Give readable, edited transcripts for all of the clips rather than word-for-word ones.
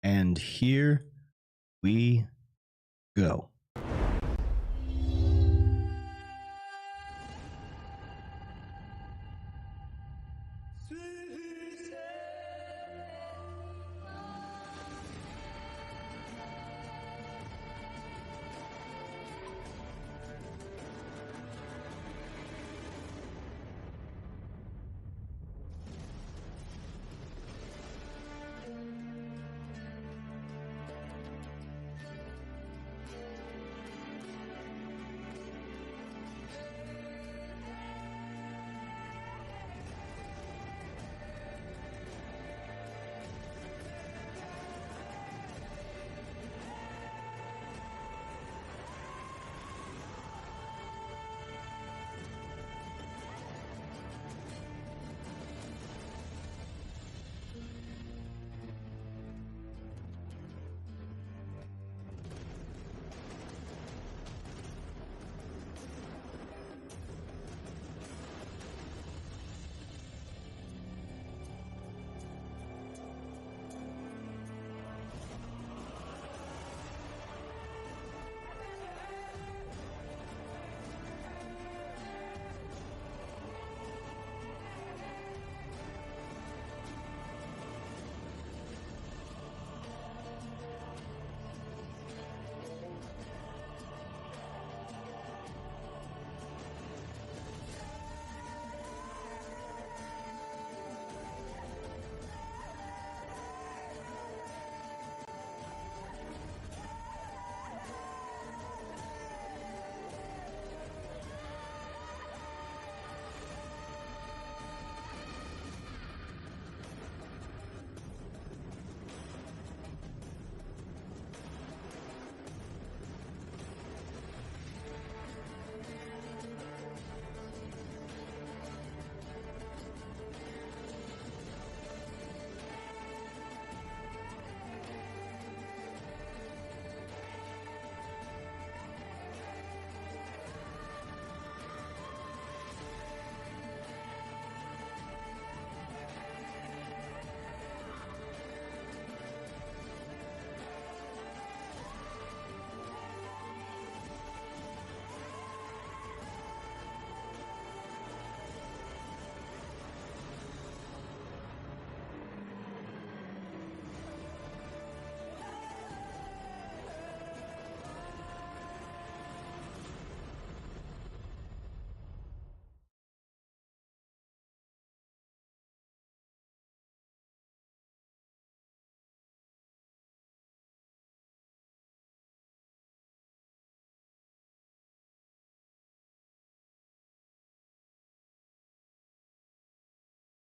And here we go.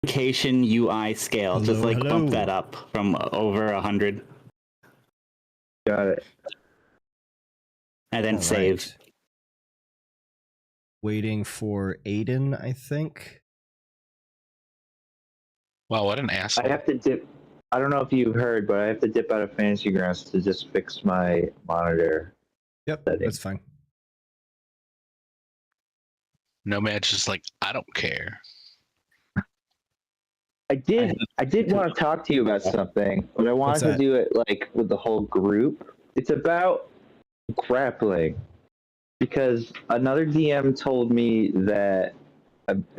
Location UI scale. Just like bump that up from over 100. Got it. And then save. Right. Waiting for Aiden, I think. Wow, what an asshole. I have to dip. I don't know if you heard, but I have to dip out of Fantasy Grounds to just fix my monitor. Yep, setting. that's fine. Nomad's just like, I don't care. I did want to talk to you about something, but I wanted to do it like with the whole group. It's about grappling, because another DM told me that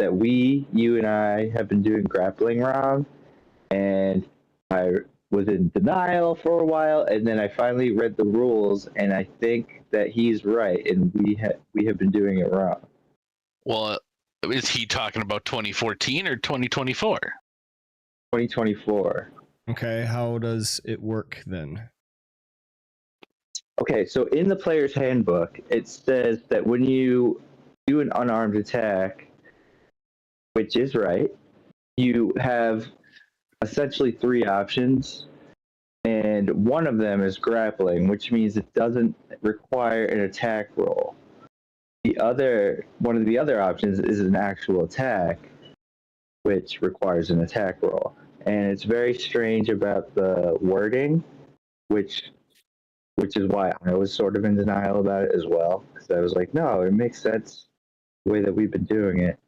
you and I have been doing grappling, Rob, and I was in denial for a while, and then I finally read the rules, and I think that he's right, and we have been doing it wrong. Well, is he talking about 2014 or 2024? 2024. Okay, how does it work then? Okay, so in the player's handbook, it says that when you do an unarmed attack, which is right, you have essentially 3 options, and one of them is grappling, which means it doesn't require an attack roll. One of the other options is an actual attack, which requires an attack roll. And it's very strange about the wording, which is why I was sort of in denial about it as well, because I was like, no, it makes sense the way that we've been doing it.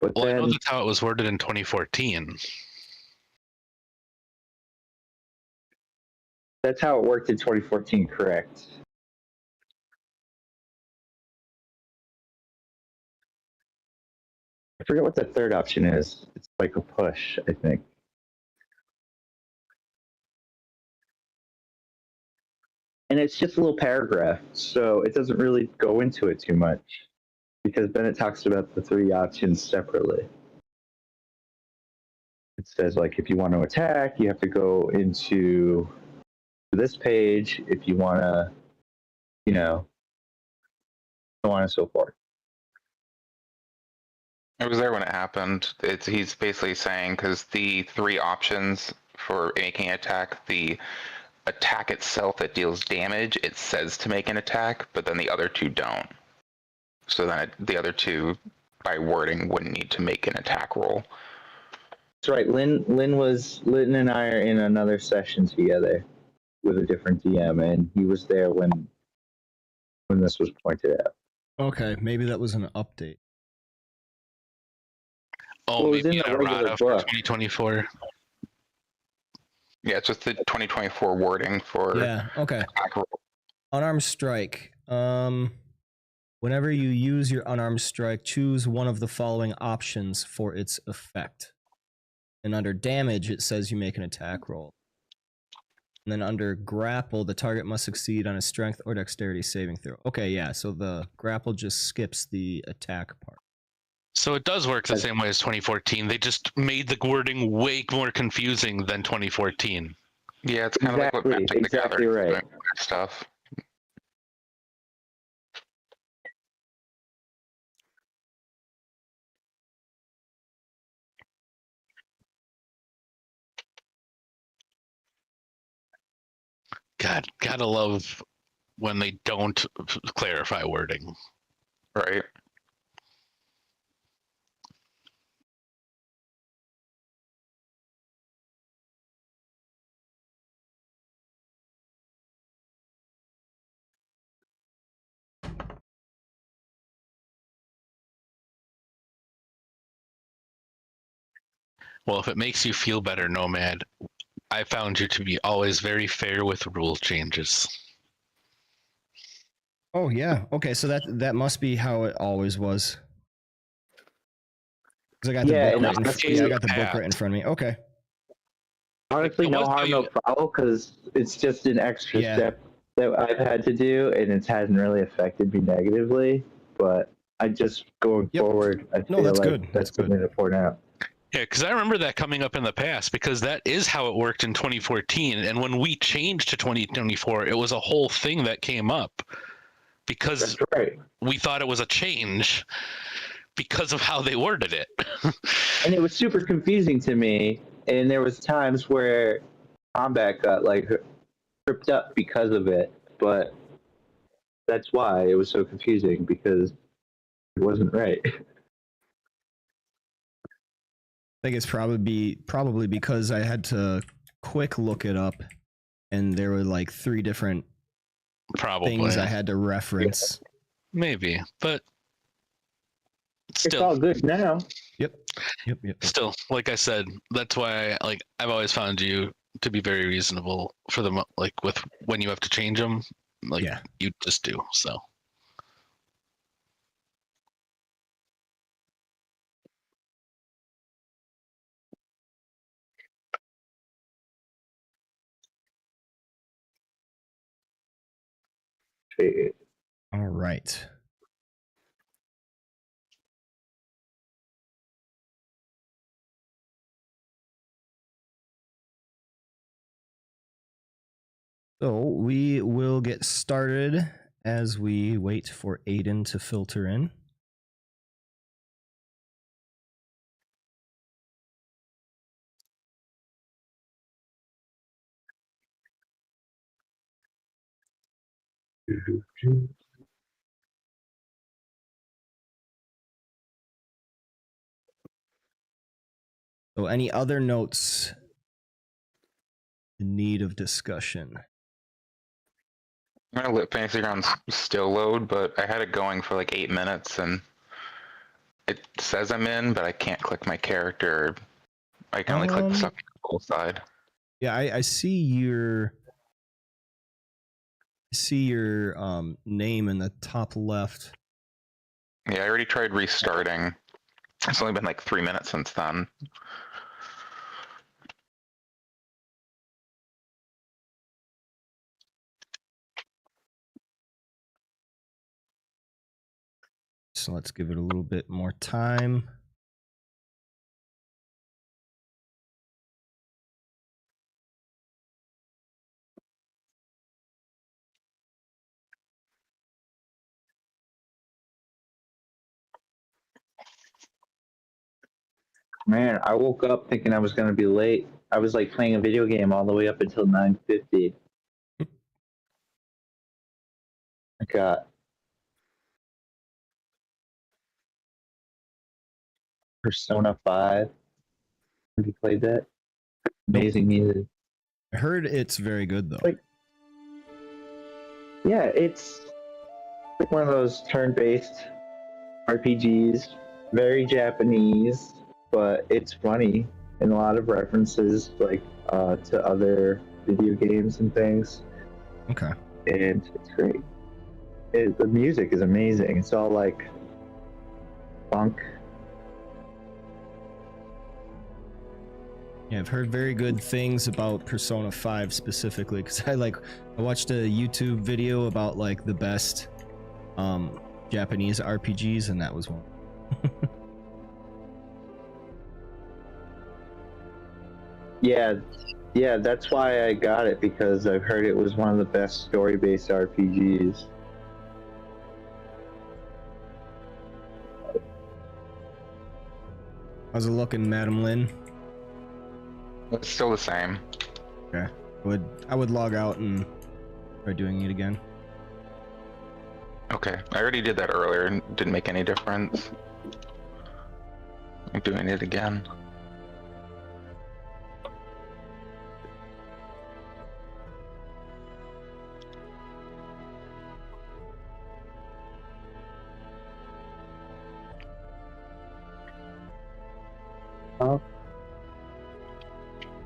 But well, then, I know that's how it was worded in 2014. That's how it worked in 2014, correct? I forget what the third option is. It's like a push, I think. And it's just a little paragraph, so it doesn't really go into it too much because Bennett talks about the three options separately. It says, like, if you want to attack, you have to go into this page. If you want to, you know, so on and so forth. I was there when it happened. He's basically saying because the three options for making an attack, the attack itself that deals damage, it says to make an attack, but then the other two don't. So then the other two, by wording, wouldn't need to make an attack roll. That's right. Lynn and I are in another session together with a different DM, and he was there when this was pointed out. Okay, maybe that was an update. Oh, Well, it was maybe in the an regular errata for book. 2024. Yeah, it's just the 2024 wording for Yeah, okay. attack roll. Unarmed strike. Whenever you use your unarmed strike, choose one of the following options for its effect. And under damage, it says you make an attack roll. And then under grapple, the target must succeed on a strength or dexterity saving throw. Okay, yeah, so the grapple just skips the attack part. So it does work the same way as 2014. They just made the wording way more confusing than 2014. Yeah, it's kind of like what Magic the Exactly Gathering is right. doing with their stuff. God, gotta love when they don't clarify wording. Right. Well, if it makes you feel better, Nomad, I found you to be always very fair with rule changes. Oh yeah. Okay, so that must be how it always was. Because I got the Yeah, book and right honestly, I got the book right in front of me. Okay. Honestly, It no was how harm, no foul, because it's just an extra Yeah. step that I've had to do, and it hasn't really affected me negatively. But I just going Yep. forward, I No, feel that's like good. that's That's good. something to point out. Yeah, because I remember that coming up in the past, because that is how it worked in 2014. And when we changed to 2024, it was a whole thing that came up because That's right. we thought it was a change because of how they worded it. And it was super confusing to me, and there was times where combat got like tripped up because of it. But that's why it was so confusing, because it wasn't right. I think it's probably because I had to quick look it up, and there were like 3 different Probably. things I had to reference. Maybe, but It's all still, good now. Yep. still, like I said, that's why I've always found you to be very reasonable for them. Like with when you have to change them, like Yeah. you just do. So. All right. So we will get started as we wait for Aiden to filter in. So any other notes in need of discussion? I'm gonna let Fantasy Grounds still load, but I had it going for like 8 minutes, and it says I'm in, but I can't click my character. I can only click the stuff on the side. Yeah, I see your see your name in the top left. Yeah, I already tried restarting. It's only been like 3 minutes since then. So let's give it a little bit more time. Man, I woke up thinking I was going to be late. I was like playing a video game all the way up until 9:50. I got Persona 5. Have you played that? Amazing music. I heard it's very good though. Like, yeah, it's like one of those turn-based RPGs, very Japanese, but it's funny and a lot of references like to other video games and things. Okay. And it's great. The music is amazing. It's all like funk. Yeah, I've heard very good things about Persona 5 specifically because I watched a YouTube video about like the best Japanese RPGs, and that was one. Yeah, that's why I got it, because I've heard it was one of the best story-based RPGs. How's it looking, Madam Lynn? It's still the same. Okay. I would log out and try doing it again. Okay, I already did that earlier and didn't make any difference. I'm doing it again.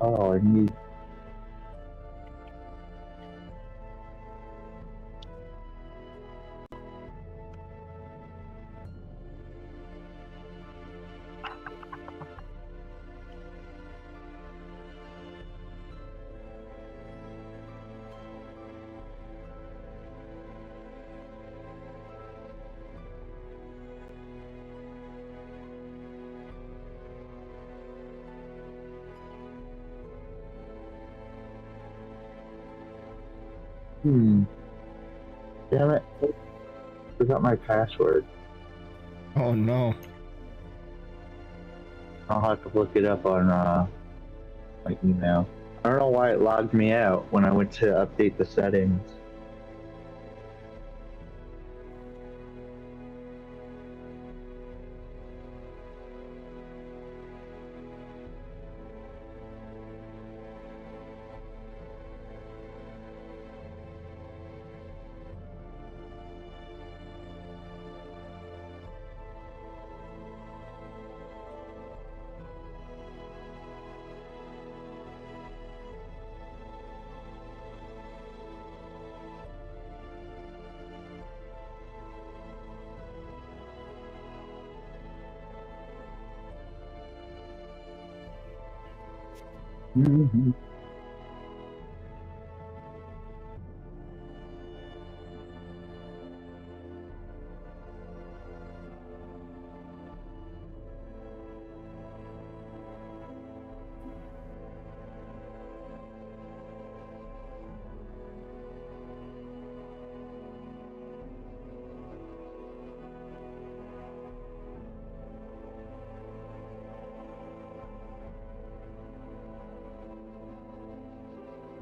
Oh, I need. Damn it. Forgot my password. Oh no. I'll have to look it up on my email. I don't know why it logged me out when I went to update the settings. Mm-hmm.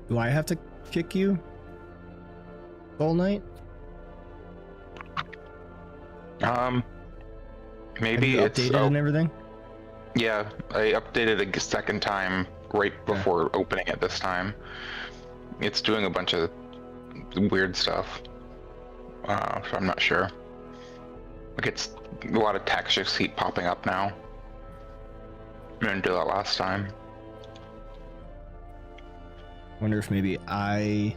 Do I have to kick you all night? Maybe Have you it's updated and everything. Yeah, I updated a second time right before opening it this time. It's doing a bunch of weird stuff, so I'm not sure. Like it's a lot of text just keep popping up now. I didn't do that last time. Wonder if maybe I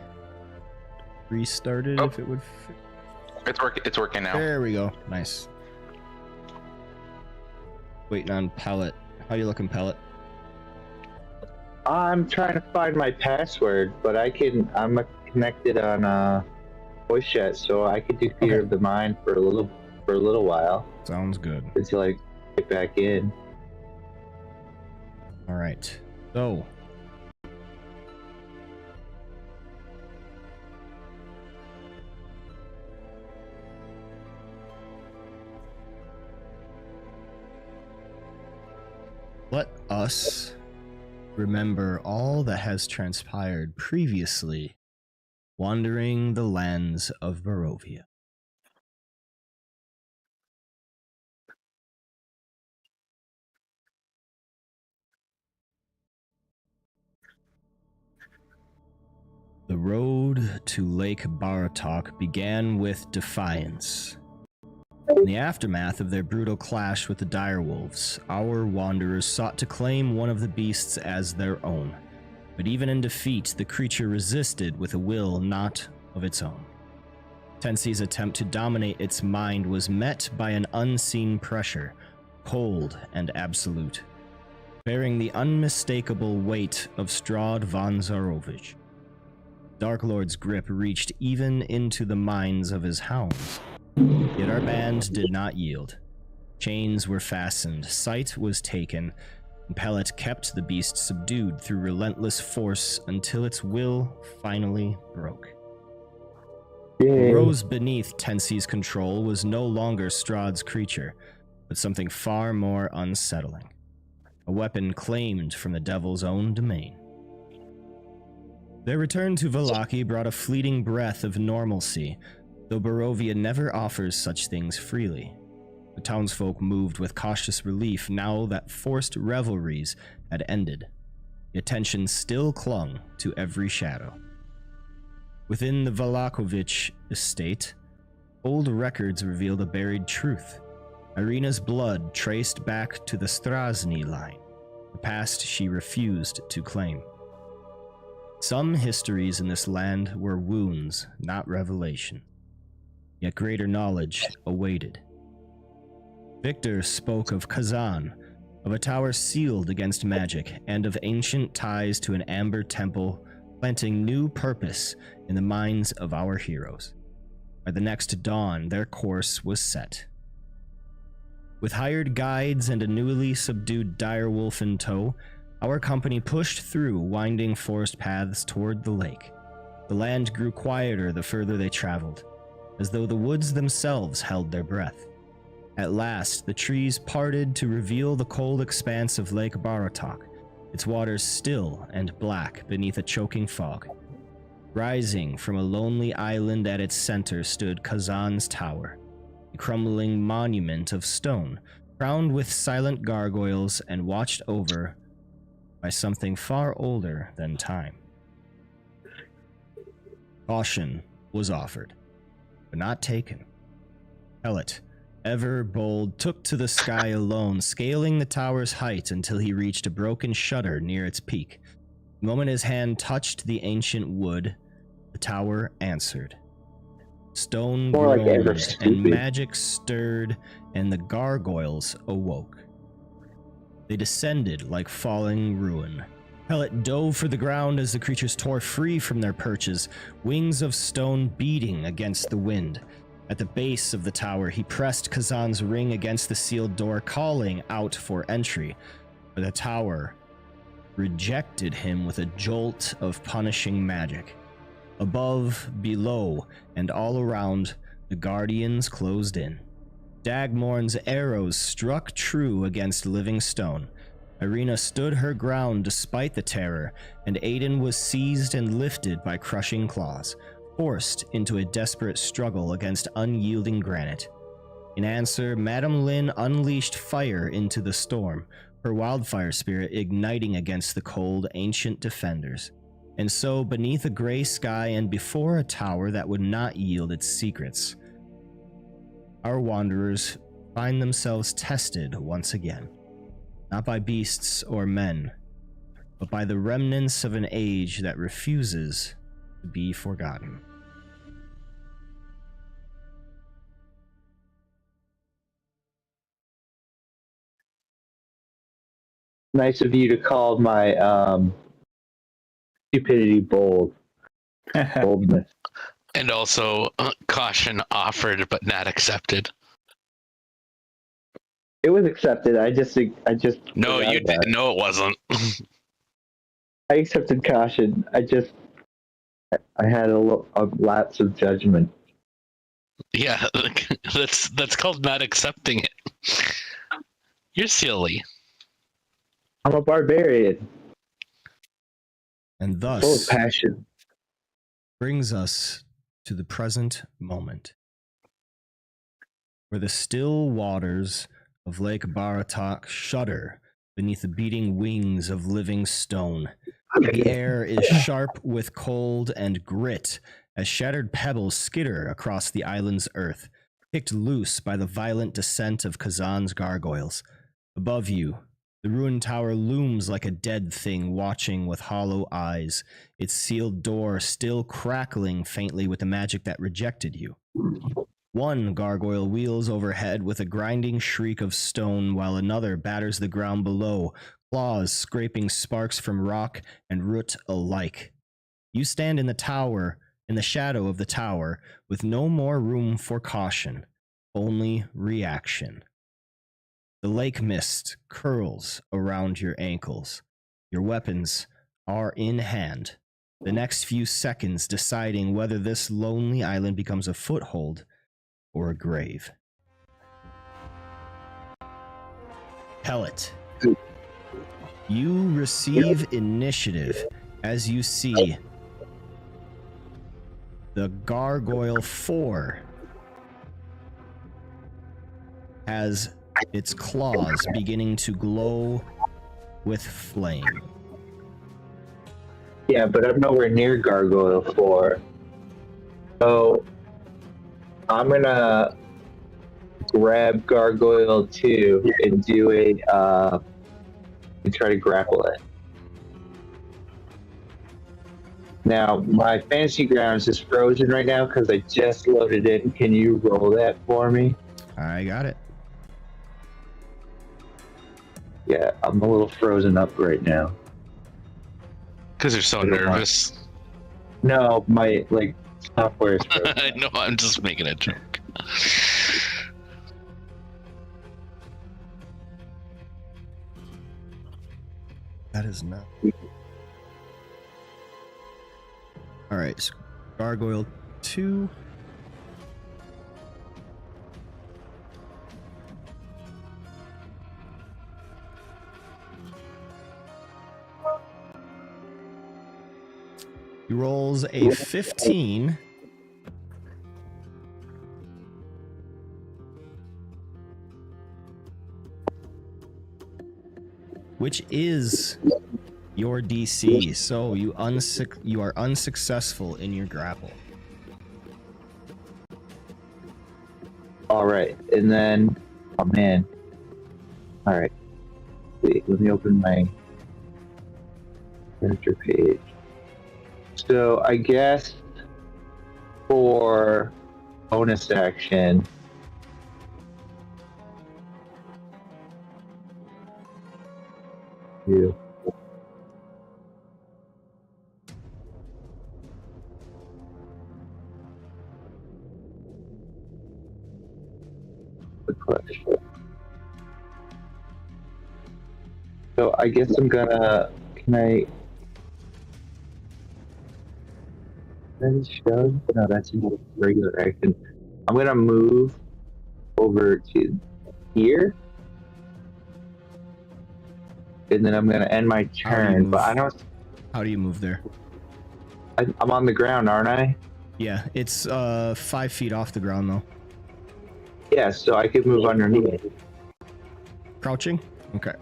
restarted Oh. if it would. It's working now. There we go. Nice. Waiting on Pellet. How you looking, Pellet? I'm trying to find my password, but I'm connected on voice chat, so I could do Theater of the Mind for a little while Sounds good. until I get back in. All right. So. Let us remember all that has transpired previously, wandering the lands of Barovia. The road to Lake Baratok began with defiance. In the aftermath of their brutal clash with the direwolves, our wanderers sought to claim one of the beasts as their own. But even in defeat, the creature resisted with a will not of its own. Tensi's attempt to dominate its mind was met by an unseen pressure, cold and absolute, bearing the unmistakable weight of Strahd von Zarovich. Dark Lord's grip reached even into the minds of his hounds. Yet our band did not yield. Chains were fastened, sight was taken, and Pellet kept the beast subdued through relentless force until its will finally broke. What rose beneath Tensi's control was no longer Strahd's creature, but something far more unsettling. A weapon claimed from the devil's own domain. Their return to Vallaki brought a fleeting breath of normalcy, though Barovia never offers such things freely. The townsfolk moved with cautious relief now that forced revelries had ended. The attention still clung to every shadow. Within the Valakovich estate, old records revealed a buried truth. Irina's blood traced back to the Strasny line, a past she refused to claim. Some histories in this land were wounds, not revelation. Yet greater knowledge awaited. Victor spoke of Kazan, of a tower sealed against magic, and of ancient ties to an amber temple, planting new purpose in the minds of our heroes. By the next dawn, their course was set. With hired guides and a newly subdued direwolf in tow, our company pushed through winding forest paths toward the lake. The land grew quieter the further they traveled, as though the woods themselves held their breath. At last, the trees parted to reveal the cold expanse of Lake Baratok, its waters still and black beneath a choking fog. Rising from a lonely island at its center stood Kazan's tower, a crumbling monument of stone, crowned with silent gargoyles and watched over by something far older than time. Caution was offered, but not taken. Pellet, ever bold, took to the sky alone, scaling the tower's height until he reached a broken shutter near its peak. The moment his hand touched the ancient wood, the tower answered. Stone groaned, and magic stirred, and the gargoyles awoke. They descended like falling ruin. Pellet dove for the ground as the creatures tore free from their perches, wings of stone beating against the wind. At the base of the tower, he pressed Kazan's ring against the sealed door, calling out for entry. But the tower rejected him with a jolt of punishing magic. Above, below, and all around, the guardians closed in. Dagmorn's arrows struck true against living stone. Irina stood her ground despite the terror, and Aiden was seized and lifted by crushing claws, forced into a desperate struggle against unyielding granite. In answer, Madame Lin unleashed fire into the storm, her wildfire spirit igniting against the cold, ancient defenders. And so, beneath a gray sky and before a tower that would not yield its secrets, our wanderers find themselves tested once again, not by beasts or men, but by the remnants of an age that refuses to be forgotten. Nice of you to call my stupidity boldness. And also, caution offered but not accepted. It was accepted. I just. No, you did. No, it wasn't. I accepted caution. I had a lapse of judgment. Yeah, that's called not accepting it. You're silly. I'm a barbarian. And Full of thus passion. brings us to the present moment, where the still waters of Lake Baratok shudder beneath the beating wings of living stone. The air is sharp with cold and grit as shattered pebbles skitter across the island's earth, picked loose by the violent descent of Kazan's gargoyles. Above you, the ruined tower looms like a dead thing watching with hollow eyes, its sealed door still crackling faintly with the magic that rejected you. One gargoyle wheels overhead with a grinding shriek of stone, while another batters the ground below, claws scraping sparks from rock and root alike. You stand in the tower, in the shadow of the tower, with no more room for caution, only reaction. The lake mist curls around your ankles. Your weapons are in hand. The next few seconds deciding whether this lonely island becomes a foothold or a grave. Pellet. You receive initiative as you see the Gargoyle 4 has its claws beginning to glow with flame. Yeah, but I'm nowhere near Gargoyle 4. So I'm gonna grab Gargoyle 2 and do and try to grapple it. Now, my fantasy grounds is frozen right now because I just loaded it. Can you roll that for me? I got it. Yeah, I'm a little frozen up right now. Because you're so nervous. No, my software is frozen. I know, I'm just making a joke. That is not. Alright, so Gargoyle 2. He rolls a 15. Which is your DC, so you are unsuccessful in your grapple. All right, and then, oh man. All right, wait, let me open my character page. So I guess for bonus action, you. Good question. So I guess I'm gonna. Can I shove? No, that's a regular action. I'm gonna move over to here, and then I'm gonna end my turn. But I don't. How do you move there? I'm on the ground, aren't I? Yeah, it's 5 feet off the ground though. Yeah, so I could move underneath. Crouching? Okay.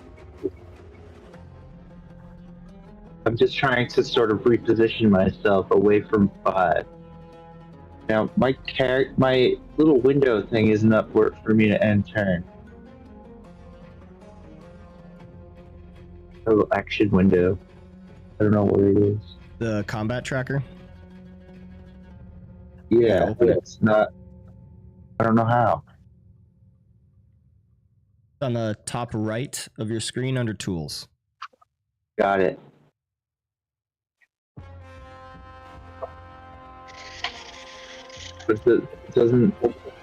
I'm just trying to sort of reposition myself away from 5. Now, my little window thing isn't up for me to end turn. A little action window. I don't know where it is. The combat tracker? Yeah, but it's not. I don't know how. On the top right of your screen under tools. Got it. But it doesn't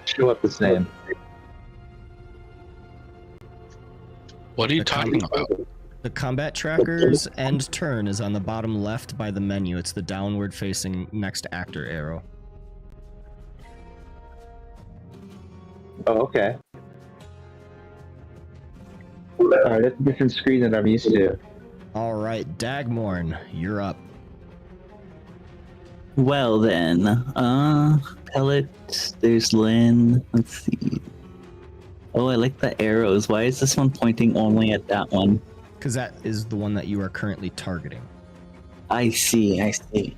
show up the same. What are you talking about? The combat tracker's end turn is on the bottom left by the menu. It's the downward facing next actor arrow. Oh, okay. Alright, that's a different screen than I'm used to. Alright, Dagmorn, you're up. Well then, Pellet, there's Lynn, let's see. Oh, I like the arrows. Why is this one pointing only at that one? Because that is the one that you are currently targeting. I see, I see.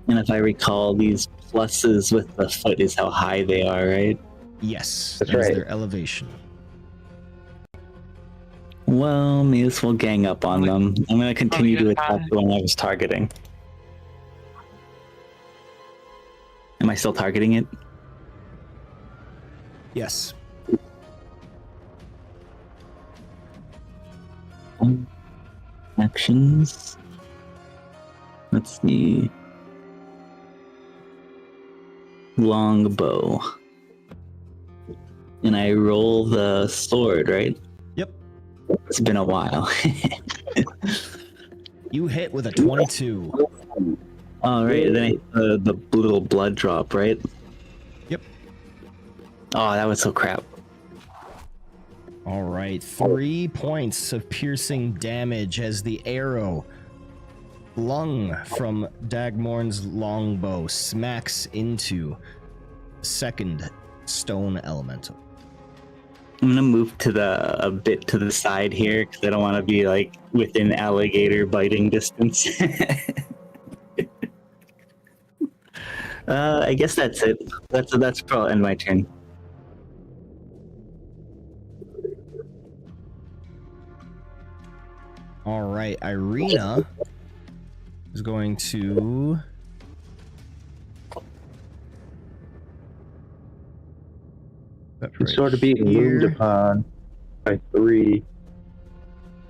And if I recall, these pluses with the foot is how high they are, right? Yes, That's that is right. their elevation. Well, may as well gang up on them. I'm gonna continue to attack the one I was targeting. Am I still targeting it? Yes. Actions. Let's see. Longbow. And I roll the sword, right? Yep. It's been a while. You hit with a 22. All right, then the little blood drop, right? Yep. Oh, that was so crap. All right, 3 points of piercing damage as the arrow flung from Dagmorn's longbow smacks into the second stone elemental. I'm gonna move to a bit to the side here because I don't want to be like within alligator biting distance. I guess that's it. That's probably end my turn. All right, Irina is going to It's sort of being loomed upon by 3.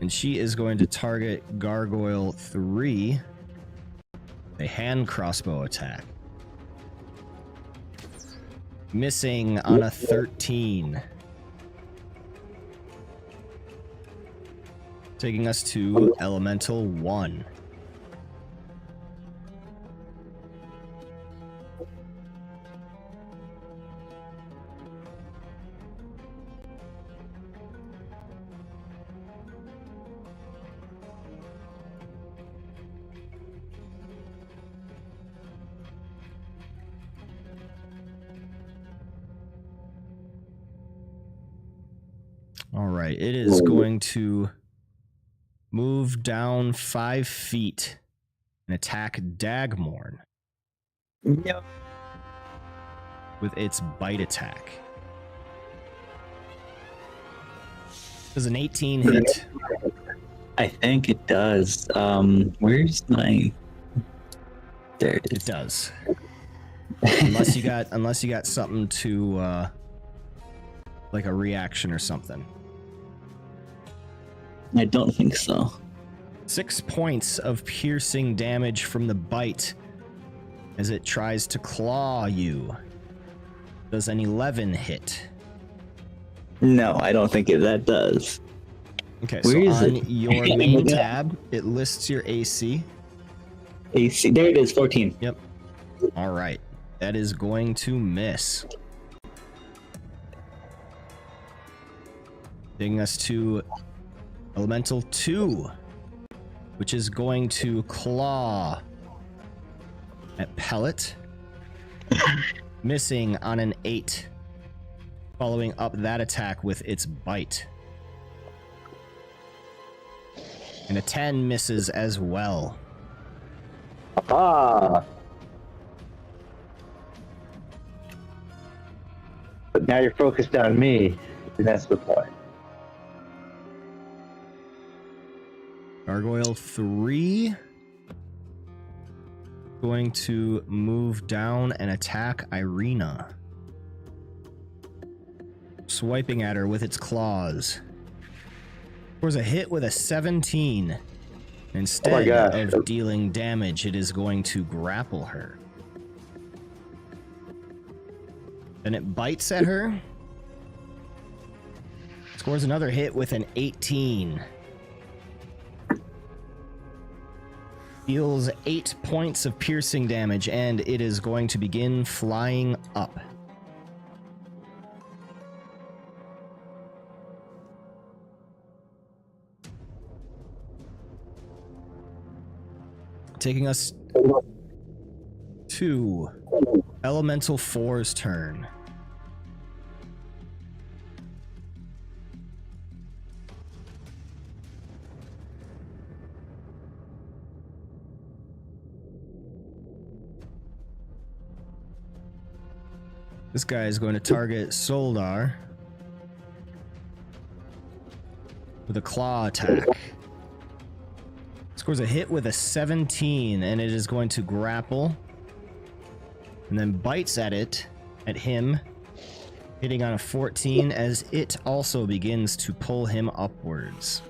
and she is going to target Gargoyle 3. A hand crossbow attack. Missing on a 13. Taking us to Elemental 1. All right, it is going to move down 5 feet and attack Dagmorn Yep. with its bite attack. Does an 18 hit? I think it does. Where's my? There it It is. does. Unless you got something to like a reaction or something. I don't think so. 6 points of piercing damage from the bite as it tries to claw you. Does an 11 hit? No, I don't think that does. Okay, Where so is on it? your main tab, it lists your AC. AC. There it is. 14. Yep. All right. That is going to miss. Taking us to Elemental 2, which is going to claw at Pellet. Missing on an 8. Following up that attack with its bite. And a 10 misses as well. Ah! But now you're focused on me, and that's the point. Gargoyle 3 going to move down and attack Irina. swiping at her with its claws. Scores a hit with a 17. Instead gosh. of dealing damage, it is going to grapple her. Then it bites at her. Scores another hit with an 18. Deals 8 points of piercing damage, and it is going to begin flying up. Taking us to Elemental 4's turn. This guy is going to target Soldar with a claw attack. Scores a hit with a 17, and it is going to grapple and then bites at him, hitting on a 14 as it also begins to pull him upwards.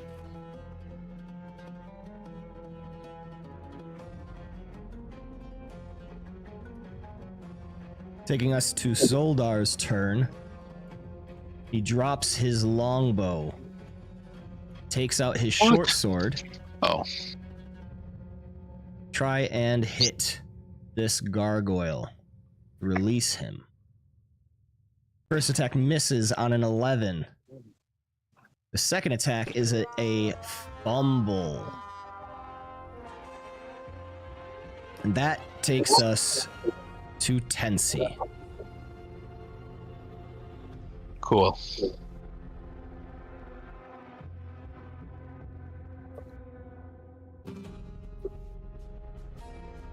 Taking us to Soldar's turn. He drops his longbow, takes out his short sword. Oh. Try and hit this gargoyle. Release him. First attack misses on an 11. The second attack is a fumble. And that takes us to Tensi. Cool.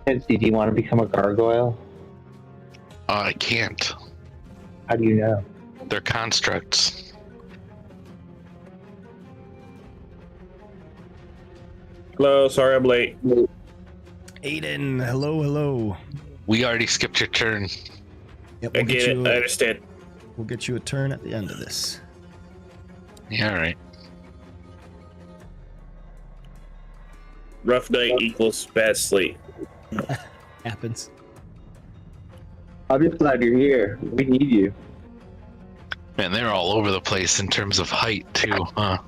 Nancy, do you want to become a gargoyle? I can't. How do you know? They're constructs. Hello, sorry I'm late. Aiden, hello. We already skipped your turn. Yep, I get it, I understand. We'll get you a turn at the end of this. Yeah, all right. Rough night equals bad sleep. Happens. I'm just glad you're here. We need you. Man, they're all over the place in terms of height, too, huh?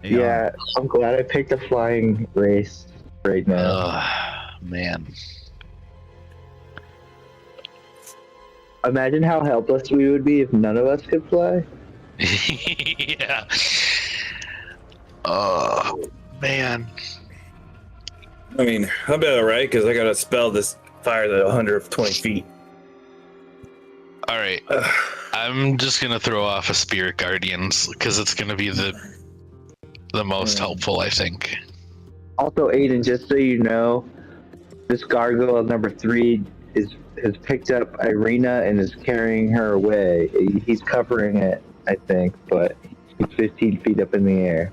They Yeah, I'm glad I picked a flying race right now. Man. Imagine how helpless we would be if none of us could fly. Yeah. Oh, man. I mean, I'll be alright because I gotta spell this fire at 120 feet. All right. I'm just going to throw off a Spirit Guardians because it's going to be the most helpful, I think. Also, Aiden, just so you know, this gargoyle number 3 has picked up Irina and is carrying her away. He's covering it, I think, but he's 15 feet up in the air.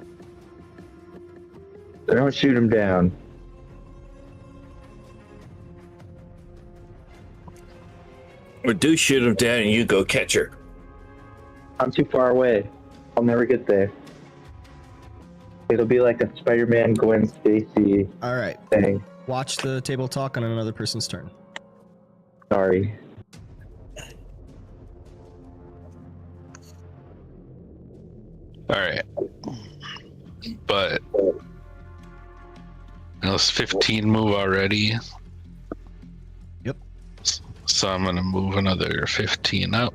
So don't shoot him down. Or do shoot him down and you go catch her. I'm too far away. I'll never get there. It'll be like a Spider-Man Gwen Stacy All right. thing. Watch the table talk on another person's turn. Sorry. All right. But those 15 move already. Yep. So I'm going to move another 15 up.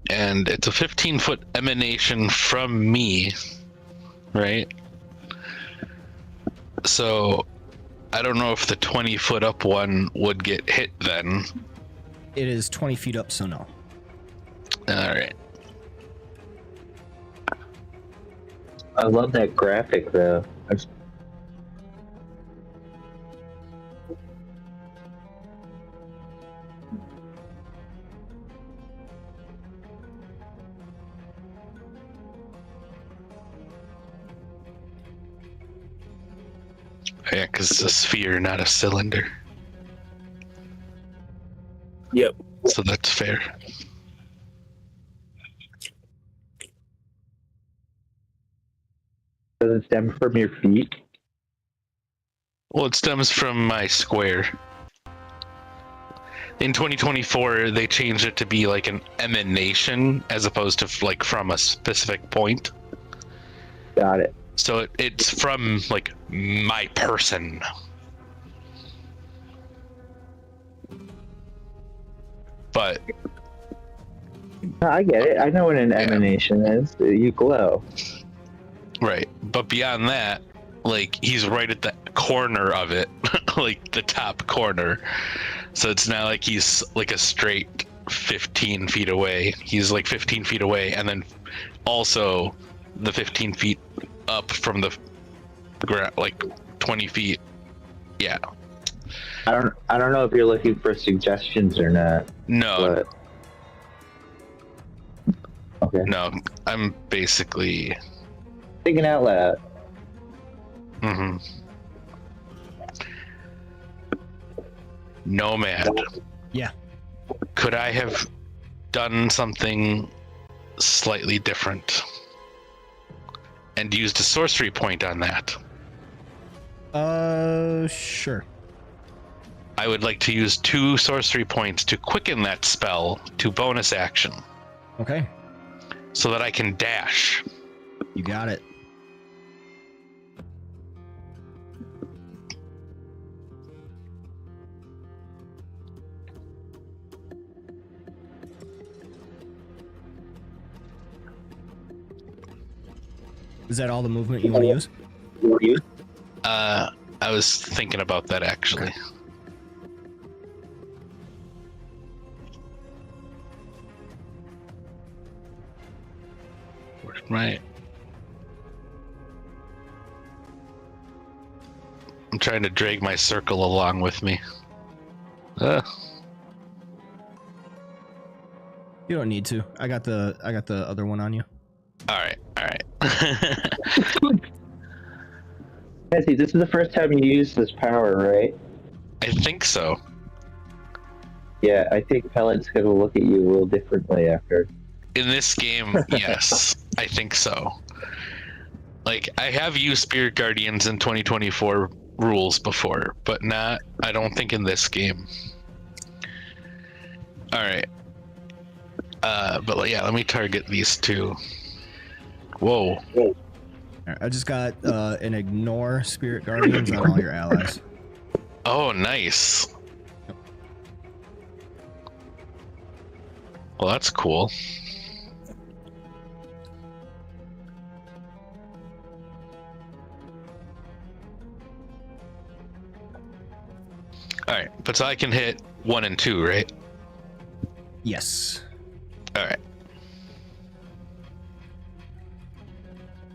And it's a 15-foot emanation from me, right? So I don't know if the 20-foot up one would get hit then. It is 20 feet up, so no. All right. I love that graphic, though. Yeah, because it's a sphere, not a cylinder. Yep. So that's fair. Does it stem from your feet? Well, it stems from my square. In 2024, they changed it to be like an emanation as opposed to like from a specific point. Got it. So it's from like my person. But I get it. I know what an emanation is. You glow. right, but beyond that, like he's right at the corner of it, like the top corner. So it's not like he's like a straight 15 feet away. He's like 15 feet away, and then also the 15 feet up from the ground, like 20 feet. Yeah. I don't know if you're looking for suggestions or not. No. But... Okay. No, I'm basically Thinking out loud. mm-hmm. Nomad. Yeah. Could I have done something slightly different and used a sorcery point on that? Sure. I would like to use 2 sorcery points to quicken that spell to bonus action Okay. so that I can dash. You got it. Is that all the movement you want to use? I was thinking about that actually. Where's my... I'm trying to drag my circle along with me. You don't need to. I got the other one on you. All right. Jesse, this is the first time you use this power, right? I think so. Yeah, I think Pellet's gonna look at you a little differently after. In this game, yes, I think so. Like, I have used Spirit Guardians in 2024 rules before, but not, I don't think in this game. All right. But yeah, let me target these 2. Whoa. All right, I just got an ignore Spirit Guardians on all your allies. Oh, nice. Well, that's cool. All right, but so I can hit 1 and 2, right? Yes. All right.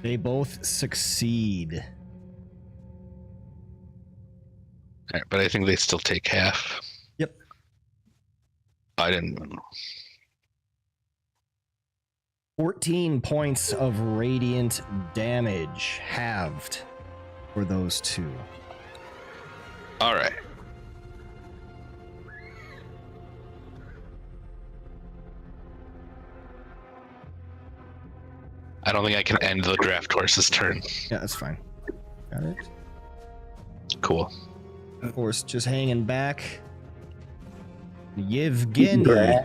They both succeed. All right, but I think they still take half. Yep. I didn't. 14 points of radiant damage halved for those 2. All right. I don't think I can end the draft horse's turn. Yeah, that's fine. Got it. Cool. Horse just hanging back. Yevgeny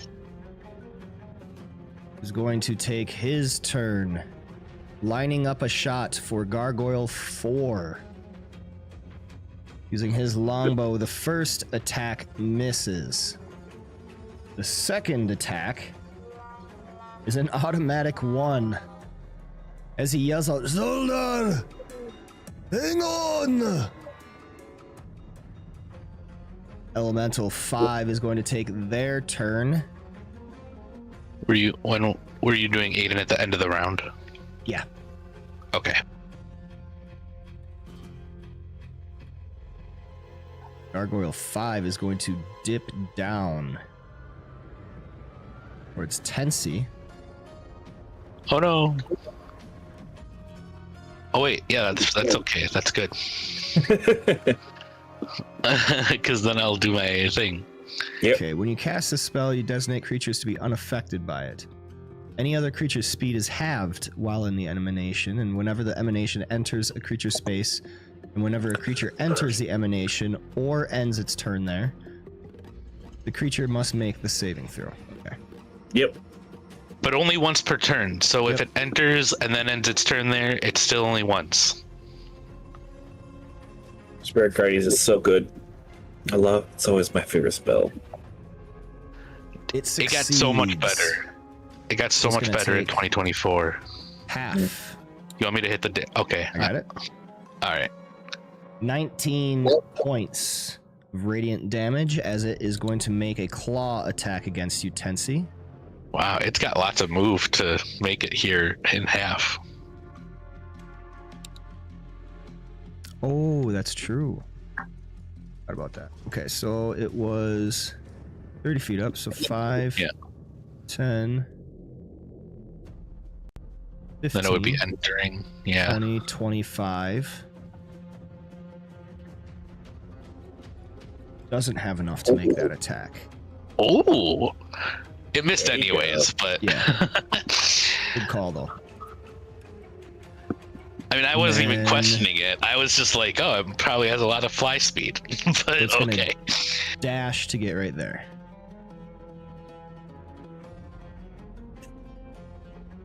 is going to take his turn, lining up a shot for Gargoyle 4. Using his longbow, the first attack misses. The second attack is an automatic 1. As he yells out, "Zoldan! Hang on!" Elemental 5 is going to take their turn. When were you doing Aiden at the end of the round? Yeah. Okay. Gargoyle 5 is going to dip down towards Tensi. Oh no. Oh wait, yeah, that's okay. That's good. Because then I'll do my thing. Yep. Okay, when you cast a spell, you designate creatures to be unaffected by it. Any other creature's speed is halved while in the emanation, and whenever the emanation enters a creature's space, and whenever a creature enters the emanation or ends its turn there, the creature must make the saving throw. Okay. Yep. But only once per turn. So if it enters and then ends its turn there, it's still only once. Spirit Guardians is so good. It's always my favorite spell. It succeeds. It got so much better. It got so much better in 2024. Half. You want me to hit the... Okay. I got it. All right. 19 points of radiant damage as it is going to make a claw attack against you, Tensi. Wow, it's got lots of move to make it here in half. Oh, that's true. What about that? Okay, so it was 30 feet up, so 5, 10, 15, Then it would be entering. Yeah. 20, 25. Doesn't have enough to make that attack. Oh, it missed anyways, but Yeah. Good call, though. I mean, I wasn't even questioning it. I was just like, oh, it probably has a lot of fly speed. But It's gonna okay. dash to get right there.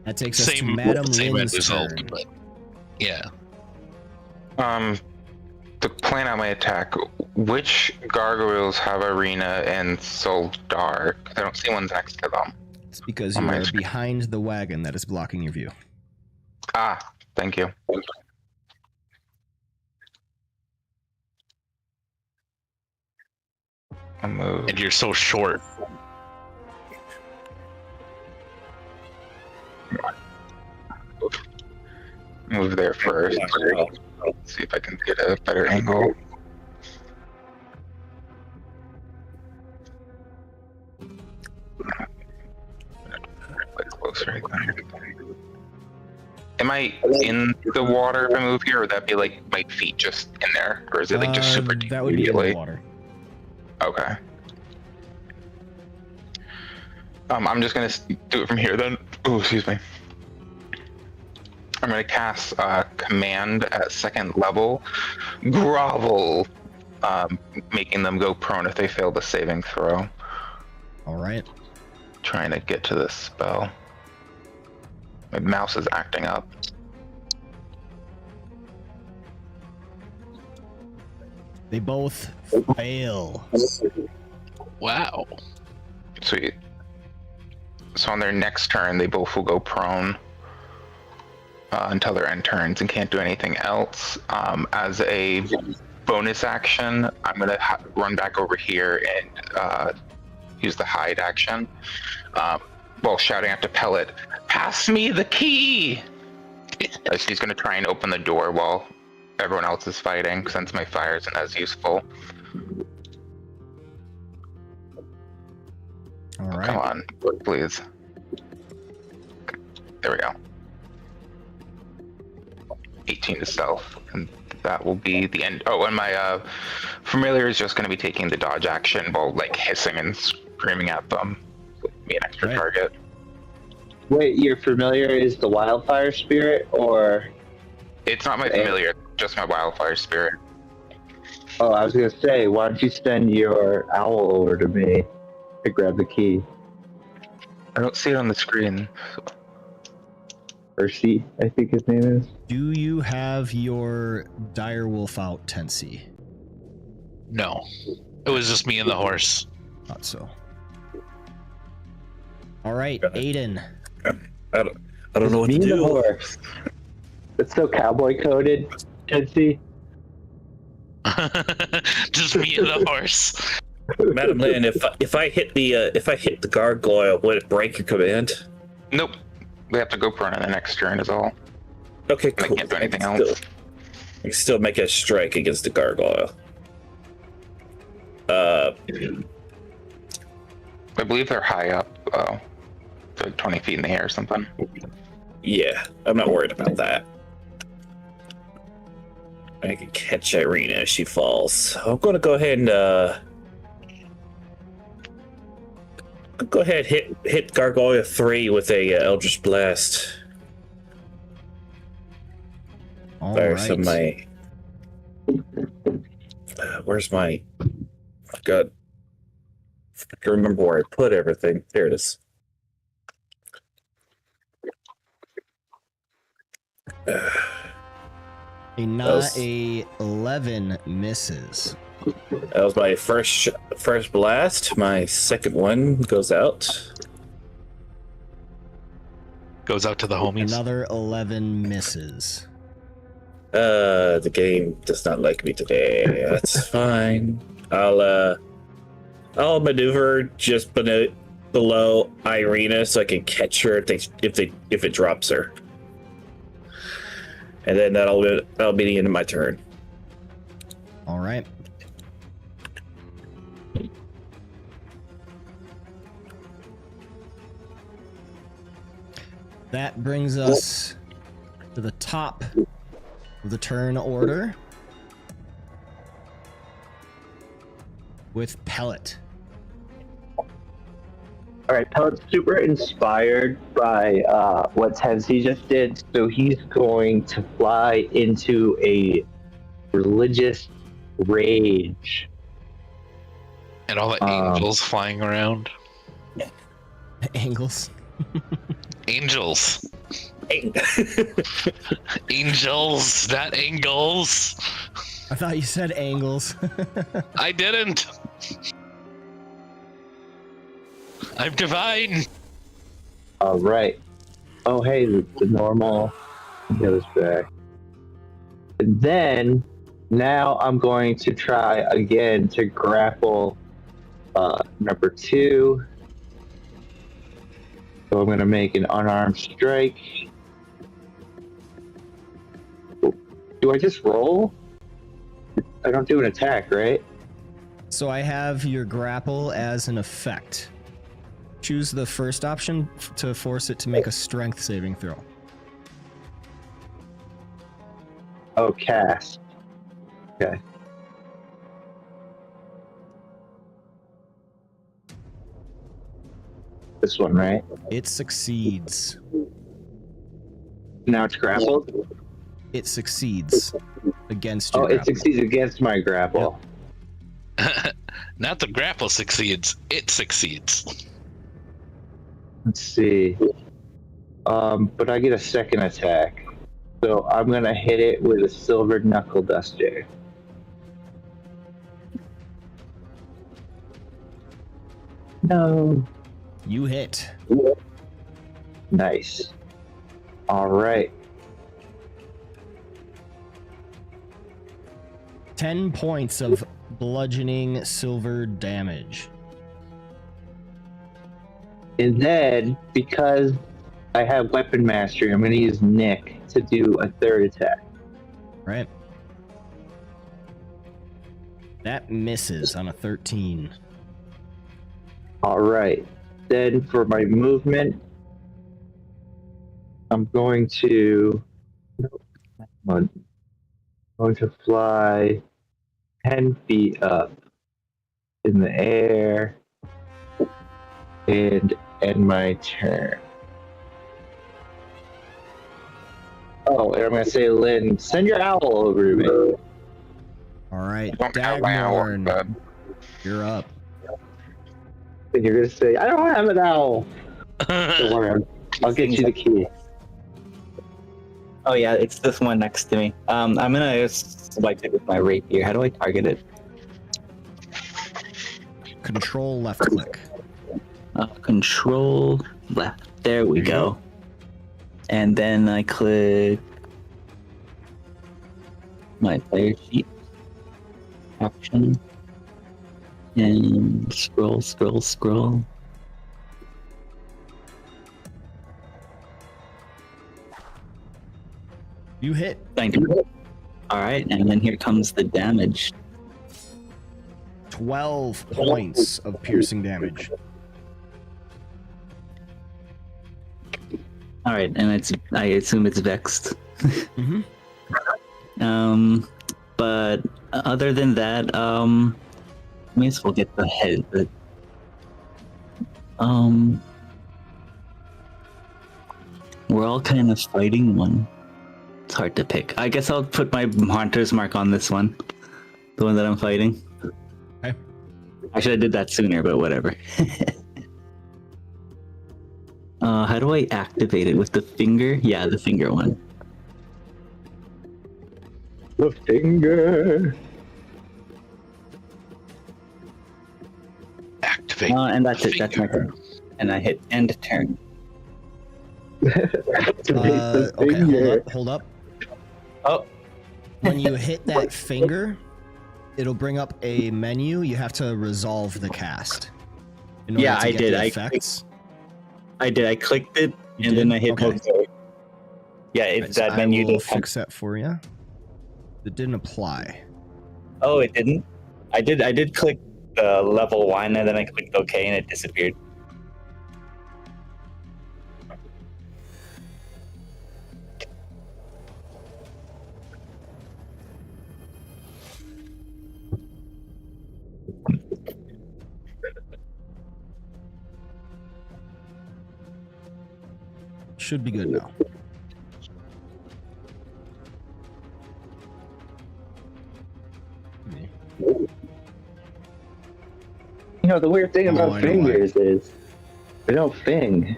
That takes us to Madam same end Lynn's result, turn. but yeah. To plan out my attack, which gargoyles have arena and soul dark? I don't see one next to them. It's because On you my are screen. behind the wagon that is blocking your view. Ah, thank you. I'll move. And you're so short. Move there first. See if I can get a better angle. Quite close right there. Am I in the water if I move here, or would that be like my feet just in there? Or is it like just super deep That would be in immediately? the water. Okay. I'm just gonna do it from here then. Oh, excuse me. I'm gonna cast command at 2nd level, grovel, making them go prone if they fail the saving throw. All right. Trying to get to this spell. My mouse is acting up. They both fail. Wow. Sweet. So on their next turn, they both will go prone until their end turns and can't do anything else. As a bonus action, I'm going to run back over here and use the hide action. While shouting after Pellet, "Pass me the key!" She's going to try and open the door while everyone else is fighting, since my fire isn't as useful. All right. Come on, work, please. There we go. 18 to stealth, and that will be the end. Oh, and my familiar is just going to be taking the dodge action while like hissing and screaming at them. Be an extra Right. target. Wait, your familiar is the wildfire spirit, or? It's not my familiar, just my wildfire spirit. Oh, I was gonna say, why don't you send your owl over to me to grab the key? I don't see it on the screen. Percy, I think his name is. Do you have your direwolf out, Tensi? No. It was just me and the horse. Thought so. All right, Aiden. I don't know what Me to and the do. horse. It's so cowboy coded, Percy. Just me and the horse. Madam Lynn, if I hit the gargoyle, would it break your command? Nope. They have to go prone on the next turn is all. Okay, I cool. can't do anything I else. can still make a strike against the gargoyle. I believe they're high up. They're 20 feet in the air or something. Yeah, I'm not worried about that. I can catch Irina as she falls. I'm going to go ahead and Go ahead, hit Gargoyle 3 with a Eldritch Blast. All Fire right. some of my. Where's my? Oh God, I can remember where I put everything. There it is. A 11 misses. That was my first blast. My second one goes out. Goes out to the homies. Another 11 misses. The game does not like me today. That's fine. I'll maneuver just below Irina so I can catch her if it drops her. And then that'll be the end of my turn. All right. That brings us to the top of the turn order with Pellet. All right, Pellet's super inspired by what Tensi just did, so he's going to fly into a religious rage. And all the angels flying around. Angles. Angels. Angels, not angles. I thought you said angles. I didn't. I'm divine. All right. Oh, hey, the normal goes back. And then, now I'm going to try again to grapple number 2. So I'm going to make an unarmed strike. Do I just roll? I don't do an attack, right? So I have your grapple as an effect. Choose the first option to force it to make a strength saving throw. Oh, cast. Okay. This one, right? It succeeds. Now it's grappled? It succeeds against your Oh, it grapple. succeeds against my grapple. Not the grapple succeeds, it succeeds. Let's see. But I get a second attack. So I'm gonna hit it with a silver knuckle duster. No. You hit. Nice. All right. 10 points of bludgeoning silver damage. And then, because I have weapon mastery, I'm gonna use Nick to do a third attack. Right. That misses on a 13. All right. Then for my movement, I'm going to fly 10 feet up in the air and end my turn. Oh, and I'm going to say, Lynn, send your owl over to me. All right, Don't have my owl, Dagmorn, bud. you're up. And you're going to say, I don't have an owl. Don't worry, I'll get you the key. Oh yeah, it's this one next to me. I'm gonna swipe it with my rapier. How do I target it? Control left click. Control left. There we go. And then I click my player sheet. Action. And scroll, scroll, scroll. You hit. Thank you. Alright, and then here comes the damage. 12 points of piercing damage. Alright, and I assume it's vexed. Mm-hmm. But other than that, may as well get the head. We're all kind of fighting one. It's hard to pick. I guess I'll put my hunter's mark on this one. The one that I'm fighting. Okay. Actually, I did that sooner, but whatever. How do I activate it? With the finger? Yeah, the finger one. The finger. Activate. And that's it. finger. That's my turn. And I hit end turn. Okay, hold up. Oh. When you hit that finger, it'll bring up a menu. You have to resolve the cast. In order Yeah, to I get did. the I effects. I did. I clicked it You and did? then I hit Okay. OK. Yeah, Right, so that menu I will did. fix that for you. It didn't apply. Oh, it didn't. I did click level 1 and then I clicked OK and it disappeared. Should be good now. You know, the weird thing Oh, about I know why. fingers is they don't fing.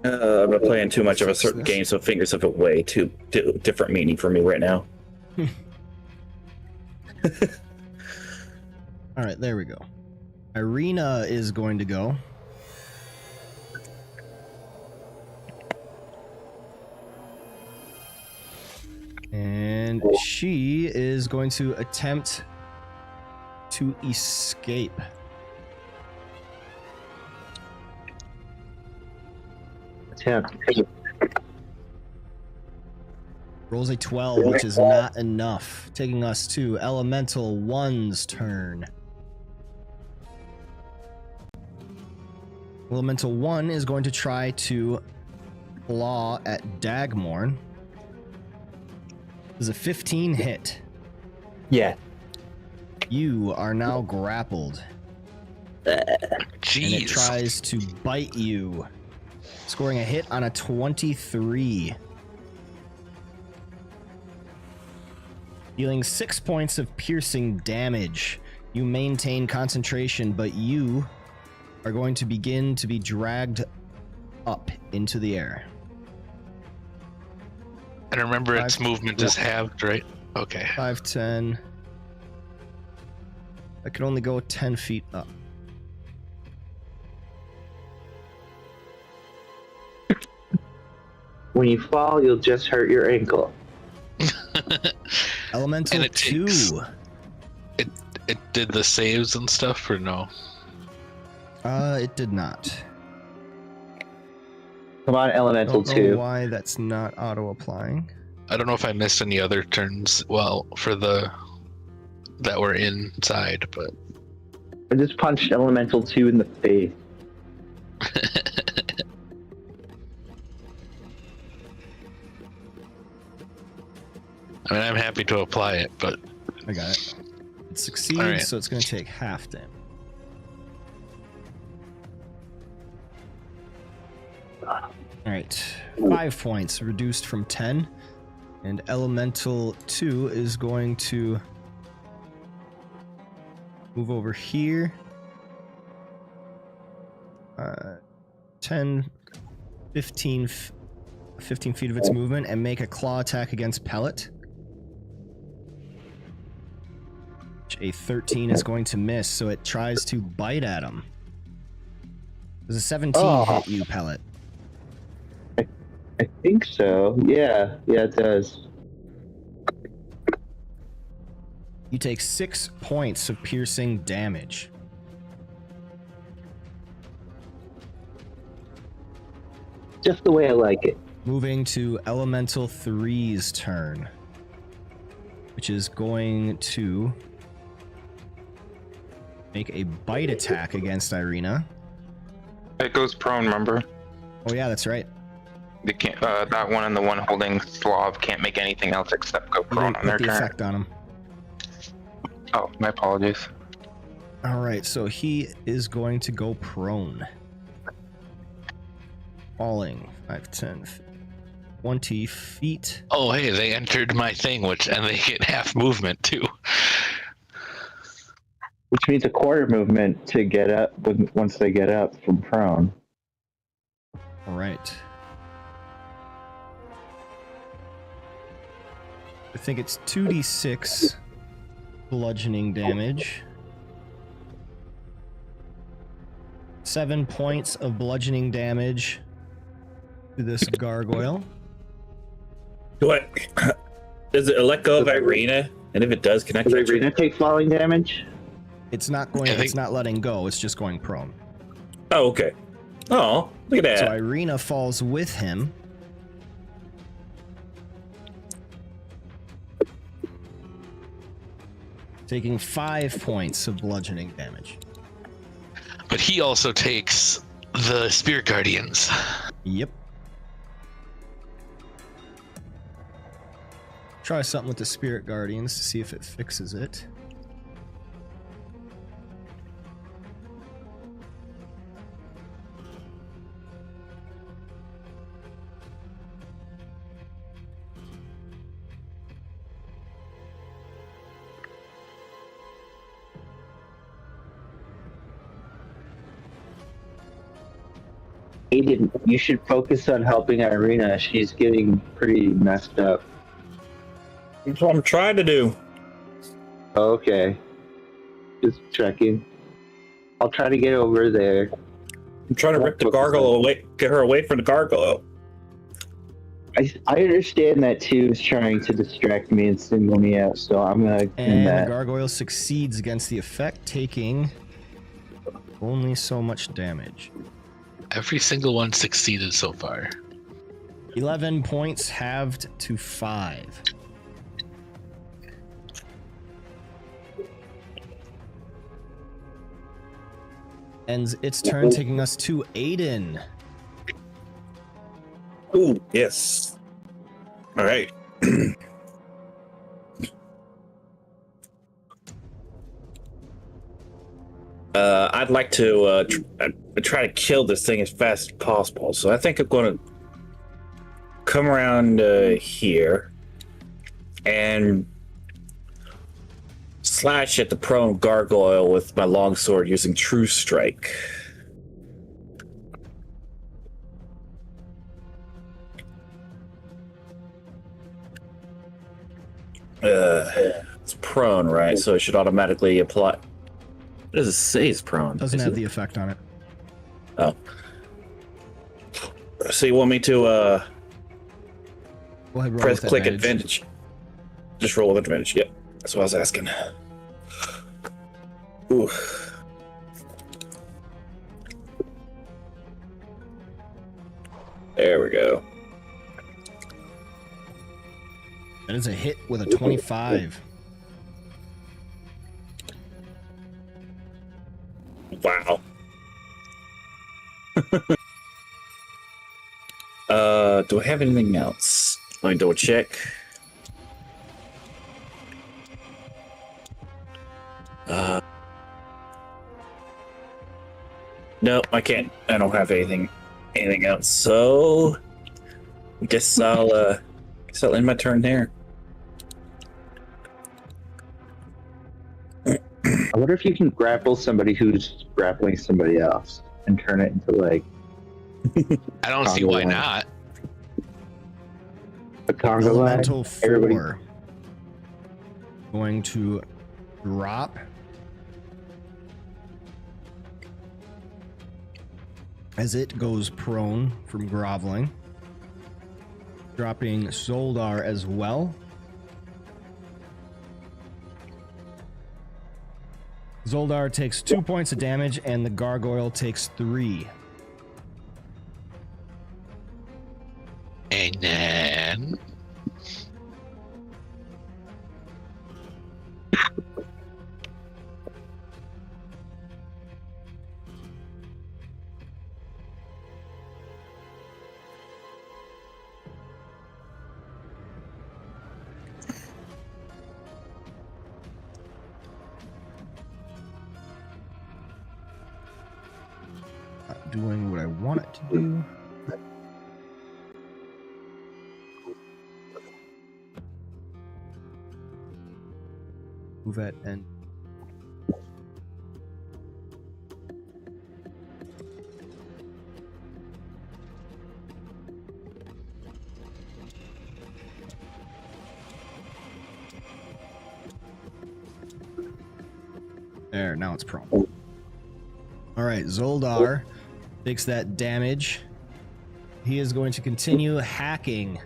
I'm not playing too much of a certain game, so fingers have a way too different meaning for me right now. All right, there we go. Irina is going to go. And she is going to attempt to escape. Attempt. Rolls a 12, which is not enough, taking us to Elemental 1's turn. Elemental 1 is going to try to claw at Dagmorn. This is a 15 hit. Yeah. You are now grappled, and it Jeez. tries to bite you, scoring a hit on a 23. Dealing 6 points of piercing damage. You maintain concentration, but you are going to begin to be dragged up into the air. And remember, its movement is halved, right? Okay. 5, 10. I can only go 10 feet up. When you fall, you'll just hurt your ankle. Elemental And it 2. takes- It did the saves and stuff, or no? It did not. Come on, Elemental Don't know 2. why that's not auto-applying. I don't know if I missed any other turns. Well, for the that were inside, but I just punched Elemental 2 in the face. I mean, I'm happy to apply it, but I got it. It succeeds, Alright. so it's going to take half damage. Alright, 5 points reduced from 10. And Elemental 2 is going to move over here. 10, 15 feet of its movement and make a claw attack against Pellet. A 13 is going to miss, so it tries to bite at him. Does a 17 hit you, Pellet? I think so. Yeah, it does. You take 6 points of piercing damage. Just the way I like it. Moving to Elemental 3's turn, which is going to make a bite attack against Irina. It goes prone, remember? Oh yeah, that's right. They can't, that one and the one holding Slav can't make anything else except go You prone didn't on put their the turn. effect on him. Oh, my apologies. All right, so he is going to go prone. Falling 5, 10, 20 feet. Oh, hey, they entered my thing, and they get half movement too. Which means a quarter movement to get up once they get up from prone. All right. I think it's 2d6 bludgeoning damage. 7 points of bludgeoning damage to this gargoyle. What? Does it let go of Irina? And if it does, can I Does catch Irina it? take falling damage? It's not going. It's not letting go. It's just going prone. Oh, okay. Oh, look at So that. Irina falls with him. Taking 5 points of bludgeoning damage. But he also takes the Spirit Guardians. Yep. Try something with the Spirit Guardians to see if it fixes it. Aiden, you should focus on helping Irina. She's getting pretty messed up. That's what I'm trying to do. Okay. Just checking. I'll try to get over there. I'm trying to rip the gargoyle away, get her away from the gargoyle. I understand that too is trying to distract me and single me out, so I'm gonna do And the that. gargoyle succeeds against the effect, taking only so much damage. Every single one succeeded so far. 11 points halved to 5. Ends its turn, taking us to Aiden. Ooh, yes. All right. I'd like to try to kill this thing as fast as possible. So I think I'm going to come around here and slash at the prone gargoyle with my longsword using True Strike. It's prone, right? So it should automatically apply. What does it say it's prone? Doesn't have the effect on it. Oh. So you want me to Go ahead, roll press with click advantage. advantage? Just roll with advantage, yep. That's what I was asking. Ooh. There we go. That is a hit with a 25. Wow. Do I have anything else? Let me double check. No, I can't. I don't have anything else. So I guess I'll end my turn there. I wonder if you can grapple somebody who's grappling somebody else and turn it into like I don't see why not. a Congo line. Elemental 4. Going to drop. As it goes prone from groveling. Dropping Zoldar as well. Zoldar takes 2 points of damage and the gargoyle takes 3. And then doing what I want it to do. Move it and there, now it's prone. Alright, Zoldar takes that damage. He is going to continue hacking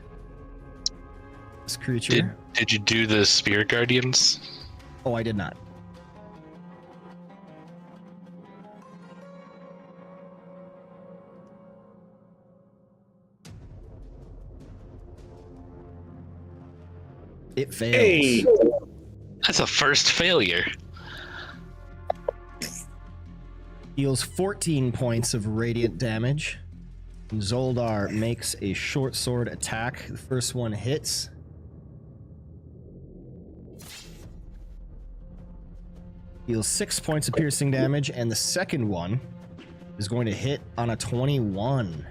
this creature. Did you do the Spirit Guardians? Oh, I did not. It fails. Hey! That's a first failure. Deals 14 points of radiant damage. And Zoldar makes a short sword attack. The first one hits. Deals 6 points of piercing damage, and the second one is going to hit on a 21.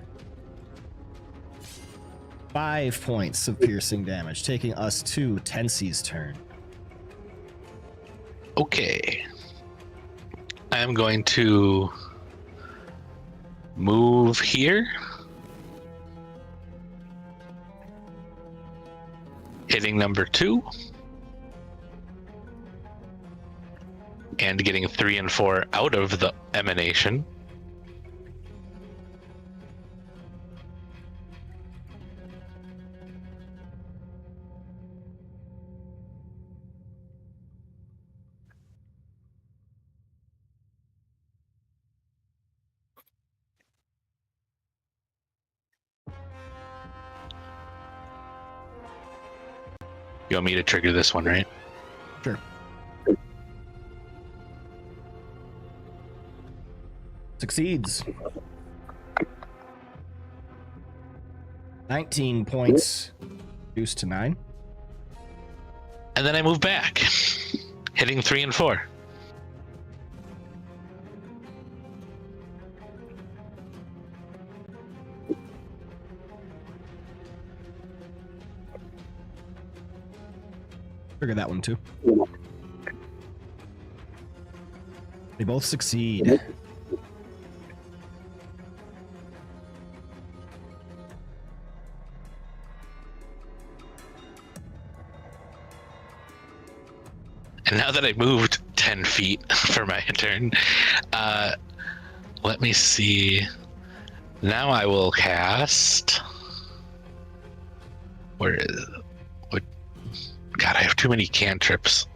5 points of piercing damage, taking us to Tensi's turn. Okay. I am going to move here. Hitting number 2. And getting 3 and 4 out of the emanation. You want me to trigger this one, right? Sure. Succeeds. 19 points, reduced to 9. And then I move back, hitting 3 and 4. Trigger that one too. They both succeed. And now that I moved 10 feet for my turn, let me see. Now I will cast. Where is it? What? God, I have too many cantrips.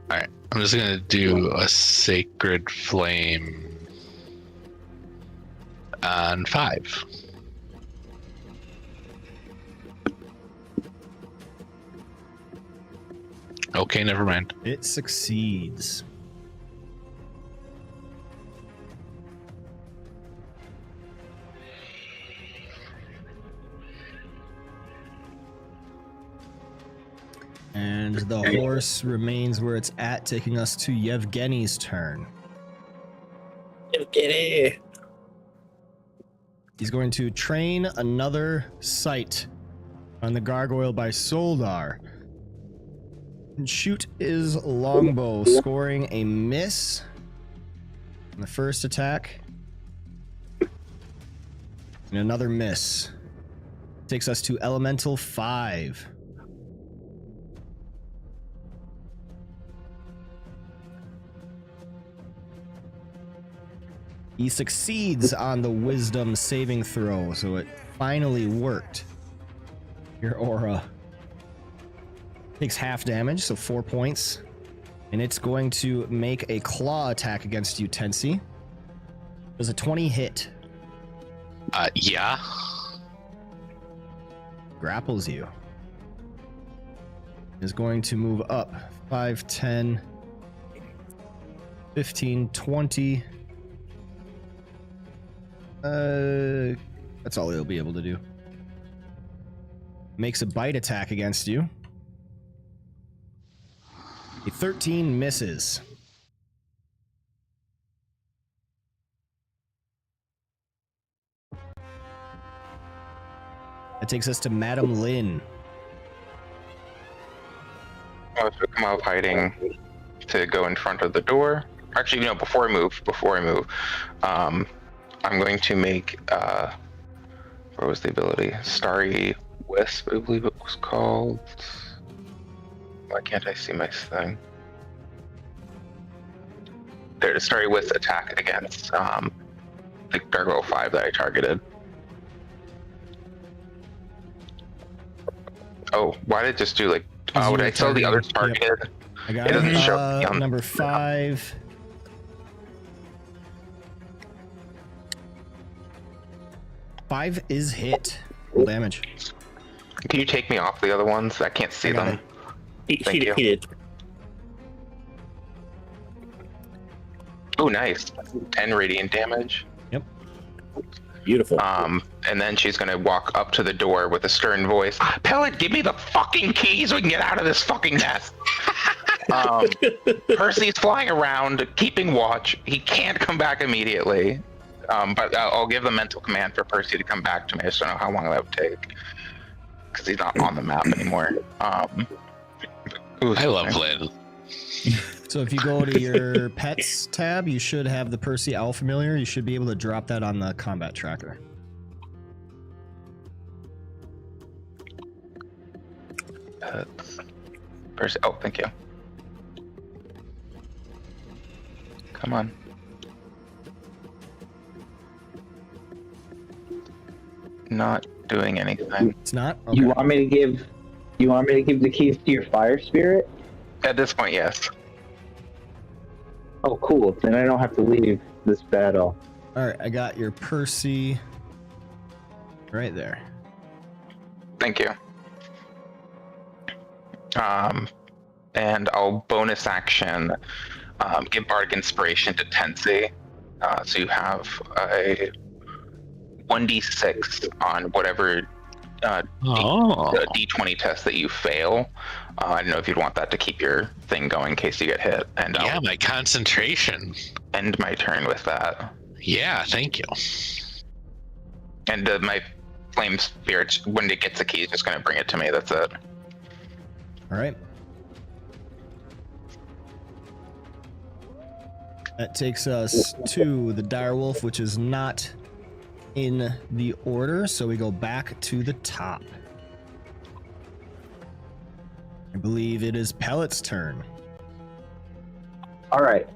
Alright, I'm just gonna do a Sacred Flame on 5. Okay, never mind. It succeeds. And the horse remains where it's at, taking us to Yevgeny's turn. Yevgeny! He's going to train another sight on the gargoyle by Soldar. And shoot his longbow, scoring a miss on the first attack. And another miss. Takes us to Elemental 5. He succeeds on the wisdom saving throw, so it finally worked. Your aura takes half damage, so 4 points. And it's going to make a claw attack against you, Tensi. Does a 20 hit? Yeah. Grapples you. is going to move up 5, 10, 15, 20. That's all he'll be able to do. Makes a bite attack against you. A 13 misses. That takes us to Madam Lynn. I was come out of hiding to go in front of the door. Actually, no, before I move, I'm going to make, what was the ability? Starry Wisp, I believe it was called. Why can't I see my thing? There, the Starry Wisp attack against the Gargoyle 5 that I targeted. Oh, why did it just do like, oh, did I tell the other targeted? Yep. I got it doesn't show up on number 5. Five is hit. Roll damage. Can you take me off the other ones? I can't see them. Thank you. He did. Oh, nice. 10 radiant damage. Yep. Beautiful. And then she's gonna walk up to the door with a stern voice. Pellet, give me the fucking key so we can get out of this fucking mess. Percy's flying around, keeping watch. He can't come back immediately. But I'll give the mental command for Percy to come back to me. I just don't know how long that would take. Because he's not on the map anymore. I love Lynn. So if you go to your pets tab, you should have the Percy Owl Familiar. You should be able to drop that on the combat tracker. Percy, oh, thank you. Come on. Not doing anything. It's not? Okay. You want me to give the keys to your fire spirit? At this point, yes. Oh, cool. Then I don't have to leave this battle. Alright, I got your Percy right there. Thank you. And I'll bonus action give Bardic Inspiration to Tensi. So you have a 1d6 on whatever d20 test that you fail. I don't know if you'd want that to keep your thing going in case you get hit. And Yeah, I'll my concentration. end my turn with that. Yeah, thank you. And my flame spirit, when it gets a key, is just going to bring it to me. That's it. Alright. That takes us to the direwolf, which is not in the order, so we go back to the top. I believe it is Pellet's turn. All right.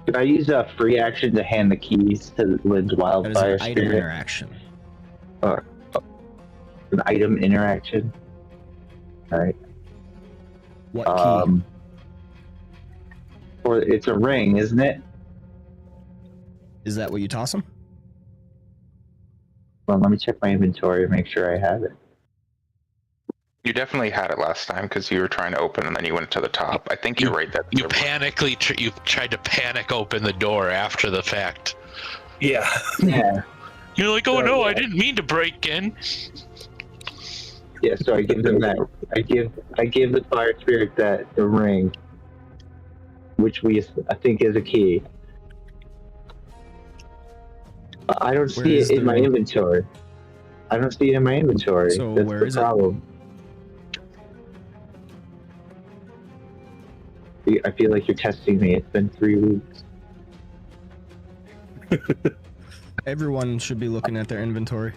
Could I use a free action to hand the keys to Lynn's That is wildfire an item spirit? interaction. An item interaction. All right. What key? Or it's a ring, isn't it? Is that what you toss him? Well, let me check my inventory and make sure I have it. You definitely had it last time because you were trying to open and then you went to the top. I think you're right. You you tried to panic open the door after the fact. Yeah. Yeah. You're like, oh no, I didn't mean to break in. Yeah, so I give them that. I give the fire spirit the ring, which I think is a key. I don't see it in my inventory. I don't see it in my inventory. So That's where the is it? problem. I feel like you're testing me. It's been 3 weeks. Everyone should be looking at their inventory.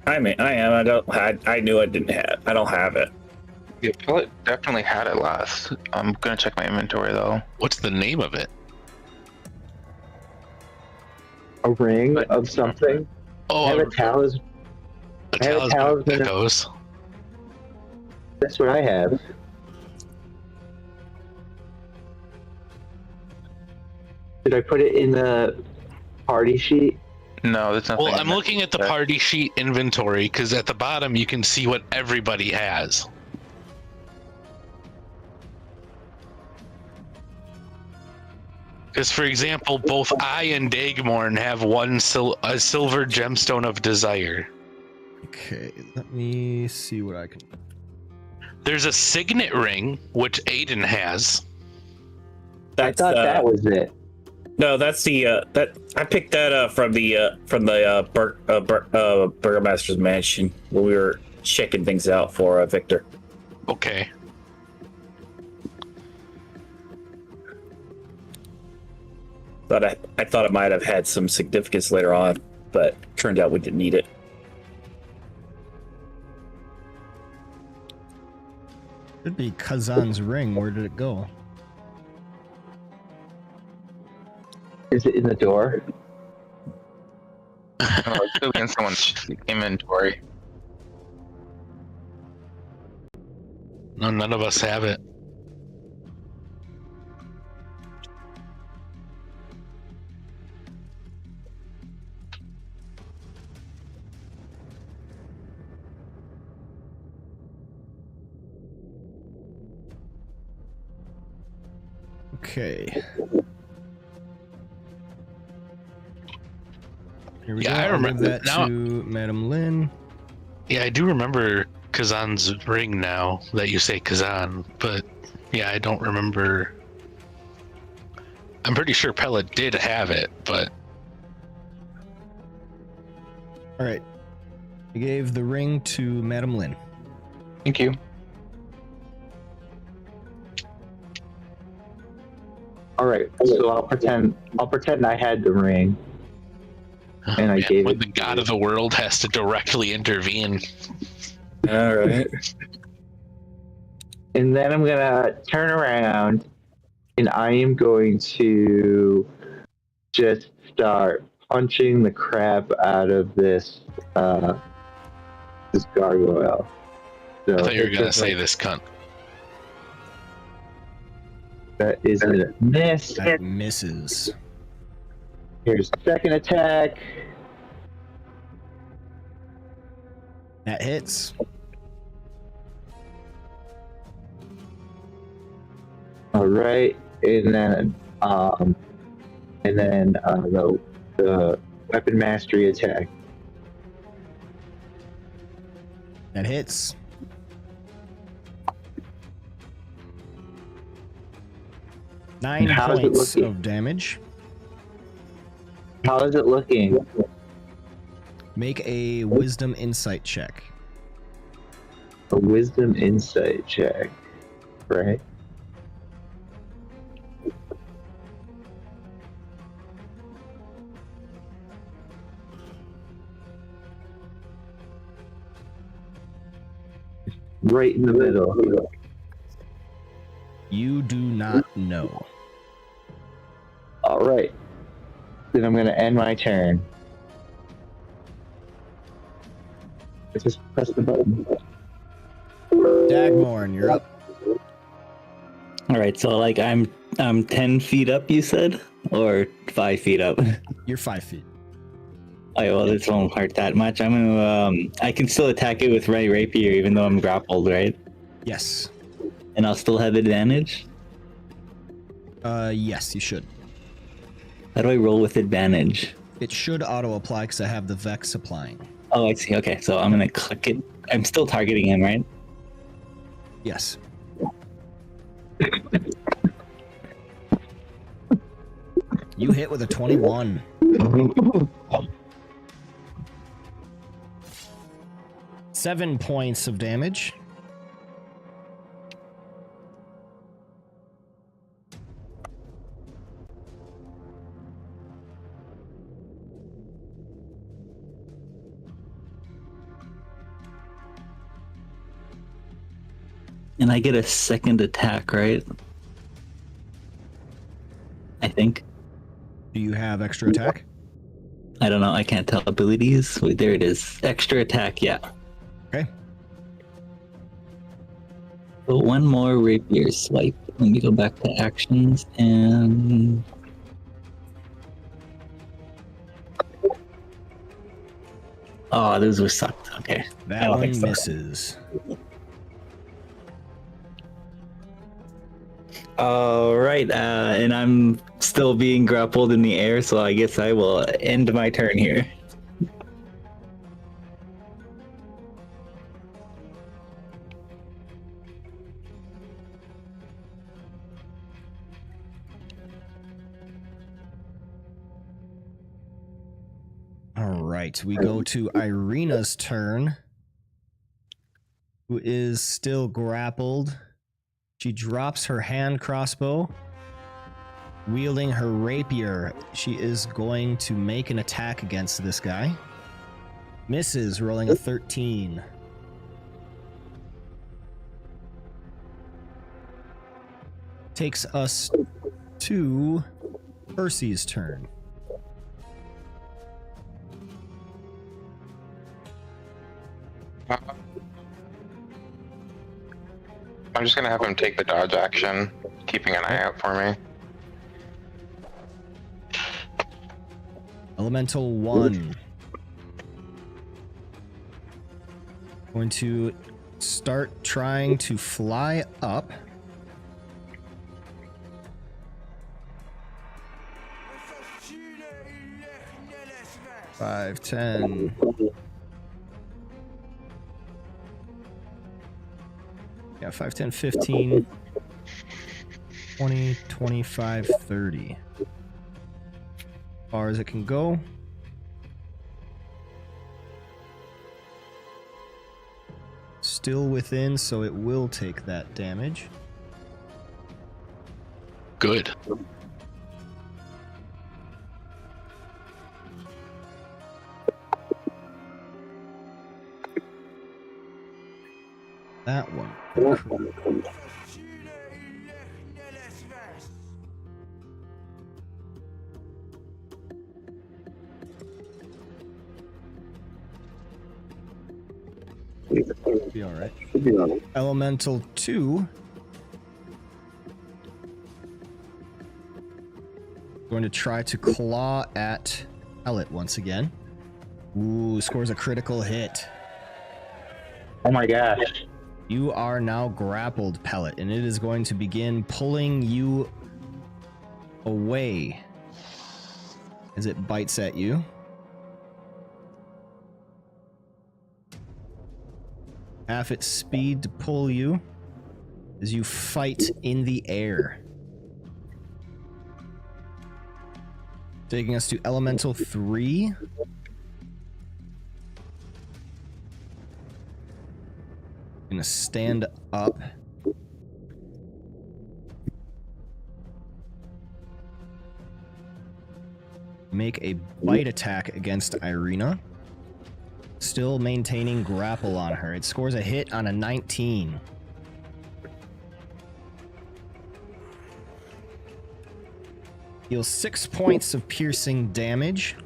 I mean, I am. I knew I didn't have. I don't have it. Yeah, Pellet definitely had it last. I'm gonna check my inventory though. What's the name of it? A ring of something. I Oh, have a talisman. a I have a talisman. Echoes. That's what I have. Did I put it in the party sheet? No, there's nothing. Well, I'm in there. looking at the party sheet inventory because at the bottom you can see what everybody has. Because, for example, both I and Dagmorn have a silver gemstone of desire. Okay, let me see what I can. There's a signet ring, which Aiden has. I thought that was it. No, that's the that I picked that up from the Burgomaster's mansion when we were checking things out for Victor. Okay. But I thought it might have had some significance later on, but turned out we didn't need it. Should be Kazan's ring. Where did it go? Is it in the door? Oh, it's still in someone's inventory. No, none of us have it. Okay. Here we go. I I'll remember give that now. to Madam Lynn. Yeah, I do remember Kazan's ring now that you say Kazan, but yeah, I don't remember. I'm pretty sure Pella did have it, but All right. I gave the ring to Madam Lynn. Thank you. All right, so I'll pretend I had the ring, and I gave when it. the god of the world has to directly intervene. All right. And then I'm gonna turn around, and I am going to just start punching the crap out of this gargoyle. So I thought you were it's gonna just say like- this cunt. That is a miss. That misses. Here's the second attack. That hits. All right, and then the weapon mastery attack. That hits. Nine How is it points looking? of damage. How is it looking? Make a wisdom insight check. A wisdom insight check, right? Right in the middle. You do not know. All right. Then I'm going to end my turn. Just press the button. Dagmorn, you're up. All right, so like I'm 10 feet up, you said, or 5 feet up. You're 5 feet. Oh, well, this won't hurt that much. I'm gonna I can still attack it with my rapier, even though I'm grappled, right? Yes. And I'll still have advantage. Yes, you should. How do I roll with advantage? It should auto-apply because I have the Vex applying. Oh, I see. Okay, so I'm gonna click it. I'm still targeting him, right? Yes. You hit with a 21. Seven points of damage. And I get a second attack, right? I think. Do you have extra attack? I don't know. I can't tell abilities. Wait, there it is. Extra attack. Yeah. Okay. So one more rapier swipe. Let me go back to actions and. Oh, those were sucked. Okay. I That don't one think so. misses. All right, and I'm still being grappled in the air, so I guess I will end my turn here. All right, we go to Irina's turn, who is still grappled. She drops her hand crossbow. Wielding her rapier, she is going to make an attack against this guy. Misses, rolling a 13. Takes us to Percy's turn. I'm just gonna have him take the dodge action, keeping an eye out for me. Elemental 1. Going to start trying to fly up. Five, 10. Yeah, 5, 10, 15, 20, 25, 30. As far as it can go. Still within, so it will take that damage. Good. That one. Be all right. Elemental 2. Going to try to claw at Pellet once again. Ooh, scores a critical hit. Oh my gosh. You are now grappled, Pellet, and it is going to begin pulling you away as it bites at you. Half its speed to pull you as you fight in the air. Taking us to Elemental 3. Gonna stand up. Make a bite attack against Irina. Still maintaining grapple on her. It scores a hit on a 19. Deals 6 points of piercing damage.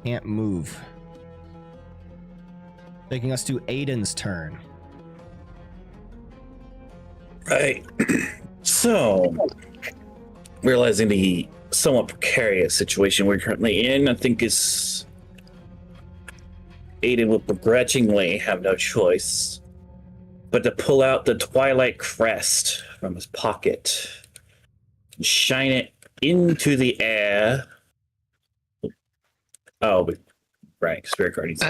Can't move. Taking us to Aiden's turn. Right. So, realizing the somewhat precarious situation we're currently in, I think is Aiden will begrudgingly have no choice but to pull out the Twilight Crest from his pocket and shine it into the air. Oh, right, Spirit Guardians.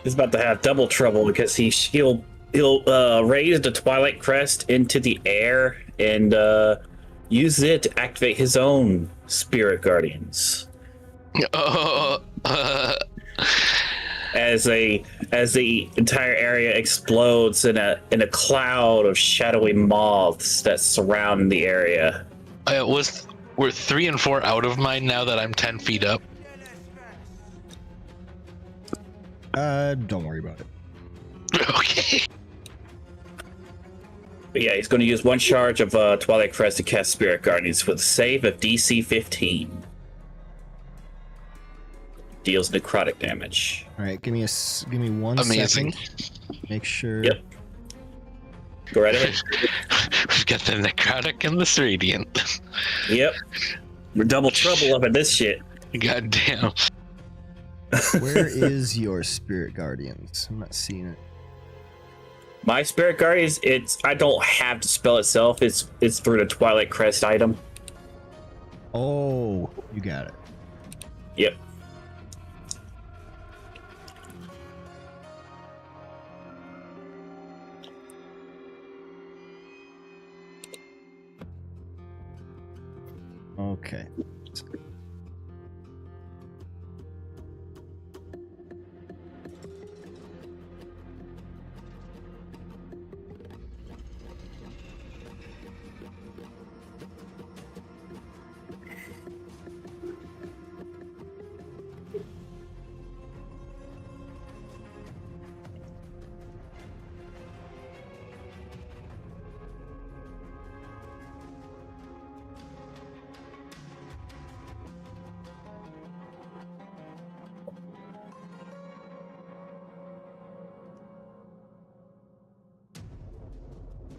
He's about to have double trouble because he'll raise the Twilight Crest into the air and use it to activate his own Spirit Guardians. As the entire area explodes in a cloud of shadowy moths that surround the area. We're 3 and 4 out of mine now that I'm 10 feet up. Don't worry about it. Okay. But yeah, he's going to use one charge of Twilight Crest to cast Spirit Guardians with a save of DC 15. Deals necrotic damage. All right, give me 1 Amazing. second. Make sure. Yep. Go right ahead. We've got the necrotic and the radiant. Yep. We're double trouble up in this shit. God damn. Where is your spirit guardians? I'm not seeing it. My spirit guardians, I don't have the spell itself. It's through the Twilight Crest item. Oh, you got it. Yep. Okay.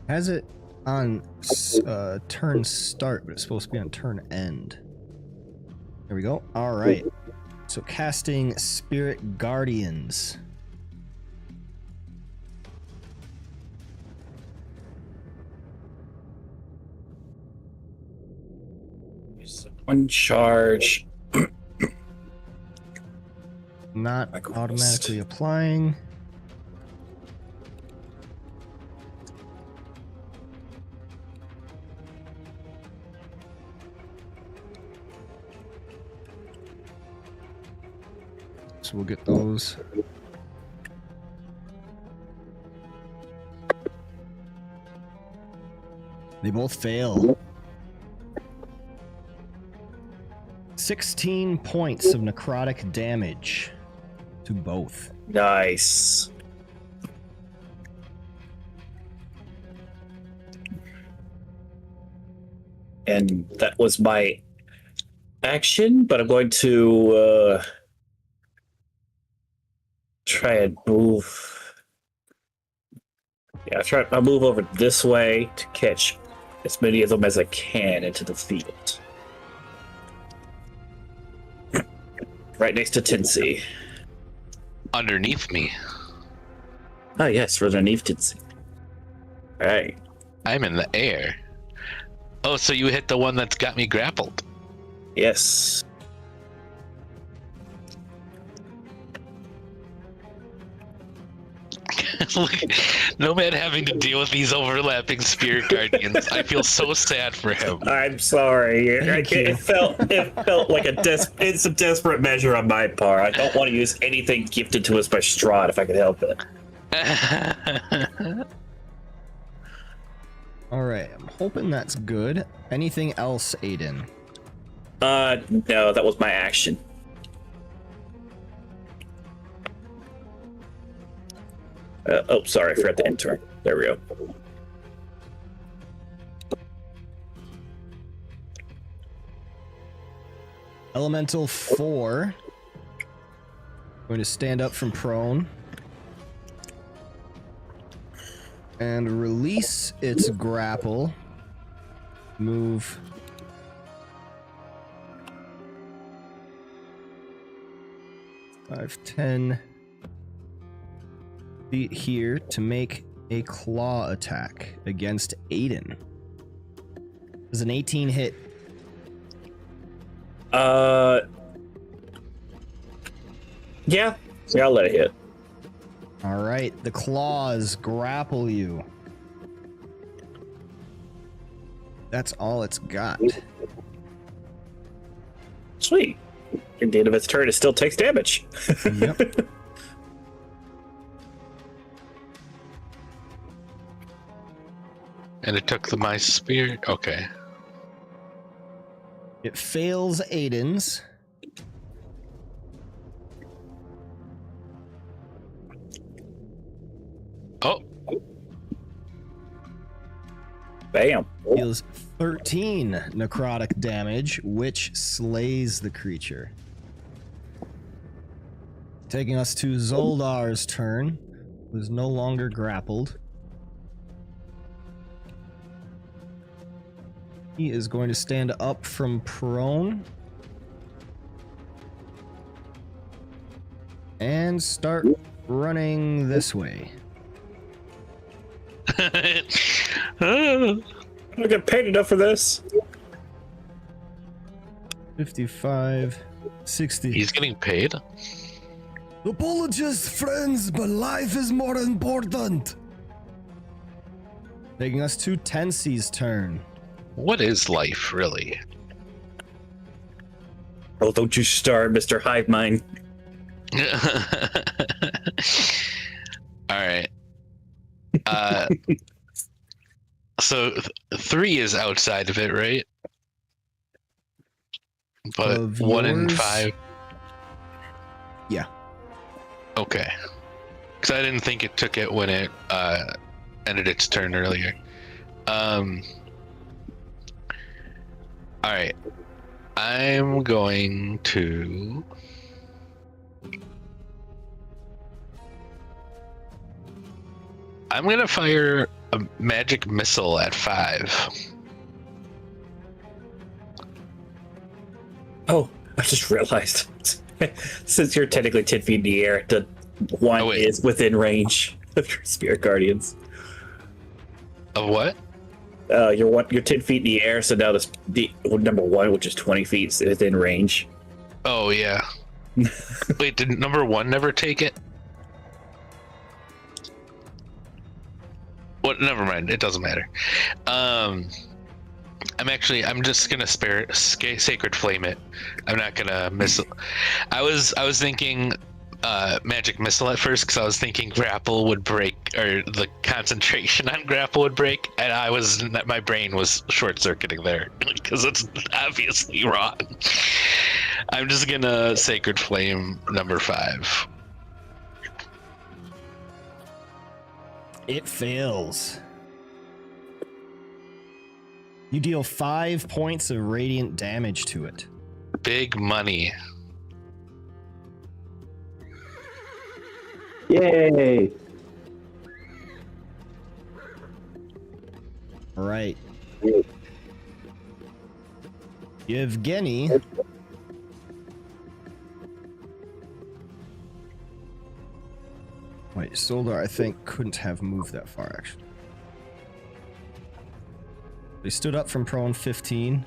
Has it on turn start, but it's supposed to be on turn end. There we go. All right. So casting Spirit Guardians. One charge. Not automatically applying. So we'll get those. They both fail. 16 points of necrotic damage to both. Nice. And that was my action, but I'm going to try and move. Yeah, I'll move over this way to catch as many of them as I can into the field. Right next to Tinsy. Underneath me. Oh, yes, right underneath Tinsy. All right. I'm in the air. Oh, so you hit the one that's got me grappled. Yes. Look, Nomad having to deal with these overlapping spirit guardians. I feel so sad for him. I'm sorry. It felt like it's a desperate measure on my part. I don't want to use anything gifted to us by Strahd if I could help it. All right, I'm hoping that's good. Anything else, Aiden? No, that was my action. Oh, sorry, I forgot to enter. There we go. Elemental 4. Going to stand up from prone. And release its grapple. Move. Five, 10 feet here to make a claw attack against Aiden. Does an 18 hit? Yeah, I'll let it hit. All right, the claws grapple you. That's all it's got. Sweet. At the end of its turn, it still takes damage. Yep. And it took my spirit. Okay. It fails Aiden's. Oh. Bam. Deals 13 necrotic damage, which slays the creature. Taking us to Zoldar's turn, who is no longer grappled. He is going to stand up from prone. And start running this way. I don't get paid enough for this. 55, 60. He's getting paid? Apologies, friends, but life is more important. Taking us to Tensi's turn. What is life, really? Oh, don't you start, Mr. Hive Mind. Alright. So 3 is outside of it, right? But Of 1 and yours? 5. Yeah. Okay. Because I didn't think it took it when it ended its turn earlier. Alright. I'm going to... I'm going to fire a magic missile at 5. Oh, I just realized. Since you're technically 10 feet in the air, the one Oh, wait. is within range of your spirit guardians. Of what? You're 10 feet in the air, so now the number 1, which is 20 feet, is within range. Oh, yeah. Wait, did number 1 never take it? What? Never mind. It doesn't matter. I'm just gonna sacred flame it. I'm not gonna miss. I was thinking magic missile at first because I was thinking grapple would break, or the concentration on grapple would break, and my brain was short circuiting there because it's obviously wrong. I'm just gonna sacred flame number 5. It fails. You deal 5 points of radiant damage to it. Big money. Yay! All right. Yevgeny. Wait, Soldar, I think, couldn't have moved that far, actually. He stood up from prone 15.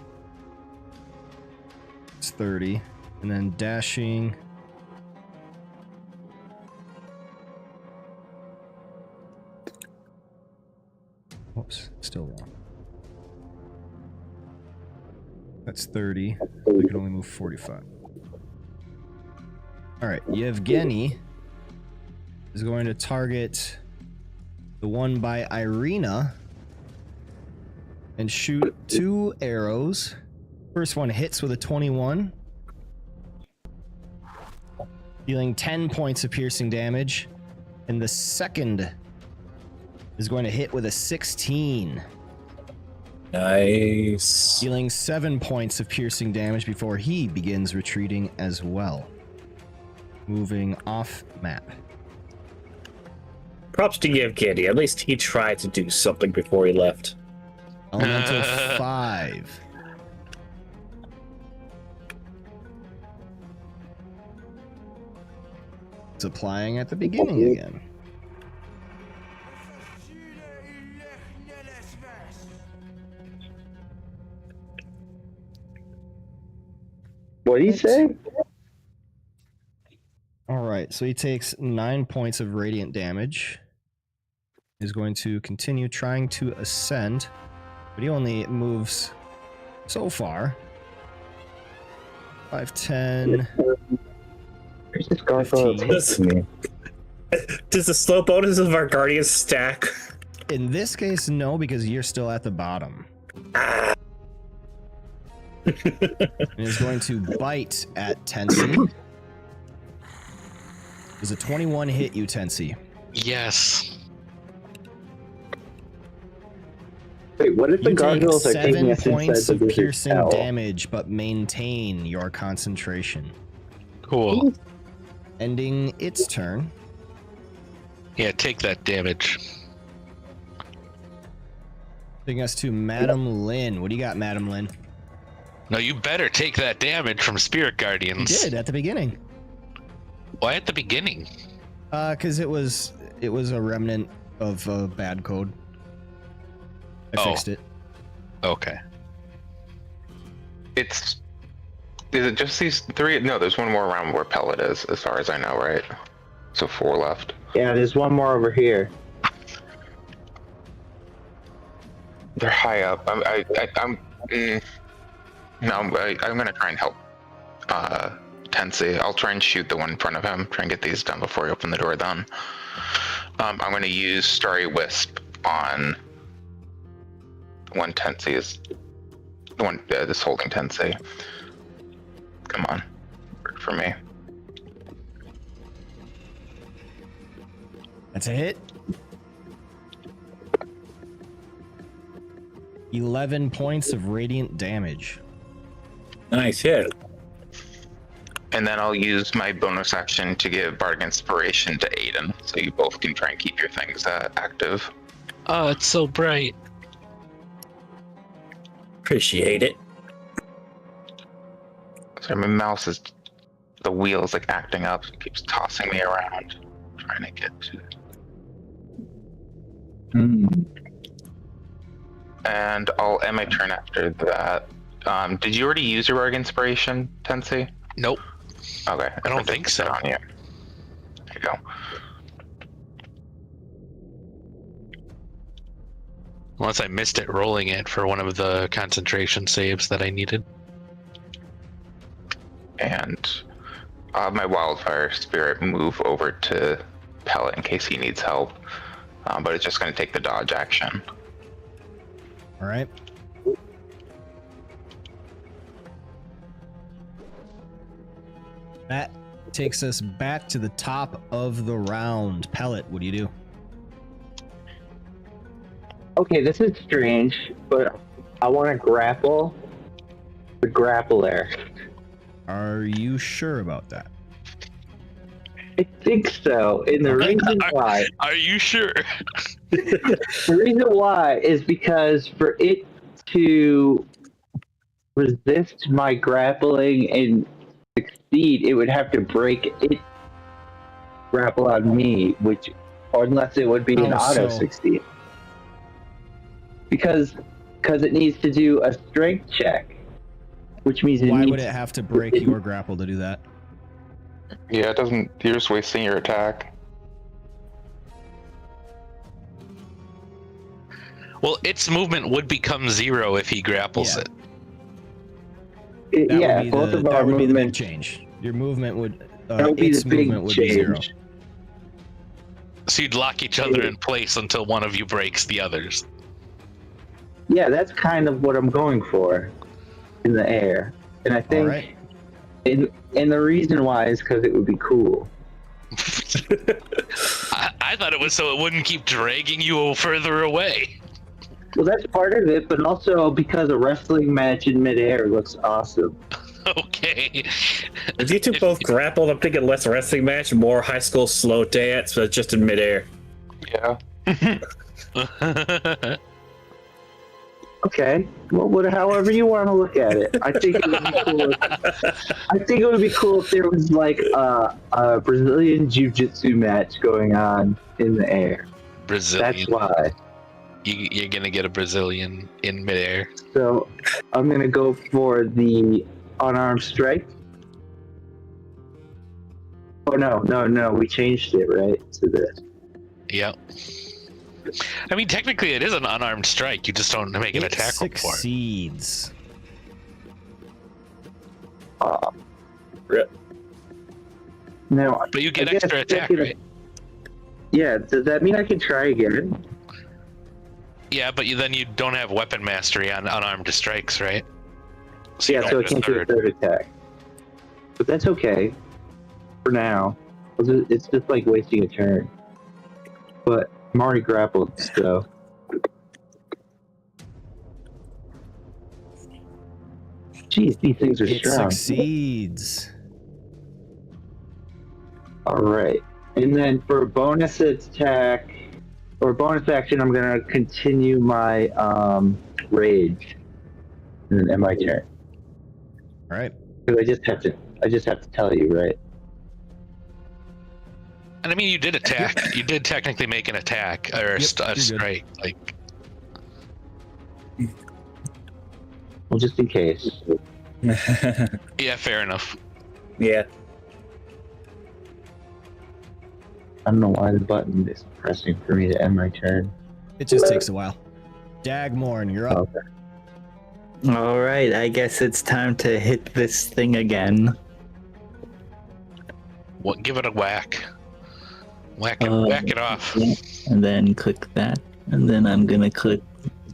It's 30. And then dashing. Whoops, still wrong. That's 30. I can only move 45. Alright, Yevgeny is going to target the one by Irina and shoot 2 arrows. First one hits with a 21, dealing 10 points of piercing damage, and the second is going to hit with a 16, Nice. dealing 7 points of piercing damage before he begins retreating as well, moving off map. Props to Yevgeny. At least he tried to do something before he left. Elemental 5. It's applying at the beginning again. What did he say? Alright, so he takes 9 points of radiant damage. He's going to continue trying to ascend, but he only moves so far. 5, 10. Where's this gargoyle 15. taking me? Does the slow bonus of our guardians stack? In this case, no, because you're still at the bottom. And is going to bite at Tensi. Does a 21 hit you, Tensi? Yes. Wait, what if the You take gargoyles are taking 7 us points inside of the wizard's piercing hell? damage, but maintain your concentration. Cool. Ending its turn. Yeah, take that damage. Taking us to Madam Lynn. What do you got, Madam Lynn? No, you better take that damage from Spirit You Guardians. did at the beginning. Why at the beginning? Because it was a remnant of bad code. I fixed it. Okay. Is it just these 3? No, there's one more around where Pellet is, as far as I know, right? So 4 left. Yeah, there's one more over here. They're high up. I'm gonna try and help Tensi. I'll try and shoot the one in front of him. Try and get these done before I open the door. Then I'm gonna use Starry Wisp on one Tensi is the one that's holding Tensi. Come on, work for me. That's a hit. 11 points of radiant damage. Nice hit. And then I'll use my bonus action to give Bardic Inspiration to Aiden, so you both can try and keep your things active. Oh, it's so bright. Appreciate it. So my mouse is, the wheel is like acting up. It keeps tossing me around, trying to get to. And I'll end my turn after that. Did you already use your Bardic Inspiration, Tensi? Nope. Okay. I don't think so. On you. There you go. Unless I missed it rolling it for one of the concentration saves that I needed. And I'll have my Wildfire Spirit move over to Pellet in case he needs help. But it's just going to take the dodge action. All right. That takes us back to the top of the round. Pellet, what do you do? Okay, this is strange, but I want to grapple the grappler. Are you sure about that? I think so. And the reason why, Are you sure? the reason why is because for it to resist my grappling and succeed, it would have to break it grapple on me, or unless it would be an auto succeed. Because it needs to do a strength check, which means why would it have to break your grapple to do that? Yeah, it doesn't. You're just wasting your attack. Well, its movement would become 0 if he grapples it. That both of our that would be the big movement change. Your movement would. That would be its the big movement would be 0. change. So you'd lock each other in place until one of you breaks the others. Yeah, that's kind of what I'm going for in the air. And I think, Alright. and the reason why is because it would be cool. I thought it was so it wouldn't keep dragging you further away. Well, that's part of it, but also because a wrestling match in midair looks awesome. Okay. If you two both grappled, I'm thinking less wrestling match, more high school slow dance, but just in midair. Yeah. Okay, well, however you want to look at it. I think it would be cool. I think it would be cool if there was like a Brazilian jiu-jitsu match going on in the air. Brazilian. That's why. You're gonna get a Brazilian in midair. So I'm gonna go for the unarmed strike. Oh no, we changed it right to this. Yep. I mean, technically, it is an unarmed strike. You just don't make an attack roll for it. Succeeds. Now, But you get I guess extra attack, thinking of- right? Yeah, does that mean I can try again? Yeah, but then you don't have weapon mastery on unarmed strikes, right? So you Yeah, don't so I get a can't do a third attack. But that's okay for now. It's just like wasting a turn. But I'm already grappled, so. Jeez, these things are It strong. succeeds. Alright. And then for bonus attack, or bonus action, I'm gonna continue my rage. And then end my turn. All right. Because I just have to tell you, right? And I mean, you did attack. You did technically make an attack or a you're good. strike. Like, Well, just in case. yeah, fair enough. Yeah. I don't know why the button is pressing for me to end my turn. It just takes a while. Dagmorn, you're up. Okay. All right, I guess it's time to hit this thing again. What? Give it a whack. Whack it off. Yeah, and then click that, and then I'm gonna click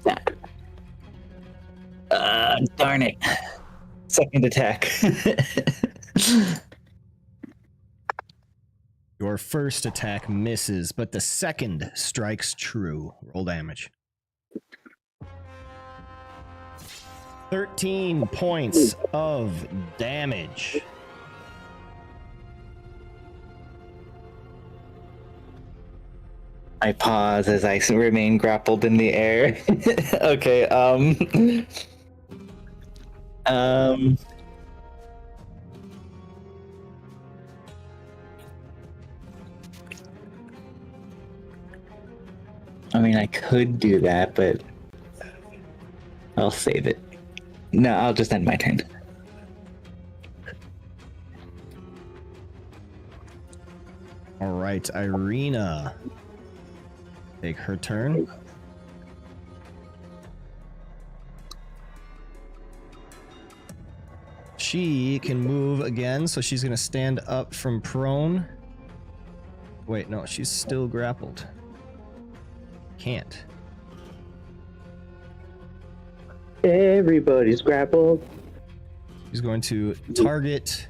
that. Darn it! Second attack. Your first attack misses, but the second strikes true. Roll damage. 13 points of damage. I pause as I remain grappled in the air. Okay, I mean, I could do that, but I'll save it. No, I'll just end my turn. All right, Irina. Take her turn. She can move again, so she's going to stand up from prone. Wait, no, she's still grappled. Can't. Everybody's grappled. She's going to target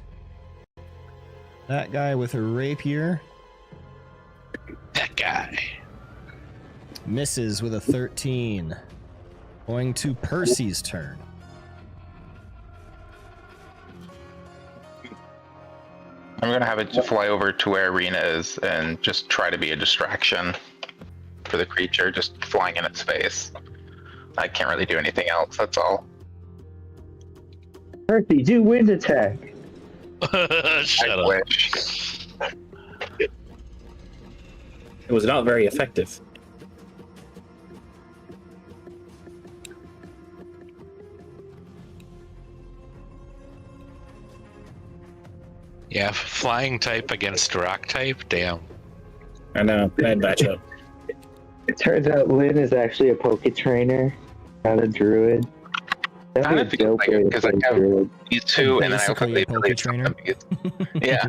that guy with her rapier. That guy. Misses with a 13. Going to Percy's turn. I'm gonna have it fly over to where Arena is and just try to be a distraction for the creature, just flying in its face. I can't really do anything else, that's all. Percy, do wind attack. Shut I up. wish. It was not very effective. Yeah, flying type against rock type. Damn. I know, bad matchup. It turns out Lynn is actually a poke trainer, not a druid. That'd Kind be of a feels dope like way it, to 'cause I play have- druid. These two, and then I hope Basically they a poke believe trainer. something. Yeah.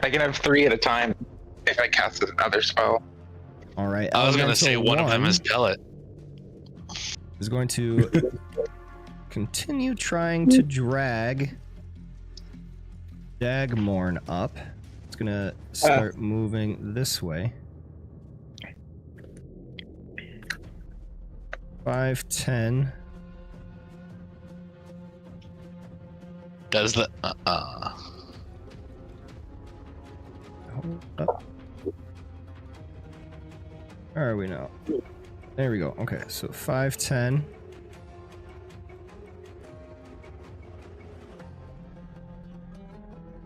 I can have 3 at a time if I cast another spell. All right. I was gonna say Elemental one of them is Pellet. is going to continue trying to drag Dagmorn up. It's gonna start moving this way. 5, 10. Does the Hold up. Where are we now? There we go. Okay, so 5, 10.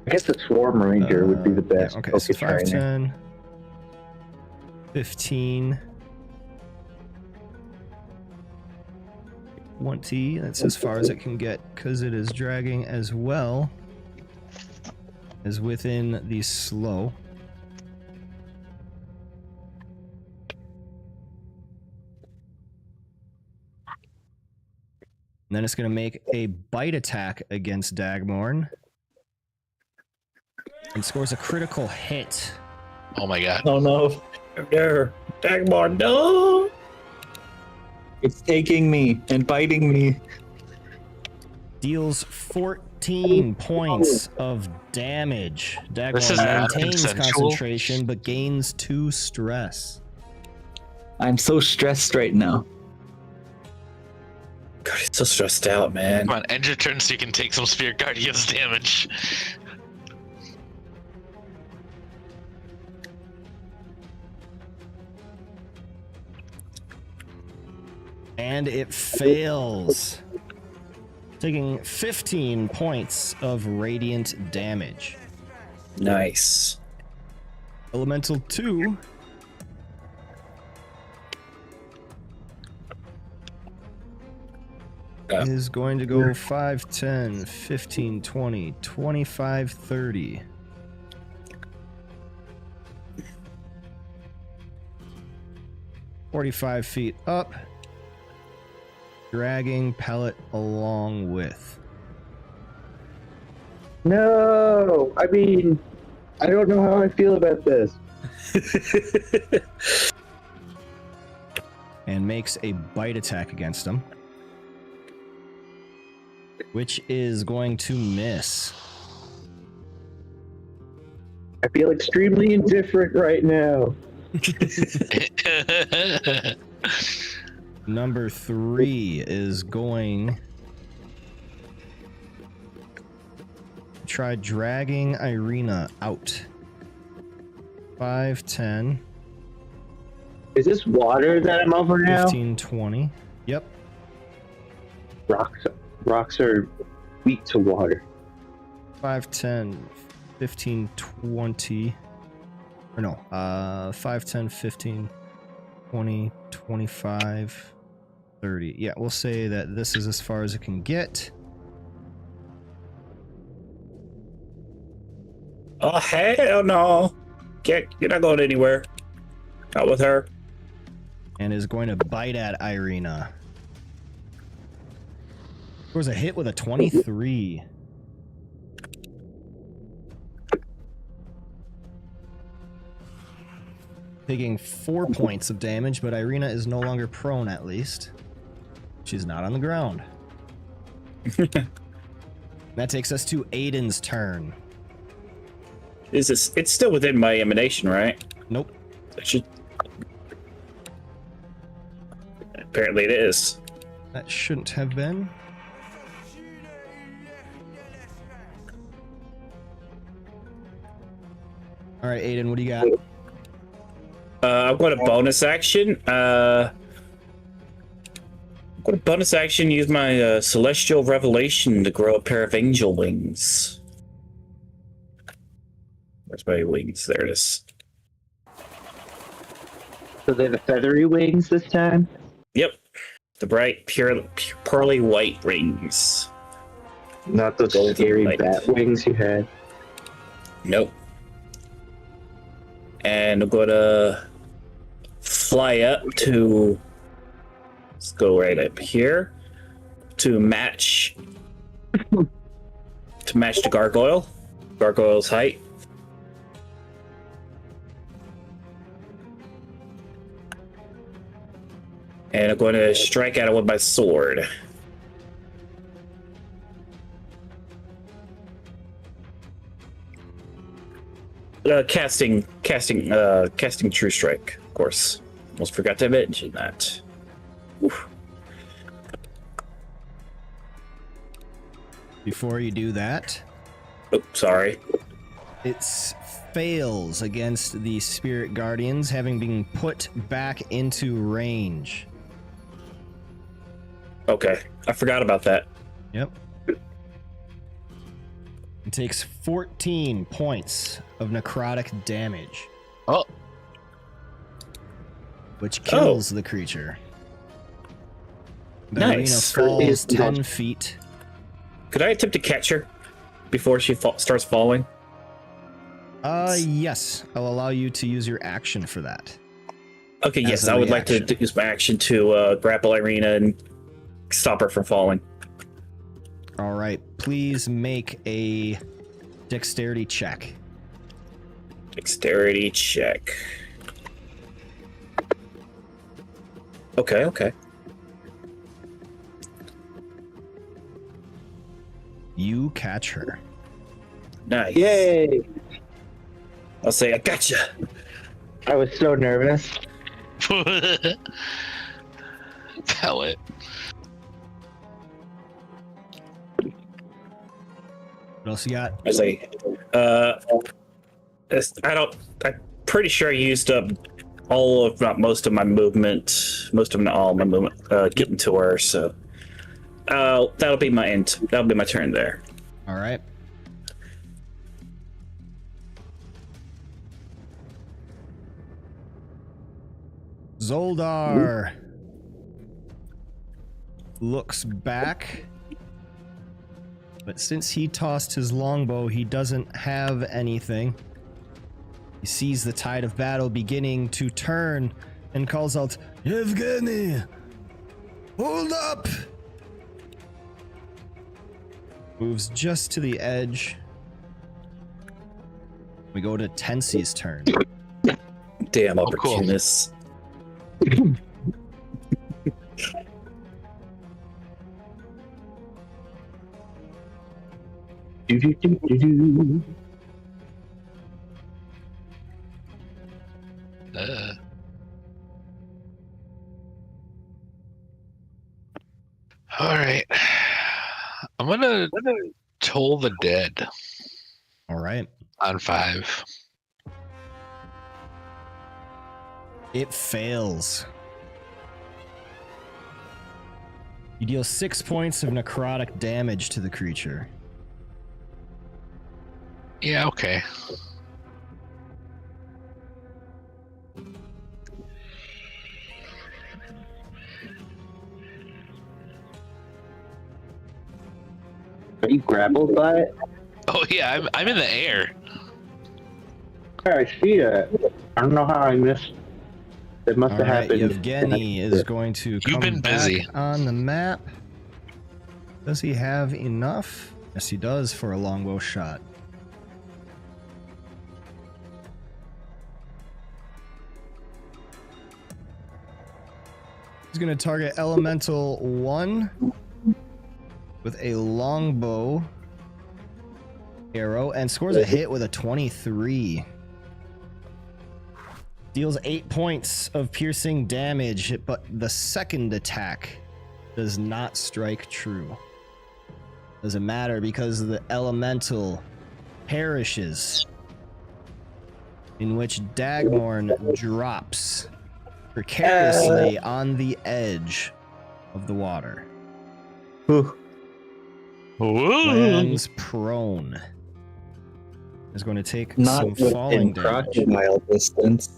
I guess the Swarm Ranger would be the best Okay, poke so 5, trainer. 10. 15. 20. That's as far as it can get because it is dragging as well as within the slow. And then it's going to make a bite attack against Dagmorn and scores a critical hit. oh my god. Oh no. There. Dagmar, no! It's taking me and biting me. Deals 14 points of damage. This is Dagmar not maintains consensual. concentration but gains 2 stress. I'm so stressed right now. God, he's so stressed out, man. Come on, end your turn so you can take some Spear Guardian's damage. And it fails. Taking 15 points of radiant damage. Nice. Elemental 2. Is going to go 5, 10, 15, 20, 25, 30. "45 feet up, dragging pellet along with." No, I mean, I don't know how I feel about this. And makes a bite attack against him, which is going to miss. I feel extremely indifferent right now. Number 3 is going to try dragging Irina out. 5, 10, Is this water that I'm over now? 15, 20. Yep. Rocks are weak to water. 5, 10, 15, 20. Or no, 5, 10, 15, 20, 25, 30. Yeah, we'll say that this is as far as it can get. Oh, hell no. You're not going anywhere. Not with her. And is going to bite at Irina. There was a hit with a 23. Taking 4 points of damage, but Irina is no longer prone, at least. She's not on the ground. That takes us to Aiden's turn. It's still within my emanation, right? Nope. It should... Apparently it is. That shouldn't have been. All right, Aiden, what do you got? I've got a bonus action. I've got a bonus action. Use my celestial revelation to grow a pair of angel wings. Where's my wings? There it is. So they're the feathery wings this time? Yep. The bright, pure, pearly white wings. Not those Golden scary light. bat wings you had. Nope. And I'm gonna fly up to, let's go right up here to match the gargoyle's height. And I'm going to strike at it with my sword. Casting True Strike, of course. Almost forgot to mention that. Oof. Before you do that, Oh, sorry. it fails against the Spirit Guardians, having been put back into range. Okay, I forgot about that. Yep. It takes 14 points of necrotic damage. Oh. Which kills the creature. The arena Nice. falls 10 feet. Could I attempt to catch her before she starts falling? Yes. I'll allow you to use your action for that. Okay, As yes, a I would like reaction. to use my action to grapple Irina and stop her from falling. All right. Please make a dexterity check. Dexterity check. Okay. You catch her. Nice. Yay! I'll say, I gotcha. I was so nervous. Pellet. What else you got? I say, I'm pretty sure I used up all of, not most of my movement, getting to her, so. That'll be my end. That'll be my turn there. All right. Zoldar looks back, but since he tossed his longbow, he doesn't have anything. He sees the tide of battle beginning to turn and calls out, Yevgeny, hold up! Moves just to the edge. We go to Tensi's turn. Damn Oh, cool. opportunists. All right. I'm gonna toll the dead All right. on 5. It fails. You deal 6 points of necrotic damage to the creature. Yeah, okay. Are you grappled by it? Oh yeah, I'm in the air. Yeah, I see that. I don't know how I missed. It must All have right, happened. Yevgeny is going to come been busy. back on the map. Does he have enough? Yes, he does for a longbow shot. He's going to target Elemental 1 with a longbow arrow and scores a hit with a 23. Deals 8 points of piercing damage, but the second attack does not strike true. Doesn't matter because the elemental perishes, in which Dagmorn drops precariously on the edge of the water. Lands prone. Is going to take some falling damage. crocodile distance.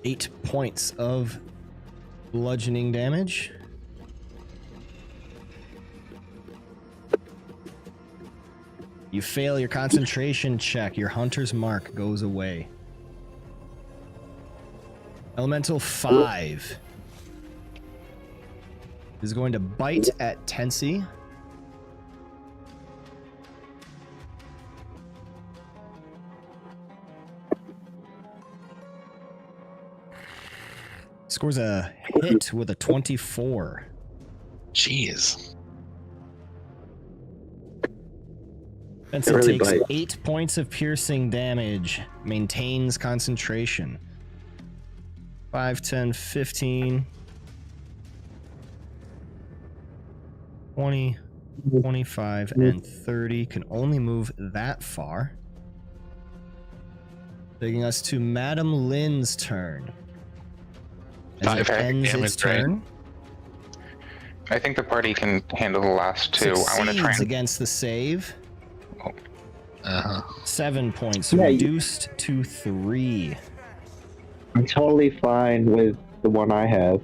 8 points of bludgeoning damage. You fail your concentration check. Your hunter's mark goes away. Elemental 5 is going to bite at Tensi. Scores a hit with a 24. Jeez. Benson really takes bites. 8 points of piercing damage, maintains concentration. 5, 10, 15, 20, 25, and 30. Can only move that far. Taking us to Madam Lynn's turn. As 5 it ends damage, its right? turn. I think the party can handle the last two. I want to try Succeeds and against the save. Uh-huh. 7 points, Yeah, reduced to 3. I'm totally fine with the one I have.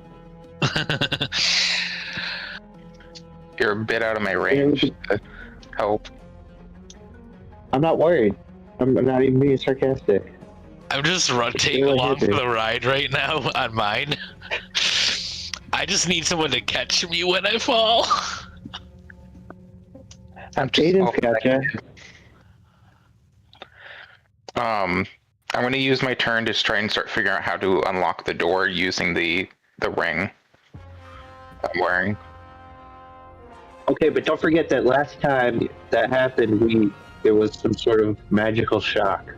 You're a bit out of my range to help. I'm not worried. I'm not even being sarcastic. I'm just taking Really along for hit me. the ride right now on mine. I just need someone to catch me when I fall. I'm just Aiden's all- gotcha. I'm going to use my turn to try and start figuring out how to unlock the door using the ring I'm wearing. Okay, but don't forget that last time that happened, there was some sort of magical shock.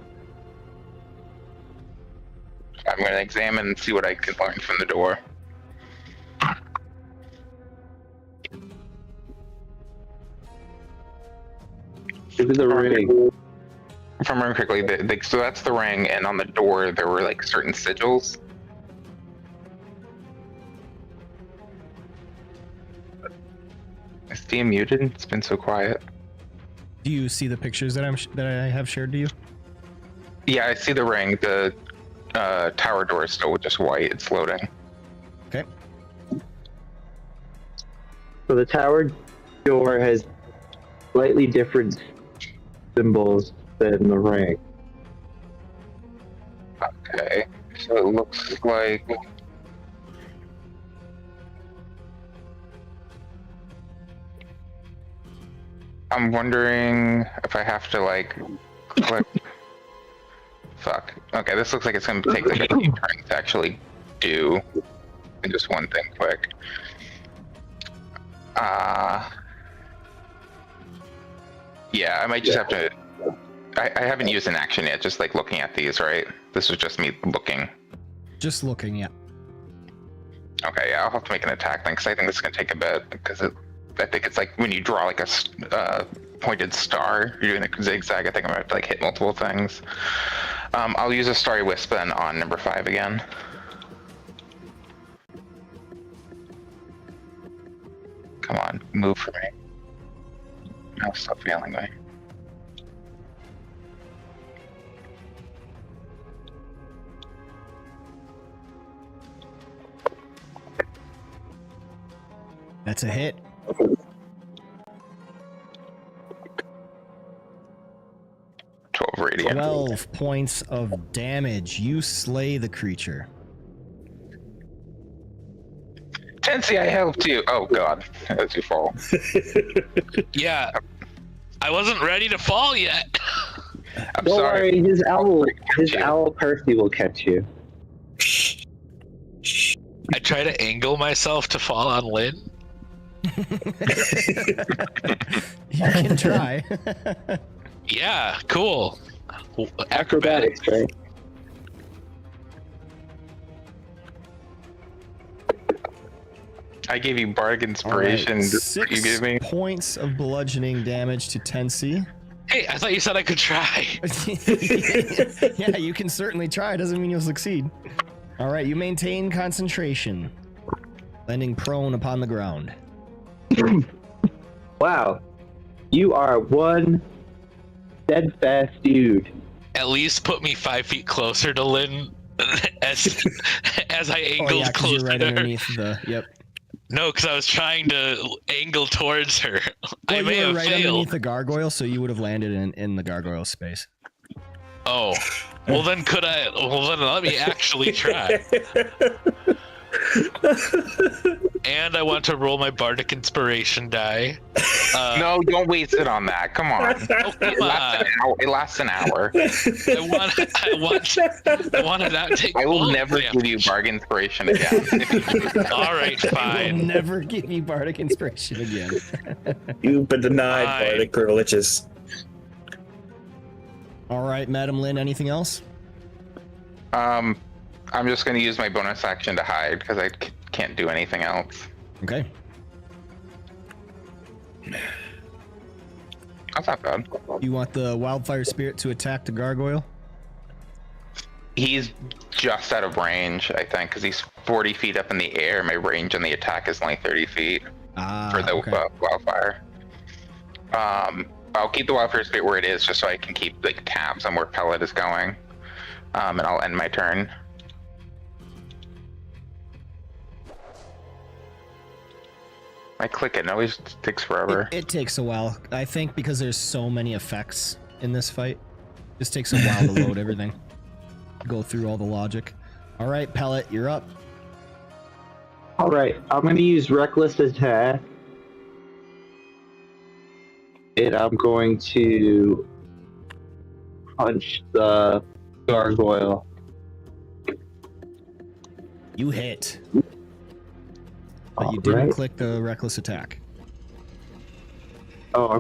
I'm going to examine and see what I can learn from the door. This is the ring. If I remember correctly, so that's the ring, and on the door there were like certain sigils. Is Steam muted? It's been so quiet. Do you see the pictures that I have shared to you? Yeah, I see the ring. tower door is still just white. It's loading. Okay. So the tower door has slightly different symbols than the ring. Okay, so it looks like I'm wondering if I have to like click. Fuck. Okay, this looks like it's gonna take like a few turns to actually do just one thing quick. Yeah, I might just have to. I haven't used an action yet. Just like looking at these, right? This is just me looking. Just looking, yeah. Okay, yeah, I'll have to make an attack then, because I think this is gonna take a bit. Because I think it's like when you draw like a pointed star, you're doing a zigzag. I think I'm gonna have to like hit multiple things. I'll use a Starry Wisp then on number 5 again. Come on, move for me. No, stop failing me. That's a hit. 12 radiant. 12 points of damage. You slay the creature. Tensi, I helped you. Oh god, as you fall. Yeah, I wasn't ready to fall yet. I'm Don't sorry. worry, his owl Percy will catch you. I try to angle myself to fall on Lynn. You can try. Yeah, cool. Acrobatics, right? I gave you bardic inspiration. Right, You gave me. 6 points of bludgeoning damage to Tensi. Hey, I thought you said I could try. Yeah, you can certainly try. Doesn't mean you'll succeed. All right, you maintain concentration, landing prone upon the ground. Wow, you are one steadfast dude. At least put me 5 feet closer to Lynn as I Oh angled yeah, 'cause closer you're right to her. underneath the. Yep. No, because I was trying to angle towards her. I Well, may you were have right failed. underneath the gargoyle, so you would have landed in the gargoyle space. Oh, well then could I? Well then let me actually try. And I want to roll my bardic inspiration die. No, don't waste it on that. Come on. Oh, come on. It lasts an hour. I want to not take. I will full never damage. give you bargain inspiration again. All right, I'll fine. never give you bardic inspiration again. You've been denied Fine. bardic privileges. All right, Madam Lynn. Anything else? I'm just going to use my bonus action to hide because I can't do anything else. Okay. That's not bad. You want the wildfire spirit to attack the gargoyle? He's just out of range, I think, because he's 40 feet up in the air. My range on the attack is only 30 feet for the Okay. wildfire. I'll keep the wildfire spirit where it is just so I can keep like tabs on where pellet is going. And I'll end my turn. I click it, it always takes forever. It takes a while. I think because there's so many effects in this fight. It just takes a while to load everything. Go through all the logic. All right, Pellet, you're up. All right, I'm going to use reckless attack. And I'm going to punch the gargoyle. You hit. But you didn't Alright. click the reckless attack. Oh,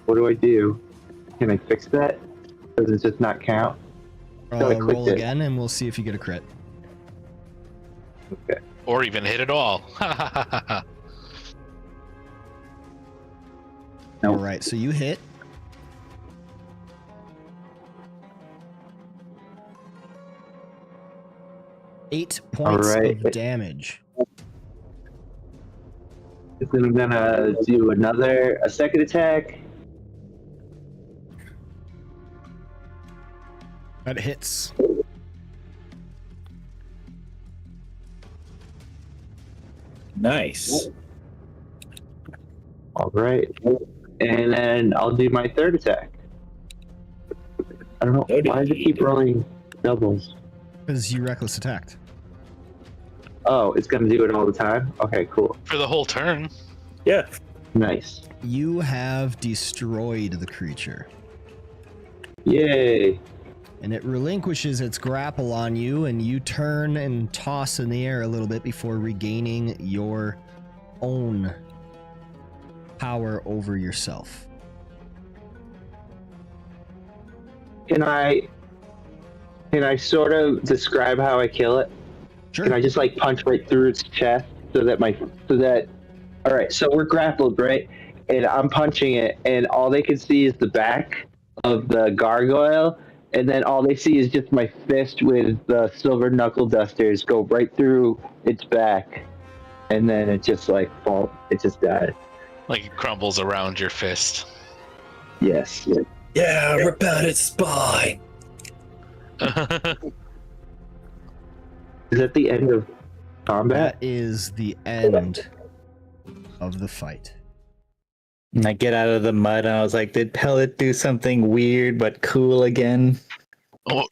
what do I do? Can I fix that? Does it just not count? No, I clicked Roll it. again, and we'll see if you get a crit. Okay. Or even hit it all. Nope. All right, so you hit. Eight points Alright. of damage. Then I'm gonna do a second attack. That hits. Nice. All right. And then I'll do my third attack. I don't know. Why does it keep rolling doubles? Because you reckless attacked. Oh, it's going to do it all the time? Okay, cool. For the whole turn. Yeah. Nice. You have destroyed the creature. Yay. And it relinquishes its grapple on you, and you turn and toss in the air a little bit before regaining your own power over yourself. Can I sort of describe how I kill it? Sure. Can I just like punch right through its chest all right, so we're grappled, right? And I'm punching it, and all they can see is the back of the gargoyle, and then all they see is just my fist with the silver knuckle dusters go right through its back, and then it just like it just died. Like it crumbles around your fist. Yes. Yeah, rip out its spine. Is that the end of combat? That is the end of the fight. And I get out of the mud and I was like, did Pellet do something weird but cool again? Oh,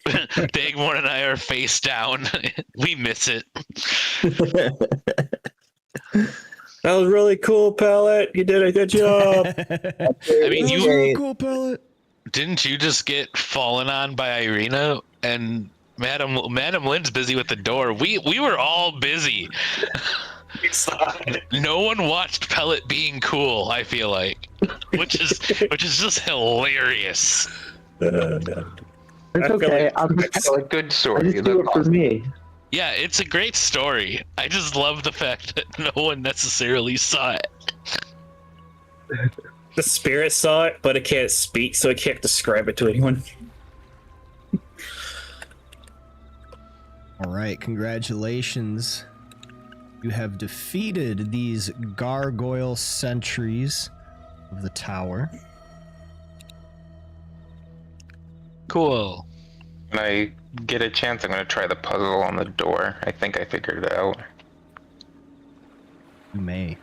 Dagmorn and I are face down. We miss it. That was really cool, Pellet. You did a good job. I mean, That was really cool, Pellet. didn't you just get fallen on by Irina and Madam Lynn's busy with the door. We were all busy. No one watched Pellet being cool, I feel like. Which is just hilarious. It's okay. It's a good I story. just do it for me. Yeah, it's a great story. I just love the fact that no one necessarily saw it. The spirit saw it, but it can't speak, so it can't describe it to anyone. All right, congratulations. You have defeated these gargoyle sentries of the tower. Cool. When I get a chance, I'm going to try the puzzle on the door. I think I figured it out. You may.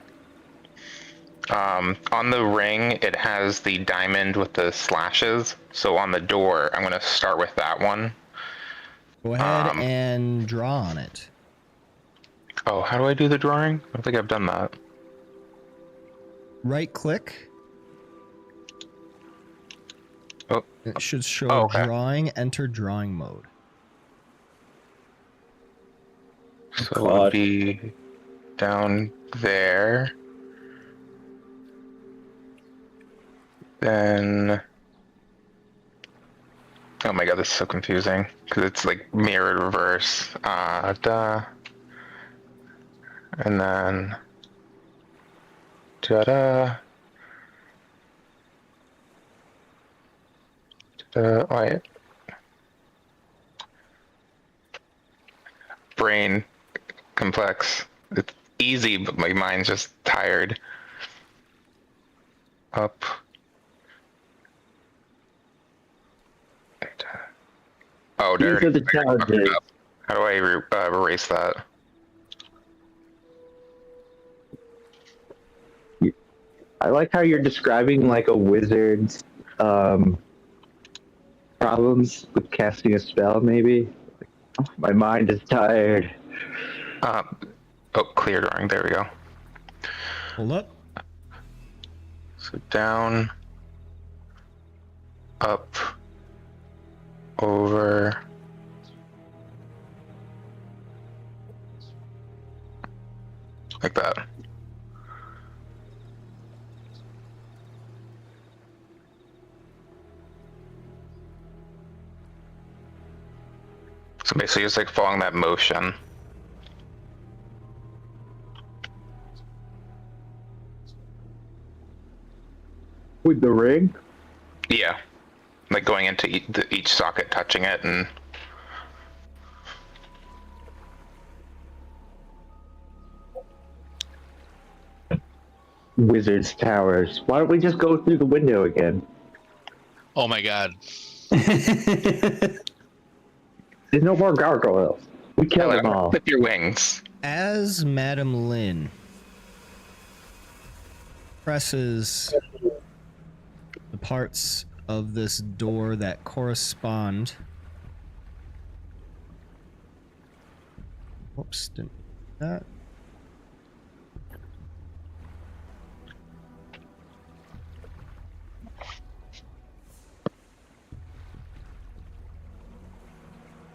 On the ring, it has the diamond with the slashes. So on the door, I'm going to start with that one. Go ahead and draw on it. Oh, how do I do the drawing? I don't think I've done that. Right click. Oh. It should show okay. drawing, enter drawing mode. So it would be down there. Then... Oh my god, this is so confusing. Because it's like mirrored reverse. And then... Ta-da! Wait. Brain complex. It's easy, but my mind's just tired. Up. Oh, These there. are the challenges. How do I erase that? I like how you're describing like a wizard's problems with casting a spell, maybe. My mind is tired. Oh, clear drawing. There we go. Hold up. So down, up, over. Like that. So basically it's like following that motion. With the ring? Yeah. Like going into each socket, touching it, and... Wizard's towers. Why don't we just go through the window again? Oh my god. There's no more gargoyles. We killed Pellet, them all. clip your wings. As Madam Lynn presses the parts of this door that correspond. Whoops, didn't do that.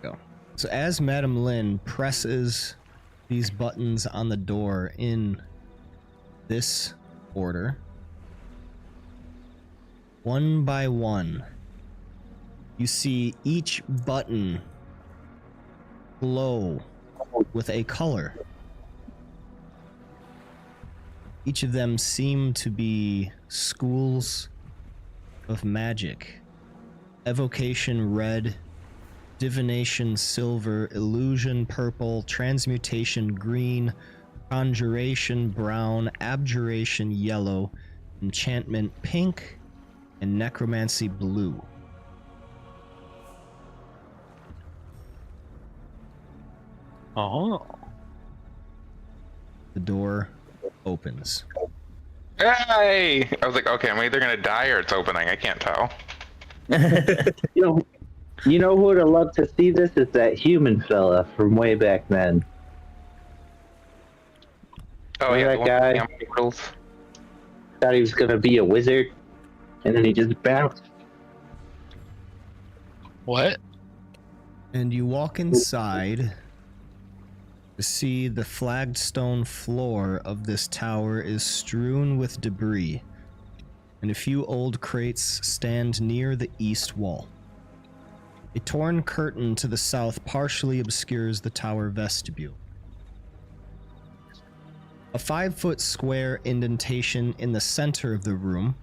Go. So as Madam Lynn presses these buttons on the door in this order, one by one, you see each button glow with a color. Each of them seem to be schools of magic. Evocation red, divination silver, illusion purple, transmutation green, conjuration brown, abjuration yellow, enchantment pink, and necromancy blue. Oh. The door opens. Hey! I was like, okay, I'm either gonna die or it's opening. I can't tell. You know who would have loved to see this is that human fella from way back then. Oh Remember yeah, that the one guy? with the emeralds. Thought he was gonna be a wizard, and then he just bounced. What? And you walk inside to see the flagged stone floor of this tower is strewn with debris, and a few old crates stand near the east wall. A torn curtain to the south partially obscures the tower vestibule. A 5-foot square indentation in the center of the room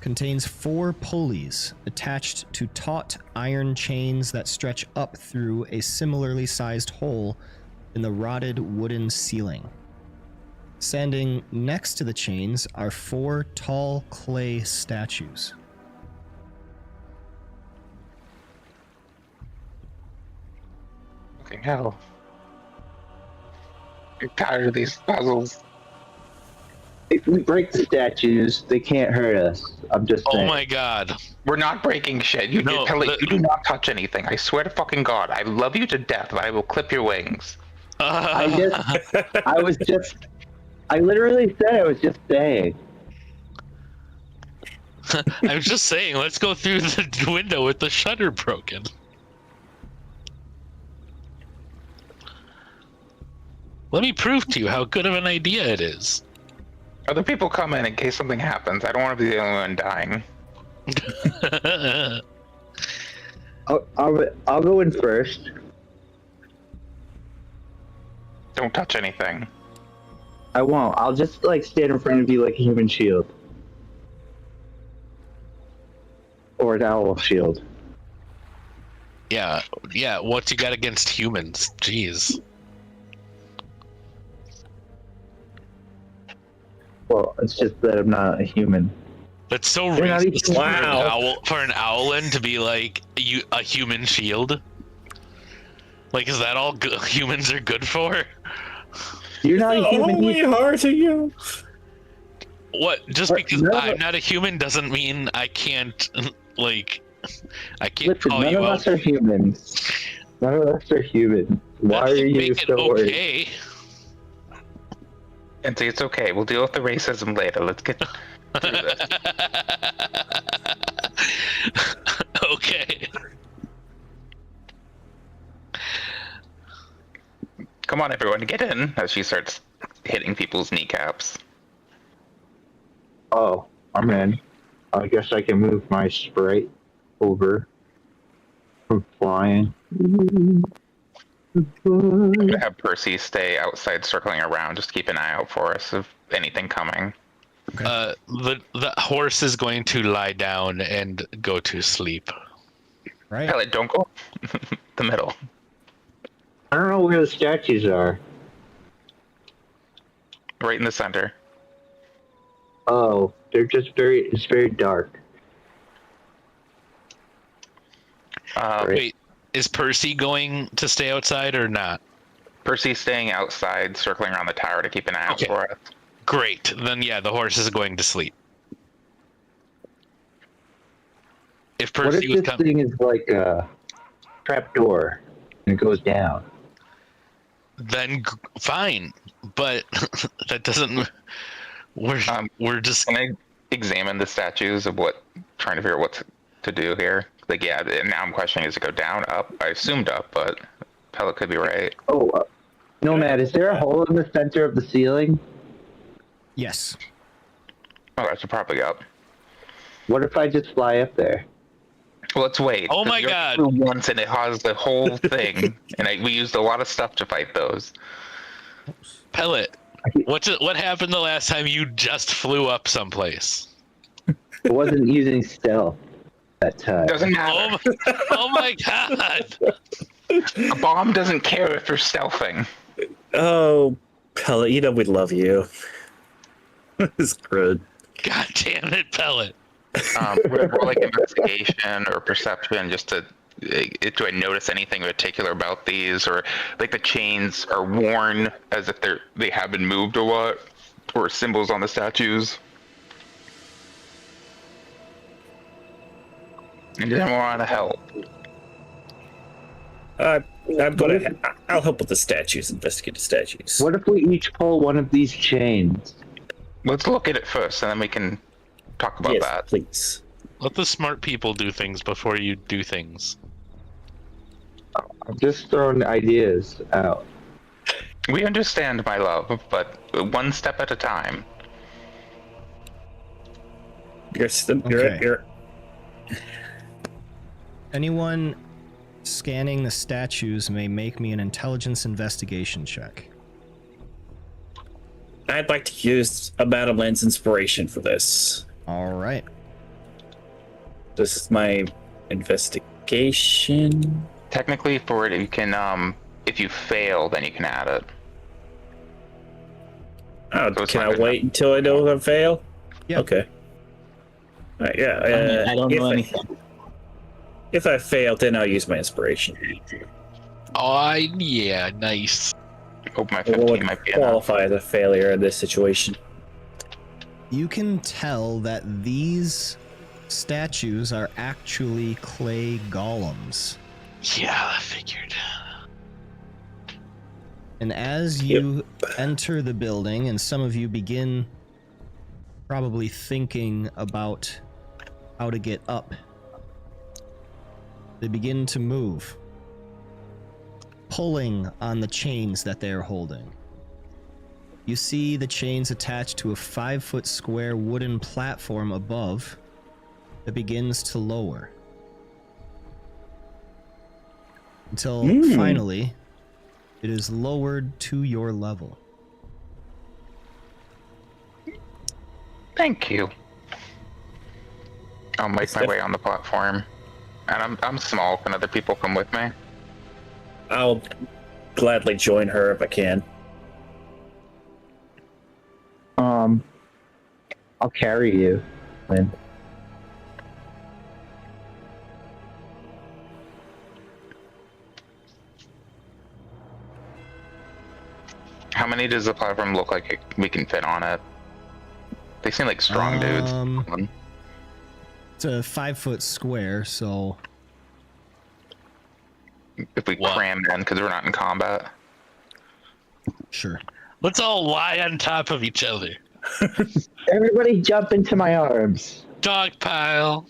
contains 4 pulleys attached to taut iron chains that stretch up through a similarly sized hole in the rotted wooden ceiling. Standing next to the chains are 4 tall clay statues. Fucking hell. I'm tired of these puzzles. If we break the statues, they can't hurt us. I'm just Oh saying. my god. We're not breaking shit. You, No, Pellet, the- you do not touch anything. I swear to fucking God. I love you to death, but I will clip your wings. I literally said I was just saying. I was just saying, let's go through the window with the shutter broken. Let me prove to you how good of an idea it is. Other people come in case something happens. I don't want to be the only one dying. I'll go in first. Don't touch anything. I won't. I'll just stand in front of you like a human shield. Or an owl shield. Yeah, what you got against humans? Jeez. Well, it's just that I'm not a human. That's so They're not racist even- Wow. for an owlin to be like a human shield. Like, is that all humans are good for? You're not a human. Only hard to you. What? Just Or- because no. I'm not a human doesn't mean I can't I can't Listen, call none you of out. us are humans. None of us are human. Why That are doesn't you make it so worried? okay. And see, it's okay. We'll deal with the racism later. Let's get through this. Okay. Come on, everyone, get in. As she starts hitting people's kneecaps. Oh, I'm in. I guess I can move my sprite over from flying. I'm gonna have Percy stay outside circling around. Just keep an eye out for us if anything coming. The horse is going to lie down and go to sleep. Right? Pellet, don't go the middle. I don't know where the statues are. Right in the center. Oh, they're just it's very dark. Right. Wait, Is Percy going to stay outside or not? Percy's staying outside, circling around the tower to keep an eye out for us. Great. Then yeah, the horse is going to sleep. If What Percy if was this thing is like a trap door and it goes down? then fine. But that doesn't. We're just. Can I examine the statues of trying to figure out what to do here? Like, yeah, and now I'm questioning, does it go down, up? I assumed up, but Pellet could be right. Oh, Nomad, is there a hole in the center of the ceiling? Yes. Oh, I should probably go up. What if I just fly up there? Well, let's wait. Oh my We already God. flew once and it has the whole thing, and we used a lot of stuff to fight those. Pellet. What happened the last time you just flew up someplace? I wasn't using stealth that time. Doesn't matter. Oh my God. A bomb doesn't care if you're stealthing. Oh, Pellet, you know we love you. It's good. God damn it, Pellet. Roll like investigation or perception, just to do I notice anything particular about these, or like the chains are worn as if they have been moved a lot, or symbols on the statues. And then want to help. I'll help with the statues, investigate the statues. What if we each pull one of these chains? Let's look at it first, and then we can talk about Yes, that. please. Let the smart people do things before you do things. I'm just throwing ideas out. We understand, my love, but one step at a time. You're Anyone scanning the statues may make me an intelligence investigation check. I'd like to use a Madam Land's inspiration for this. All right. This is my investigation. Technically, for it, you can, if you fail, then you can add it. Oh, So it's can not I good wait until I know if I fail? Yeah. Okay. Yeah. I don't know anything. If I fail, then I'll use my inspiration. Oh, yeah, nice. Hope my What 15 would might be enough. qualify as a failure in this situation? You can tell that these statues are actually clay golems. Yeah, I figured. And as you enter the building, and some of you begin probably thinking about how to get up, they begin to move, pulling on the chains that they're holding. You see the chains attached to a 5-foot square wooden platform above that begins to lower. Until finally, it is lowered to your level. Thank you. I'll make my way on the platform. And I'm small. Can other people come with me? I'll gladly join her if I can. I'll carry you, Lynn. How many does the platform look like we can fit on it? They seem like strong dudes. It's a 5-foot square, so If we cram in, because we're not in combat. sure. Let's all lie on top of each other. Everybody jump into my arms. Dogpile.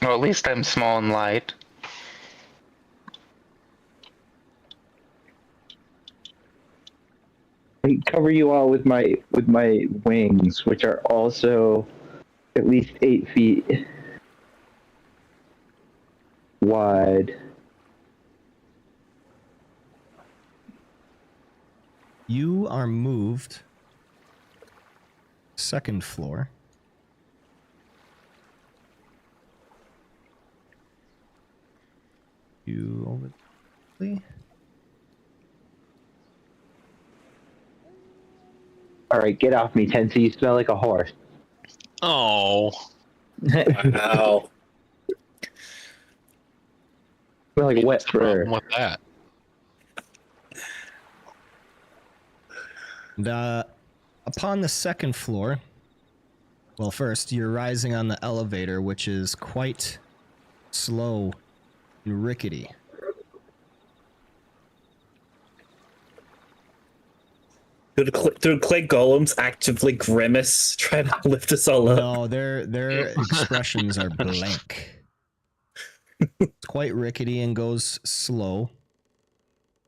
Well, at least I'm small and light. I cover you all with my wings, which are also at least 8 feet wide. You are moved second floor. You over. All right, get off me, Tensi. You smell like a horse. Oh. Wow. Like wet What's the problem fur. with that? And, upon the second floor, well, first, you're rising on the elevator, which is quite slow and rickety. Do clay golems actively grimace, trying to lift us all up? No, their expressions are blank. It's quite rickety and goes slow.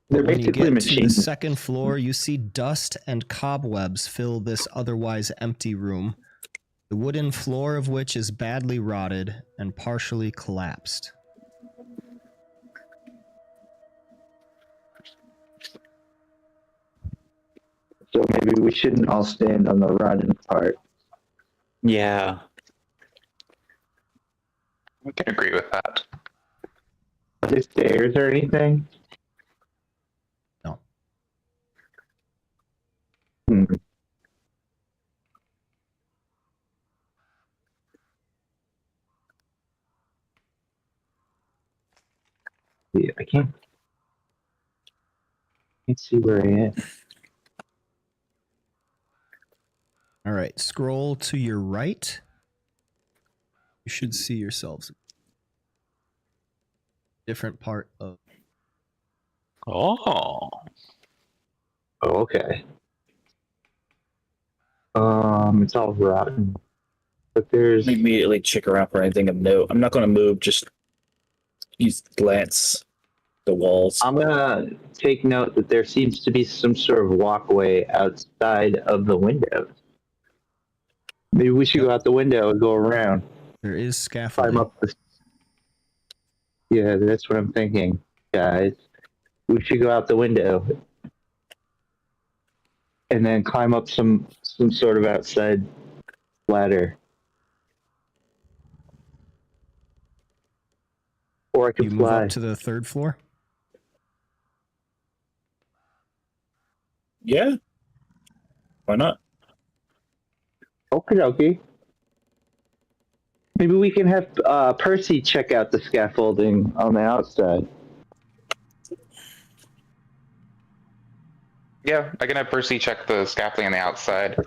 They're When you basically get to the machines. second floor, you see dust and cobwebs fill this otherwise empty room, the wooden floor of which is badly rotted and partially collapsed. So maybe we shouldn't all stand on the rotten part. Yeah. I can agree with that. Are there stairs or anything? No. Hmm. Yeah, I can't see where I am. All right, scroll to your right. You should see yourselves. Different part of. Oh. Oh, okay. It's all rotten. But there's Immediately check around for anything of note. I'm not going to move, just use glance the walls. I'm gonna take note that there seems to be some sort of walkway outside of the windows. Maybe we should go out the window and go around. There is Climb scaffolding. up the. Yeah, that's what I'm thinking, guys. We should go out the window and then climb up some sort of outside ladder. Or I could You move fly. up to the third floor. Yeah. Why not? Okie dokie. Maybe we can have Percy check out the scaffolding on the outside. Yeah, I can have Percy check the scaffolding on the outside.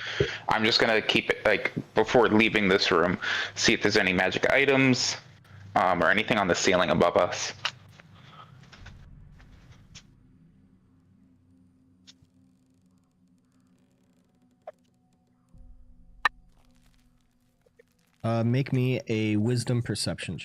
I'm just gonna keep it like before leaving this room, see if there's any magic items, or anything on the ceiling above us. Make me a wisdom perception.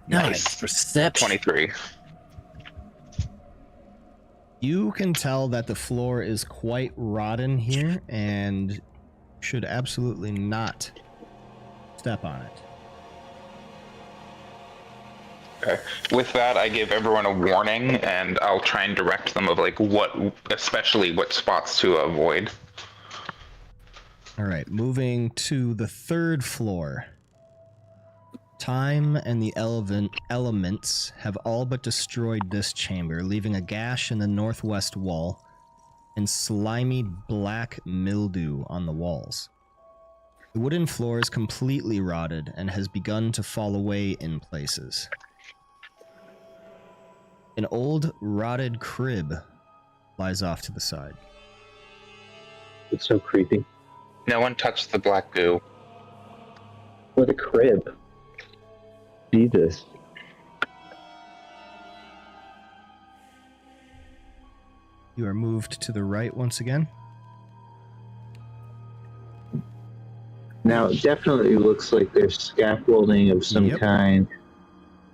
Nice. Perception. 23. You can tell that the floor is quite rotten here and should absolutely not step on it. Okay. With that, I give everyone a warning, and I'll try and direct them of like especially what spots to avoid. All right, moving to the third floor. Time and the elements have all but destroyed this chamber, leaving a gash in the northwest wall and slimy black mildew on the walls. The wooden floor is completely rotted and has begun to fall away in places. An old rotted crib lies off to the side. It's so creepy. No one touched the black goo. What a crib. Jesus. You are moved to the right once again. Now, it definitely looks like there's scaffolding of some Yep. kind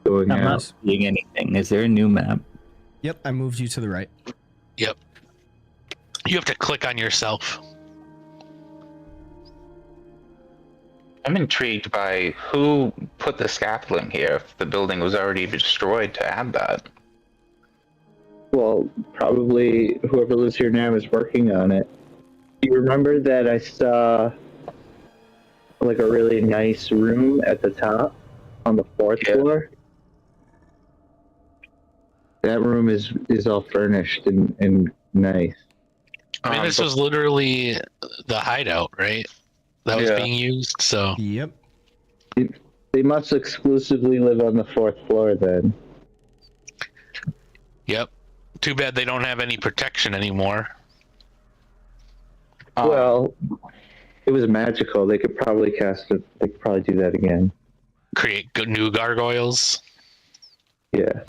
going I'm out. not seeing anything. Is there a new map? Yep, I moved you to the right. Yep. You have to click on yourself. I'm intrigued by who put the scaffolding here if the building was already destroyed to add that. Well, probably whoever lives here now is working on it. You remember that I saw like a really nice room at the top on the fourth Yeah. floor? That room is all furnished and Nice. I mean, this was literally the hideout, right? That was Yeah. being used. So Yep. They must exclusively live on the 4th floor then. yep. Too bad they don't have any protection anymore. Well, it was magical. They could probably cast it. They could probably do that again. Create good new gargoyles. Yeah,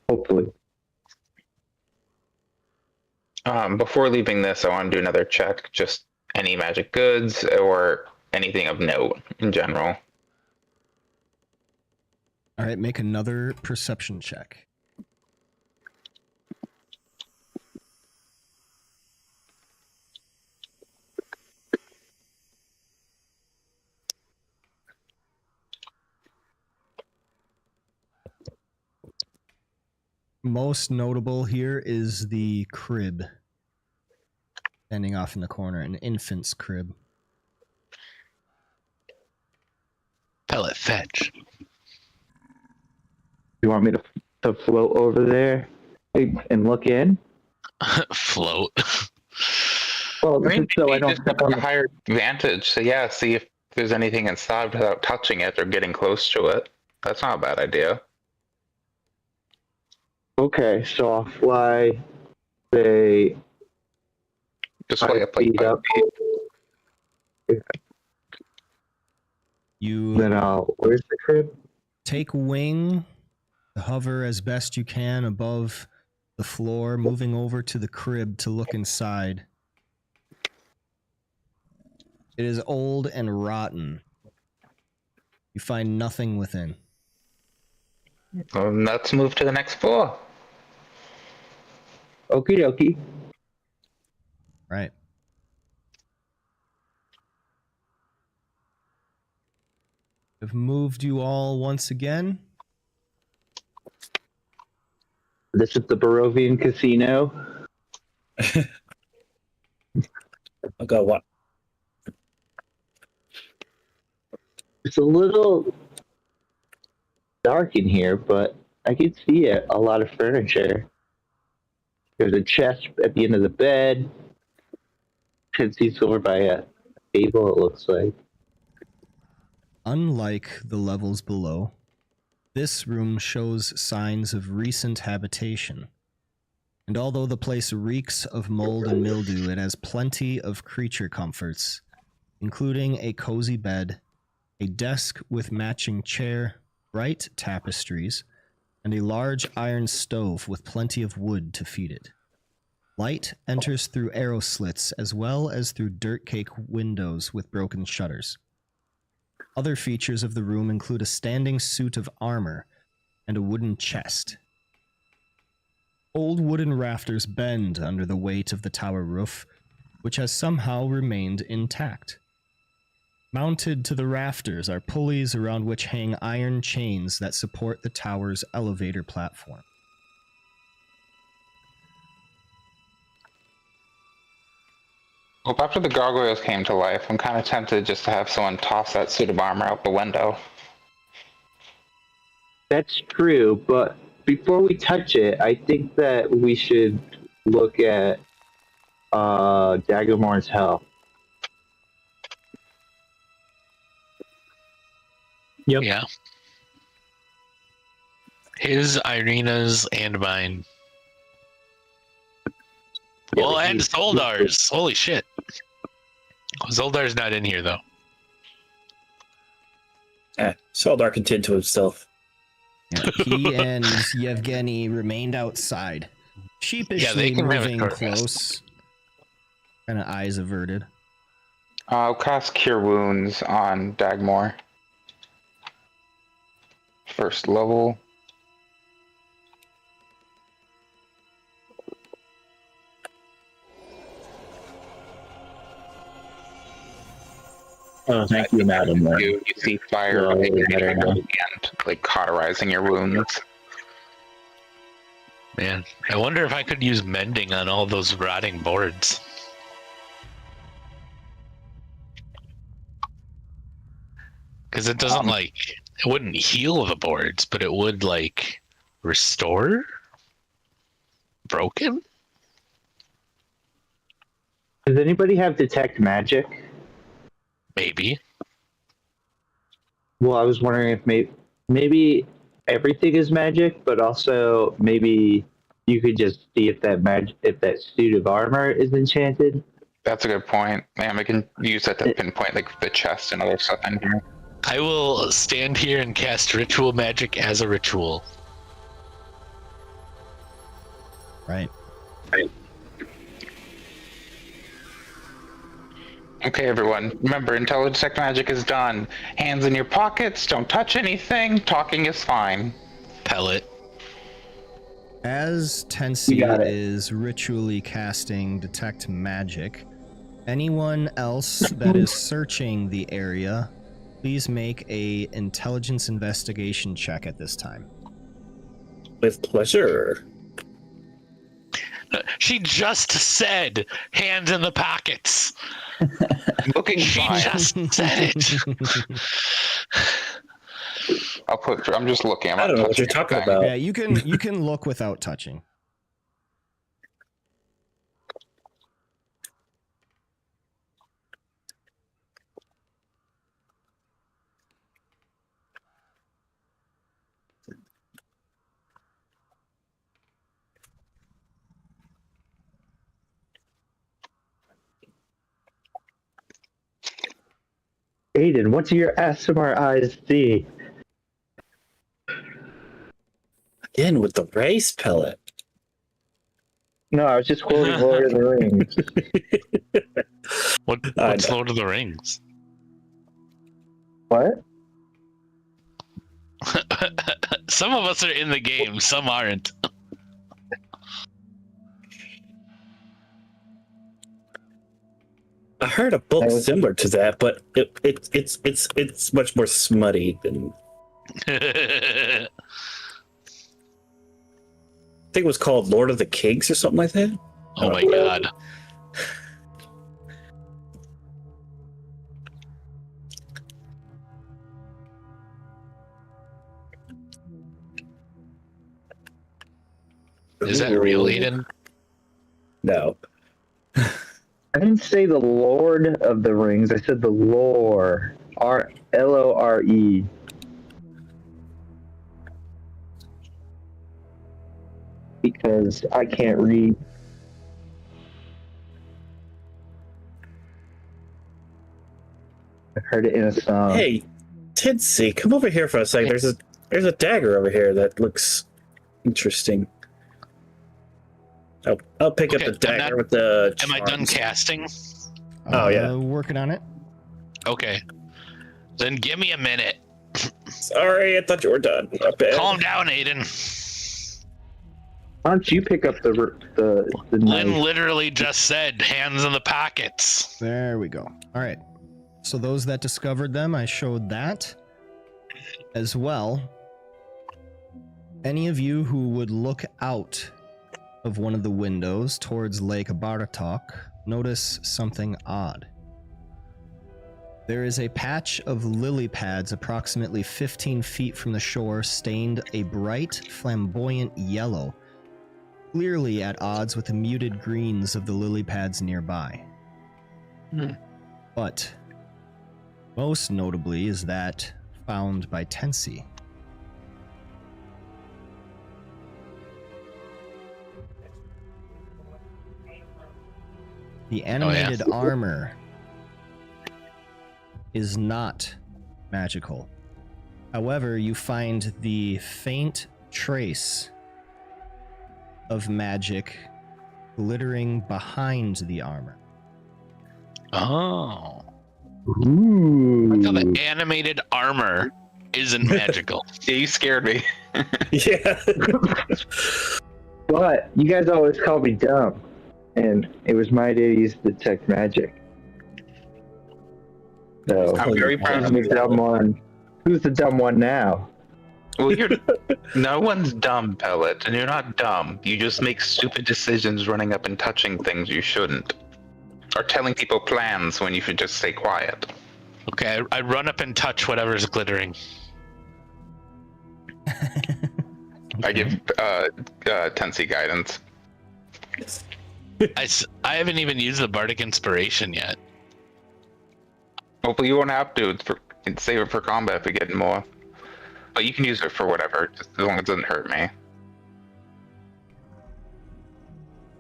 hopefully. Before leaving this, I want to do another check. Just any magic goods or anything of note in general. All right, make another perception check. Most notable here is the crib standing off in the corner, an infant's crib. Pellet fetch. You want me to float over there and look in? Float. Well, I mean, so I maybe don't just step have on a the higher advantage. So yeah, see if there's anything inside without touching it or getting close to it. That's not a bad idea. Okay, so I'll fly, say, Just fly 5 up like feet 5 up. feet. You Then where's the crib? take wing, hover as best you can above the floor, moving over to the crib to look inside. It is old and rotten. You find nothing within. Let's move to the next floor. Okie dokie. Right. I've moved you all once again. This is the Barovian Casino. I'll go what? It's a little dark in here, but I can see a lot of furniture. There's a chest at the end of the bed. Can see over by a table, it looks like. Unlike the levels below, this room shows signs of recent habitation. And although the place reeks of mold and mildew, it has plenty of creature comforts, including a cozy bed, a desk with matching chair, bright tapestries, and a large iron stove with plenty of wood to feed it. Light enters through arrow slits as well as through dirt cake windows with broken shutters. Other features of the room include a standing suit of armor and a wooden chest. Old wooden rafters bend under the weight of the tower roof, which has somehow remained intact. Mounted to the rafters are pulleys around which hang iron chains that support the tower's elevator platform. Well, after the gargoyles came to life, I'm kind of tempted just to have someone toss that suit of armor out the window. That's true, but before we touch it, I think that we should look at Daggermore's health. Yep. Yeah. His, Irina's, and mine. Yeah, Well, but and he's- Soldar's. Holy shit. Zoldar's not in here, though. Saldar can tend to himself. Yeah, he and Yevgeny remained outside, sheepishly can have a moving short rest. close, kind of eyes averted. I'll cast Cure Wounds on Dagmore. First level. Oh, thank you, madam. You see fire Well, and better now. like cauterizing your wounds. Man, I wonder if I could use mending on all those rotting boards. Because it doesn't it wouldn't heal the boards, but it would restore broken. Does anybody have detect magic? Maybe. Well, I was wondering if maybe everything is magic, but also maybe you could just see if that suit of armor is enchanted. That's a good point. Man, we can use that to pinpoint like the chest and other stuff in here. I will stand here and cast ritual magic as a ritual. Right. Okay, everyone. Remember, until detect magic is done, hands in your pockets, don't touch anything, talking is fine. Pellet. As You Tensi got it. is ritually casting detect magic, anyone else that is searching the area, please make a intelligence investigation check at this time. With pleasure. She just said hands in the pockets. Looking She fine. just said it. I'm just looking. I'm I don't not know what you're touching talking anything. about. Yeah, you can look without touching. Aiden, what do your ASMR eyes see? Again with the race pellet. No, I was just quoting Lord of the Rings. What's Lord of the Rings? What? Some of us are in the game, some aren't. I heard a book That was- similar to that, but it's much more smutty than I think it was called Lord of the Kings or something like that. Oh my god. Is that real, Aiden? No. I didn't say the Lord of the Rings. I said the lore. Lore. Because I can't read. I heard it in a song. Hey, Tidsy, come over here for a second. There's a dagger over here that looks interesting. I'll pick up Okay, the dagger with the. Am I done charms. casting? Oh, yeah. Working on it. Okay. Then give me a minute. Sorry, I thought you were done. My bad. Calm down, Aiden. Why don't you pick up the Lynn knife? literally just said hands in the pockets. There we go. All right. So those that discovered them, I showed that as well. Any of you who would look out of one of the windows towards Lake Baratok, notice something odd. There is a patch of lily pads approximately 15 feet from the shore, stained a bright, flamboyant yellow, clearly at odds with the muted greens of the lily pads nearby. But most notably is that found by Tensi. The animated armor is not magical. However, you find the faint trace of magic glittering behind the armor. Oh. Ooh. So the animated armor isn't magical. Yeah, you scared me. Yeah. But you guys always call me dumb, and it was my day to use detect magic. So I'm very proud who's of the you. dumb one? Who's the dumb one now? Well, no one's dumb, Pellet, and you're not dumb. You just make stupid decisions running up and touching things you shouldn't. Or telling people plans when you should just stay quiet. Okay, I run up and touch whatever's glittering. I give Tensi guidance. I haven't even used the Bardic Inspiration yet. Hopefully you won't have to. Save it for combat if you're getting more. But you can use it for whatever, just as long as it doesn't hurt me.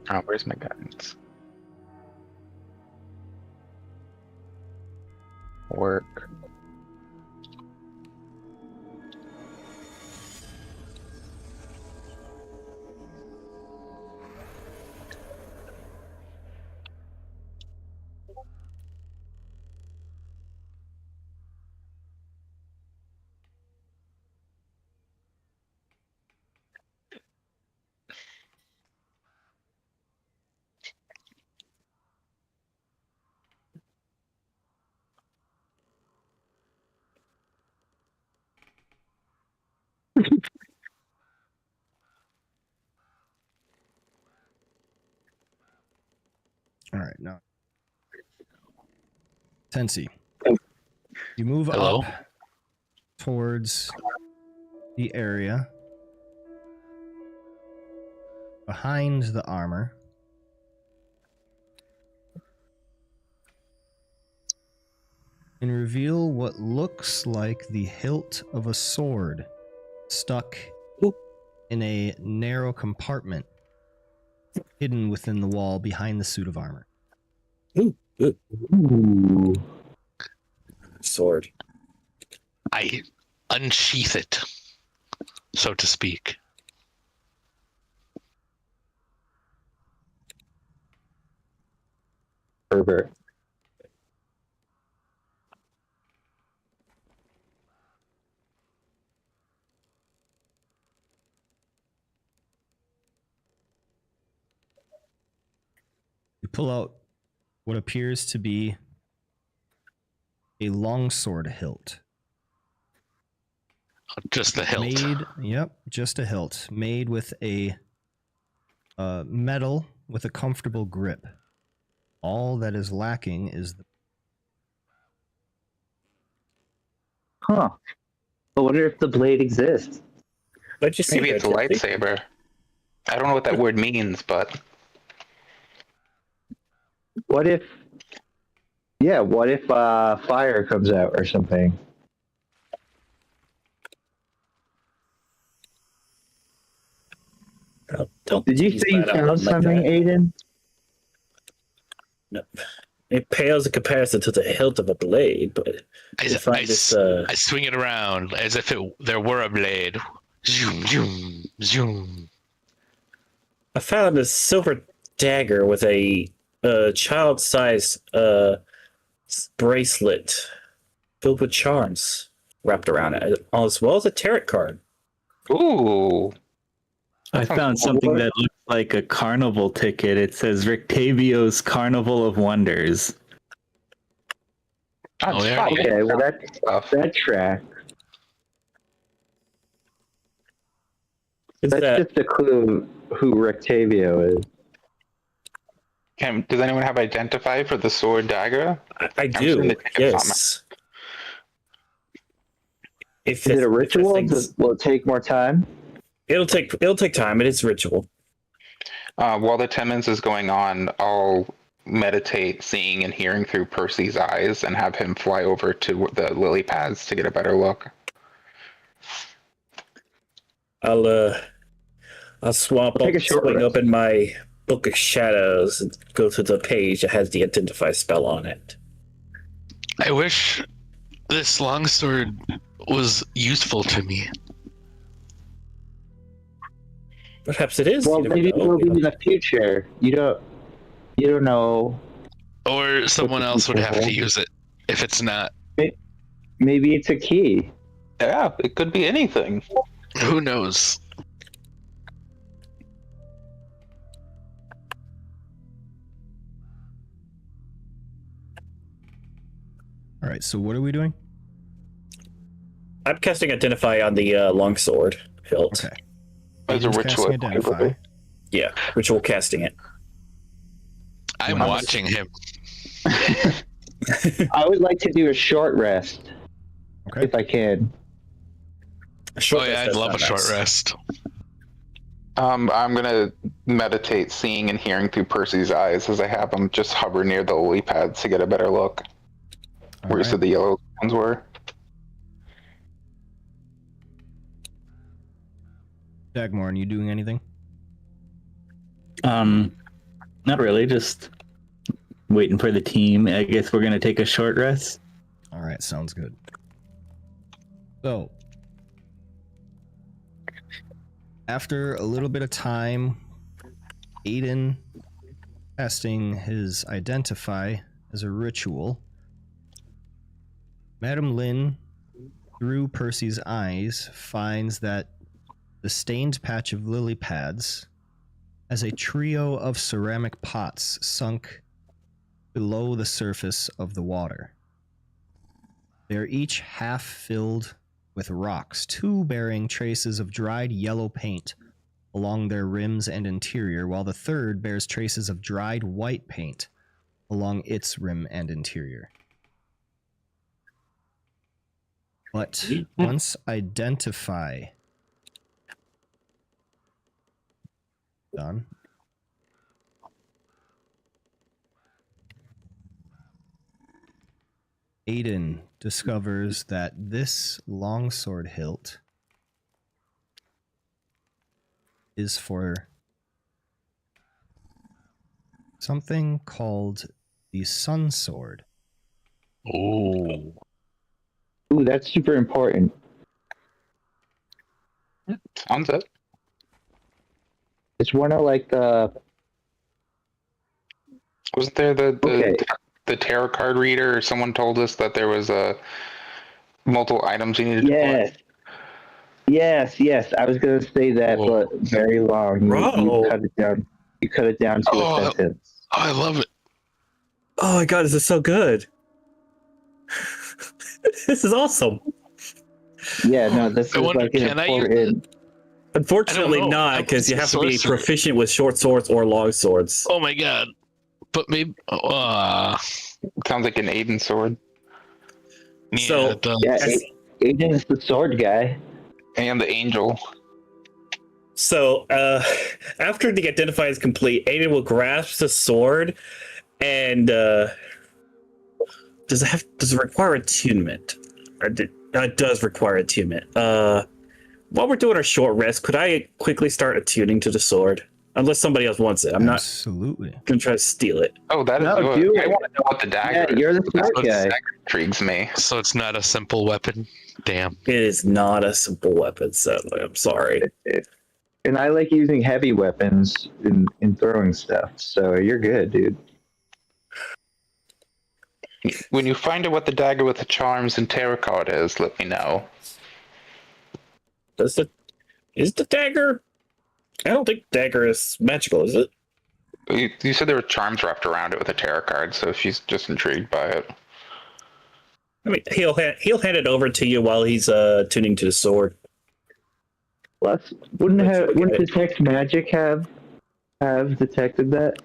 Oh, where's my guidance? Work. All right, now. Tensi. You move Hello? up towards the area behind the armor. And reveal what looks like the hilt of a sword stuck in a narrow compartment hidden within the wall behind the suit of armor. Ooh. Sword. I unsheath it, so to speak. Herbert. You pull out what appears to be a longsword hilt. Just the hilt. Just a hilt. Made with a metal with a comfortable grip. All that is lacking is the... Huh. I wonder if the blade exists. What'd you see Maybe there, it's a Timothy? lightsaber. I don't know what that word means, but What if fire comes out or something? Don't Did you tease say you that out found like something, that. Aiden? No. It pales in comparison to the hilt of a blade, but I swing it around as if there were a blade. Zoom, zoom, zoom. I found a silver dagger with a child-sized bracelet filled with charms wrapped around it, as well as a tarot card. ooh, I found something that looks like a carnival ticket. It says Rictavio's Carnival of Wonders. that's there fun. you Okay, well Stuff. that tracks. Is That's that just a clue who Rectavio is. Does anyone have identify for the sword dagger? I just gonna do? take it from Yes. If Is it a if ritual? things- Will it take more time? It'll take time. It is ritual. While the 10 minutes is going on, I'll meditate, seeing and hearing through Percy's eyes, and have him fly over to the lily pads to get a better look. I'll swamp Take a up, short swing rest. open my book of shadows and go to the page that has the identify spell on it. I wish this longsword was useful to me. Perhaps it is. Well, you never maybe it know. will be in the future. You don't know. Or someone else would have to use it if it's not. Maybe it's a key. Yeah, it could be anything. Who knows? All right, so what are we doing? I'm casting identify on the longsword hilt. Okay. As a Aiden's ritual. casting Identify. Yeah, ritual casting it. I'm Wow. watching him. I would like to do a short rest Okay. if I can. A short Oh yeah, rest I'd does love a sound short nice. rest. I'm gonna meditate seeing and hearing through Percy's eyes as I have him just hover near the lily pads to get a better look. All Where you right. said the yellow ones were. Dagmorn, you doing anything? Not really. Just waiting for the team. I guess we're gonna take a short rest. All right, sounds good. So, after a little bit of time, Aiden casting his Identify as a ritual, Madam Lynn, through Percy's eyes, finds that the stained patch of lily pads has a trio of ceramic pots sunk below the surface of the water. They are each half filled with rocks, two bearing traces of dried yellow paint along their rims and interior, while the third bears traces of dried white paint along its rim and interior. But once Identify done, Aiden discovers that this longsword hilt is for something called the Sun Sword. Oh. Ooh, that's super important. Sounds it. It's one of like the. Wasn't there Okay. the tarot card reader? Or someone told us that there was multiple items you needed Yes. Yes. I was gonna say that, Whoa. but very long. You Bro. cut it down. You cut it down to Oh. a sentence. I love it. Oh my god, this is so good. This is awesome. Yeah, no, this I is wonder, like an can I use important. Unfortunately, I don't know. not, because you I'm have to be sorcerer. proficient with short swords or long swords. Oh my god. But maybe. Sounds like an Aiden sword. Yeah, So- it does. Yeah, Yes. Aiden is the sword guy. And the angel. So, after the identify is complete, Aiden will grasp the sword, and does it require attunement? It does require attunement. While we're doing our short rest, could I quickly start attuning to the sword? Unless somebody else wants it, I'm not Absolutely. gonna try to steal it. Oh, that is No, good. do I it. want to know what the dagger Yeah, you're the smart is. guy. That intrigues me. So it's not a simple weapon. Damn. It is not a simple weapon, sadly. I'm sorry. And I like using heavy weapons in throwing stuff, so you're good, dude. When you find out what the dagger with the charms and tarot card is, let me know. Is the dagger? I don't think dagger is magical, is it? You said there were charms wrapped around it with a tarot card, so she's just intrigued by it. I mean, he'll hand it over to you while he's tuning to the sword. Plus, wouldn't detect magic have detected that?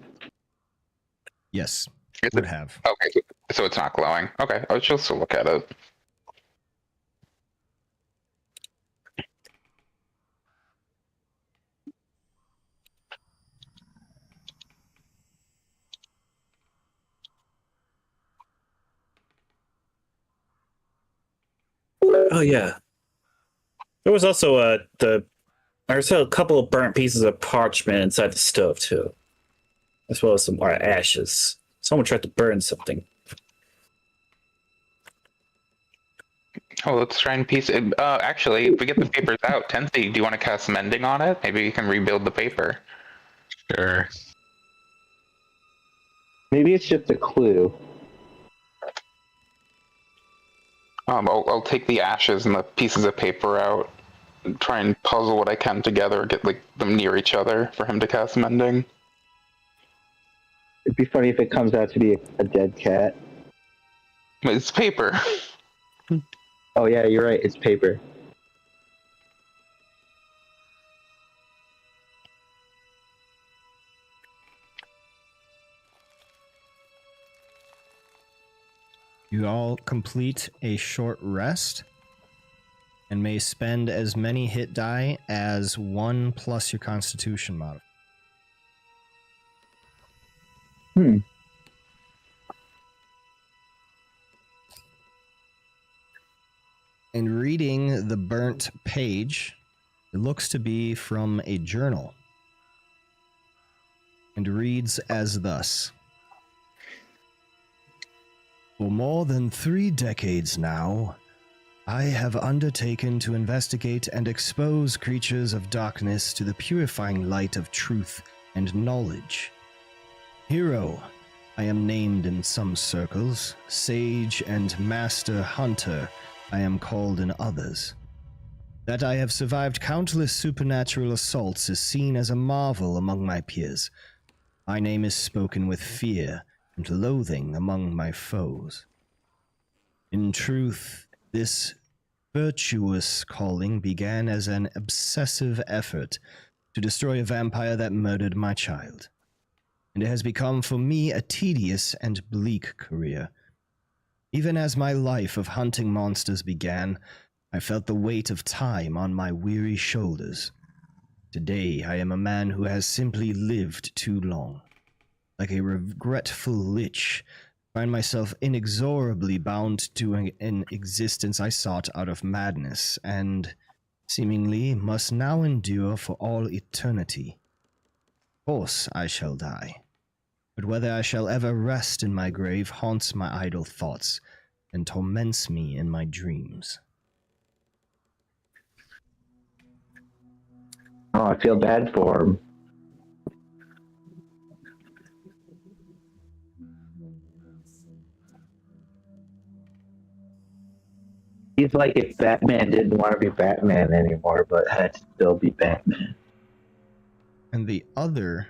Yes, Is would it? have. Okay, so it's not glowing. Okay, I'll just look at it. Oh yeah. There was also there's a couple of burnt pieces of parchment inside the stove too, as well as some more ashes. Someone tried to burn something. Oh, let's try and piece it. Actually, if we get the papers out, Tenthi, do you want to cast mending on it? Maybe you can rebuild the paper. Sure. Maybe it's just a clue. I'll take the ashes and the pieces of paper out, and try and puzzle what I can together, get like them near each other for him to cast mending. It'd be funny if it comes out to be a dead cat. It's paper. Oh yeah, you're right. It's paper. You all complete a short rest. and may spend as many hit die as 1 plus your Constitution modifier. And reading the burnt page, it looks to be from a journal, and reads as thus. For more than 3 decades now, I have undertaken to investigate and expose creatures of darkness to the purifying light of truth and knowledge. Hero, I am named in some circles, sage and master hunter, I am called in others. That I have survived countless supernatural assaults is seen as a marvel among my peers. My name is spoken with fear and loathing among my foes. In truth, this virtuous calling began as an obsessive effort to destroy a vampire that murdered my child, and it has become for me a tedious and bleak career. Even as my life of hunting monsters began, I felt the weight of time on my weary shoulders. Today, I am a man who has simply lived too long. Like a regretful lich, I find myself inexorably bound to an existence I sought out of madness, and seemingly must now endure for all eternity. Of course I shall die. But whether I shall ever rest in my grave haunts my idle thoughts and torments me in my dreams. Oh, I feel bad for him. He's like if Batman didn't want to be Batman anymore, but had to still be Batman. And the other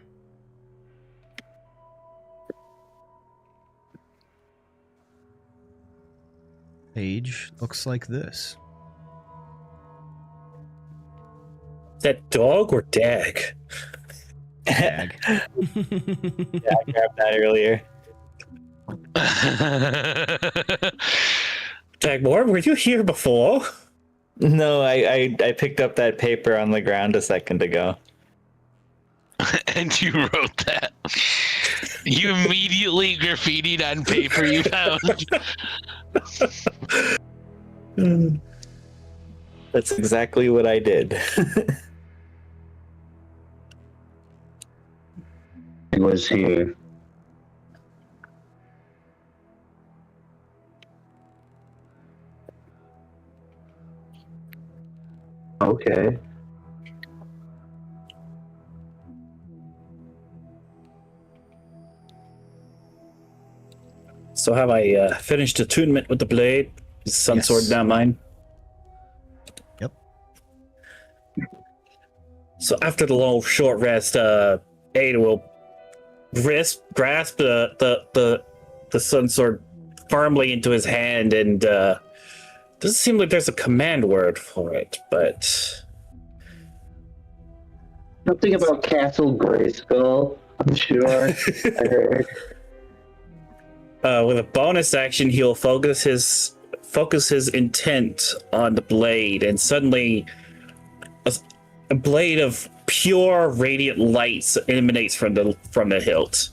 page looks like this. Is that dog or dag? Dag. Yeah, I grabbed that earlier. Dagmore, were you here before? No, I picked up that paper on the ground a second ago. And you wrote that. You immediately graffitied on paper you found. That's exactly what I did. He was here. Okay. So have I finished attunement with the blade? Is Sun Yes. Sword now mine? Yep. So after the long short rest, Ada will grasp the Sun Sword firmly into his hand, and doesn't seem like there's a command word for it, but Something about Castle Grayskull, I'm sure. I heard. with a bonus action, he'll focus his intent on the blade, and suddenly a blade of pure radiant light emanates from the hilt.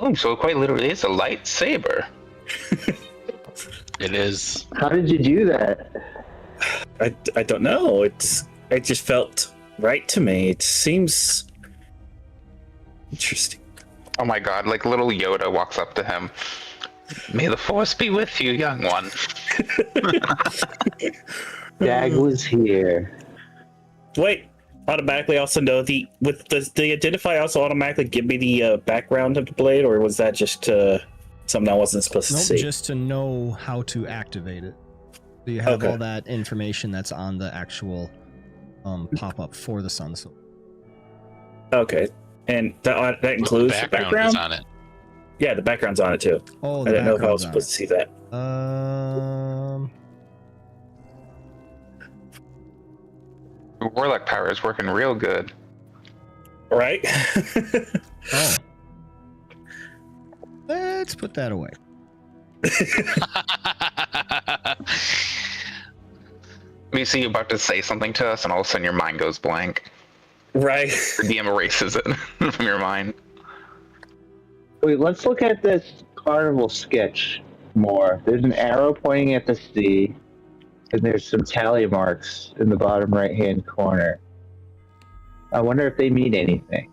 Oh, so it quite literally is a lightsaber. It is. How did you do that? I don't know. It just felt right to me. It seems interesting. Oh my god, like little Yoda walks up to him. May the force be with you, young one. Dag was here. Wait, automatically also know the identify also automatically give me the background of the blade, or was that just something I wasn't supposed to Nope, see? just to know how to activate it. So you have Okay. all that information that's on the actual pop-up for the Sun Sword. Okay, and that includes the background. is on it. Yeah, the background's on it too. Oh, I the didn't know if I was background's supposed to see that. on it. Your warlock power is working real good. Right? Oh. Let's put that away. We see you about to say something to us, and all of a sudden your mind goes blank. Right. The DM erases it from your mind. Wait, let's look at this carnival sketch more. There's an arrow pointing at the sea, and there's some tally marks in the bottom right-hand corner. I wonder if they mean anything.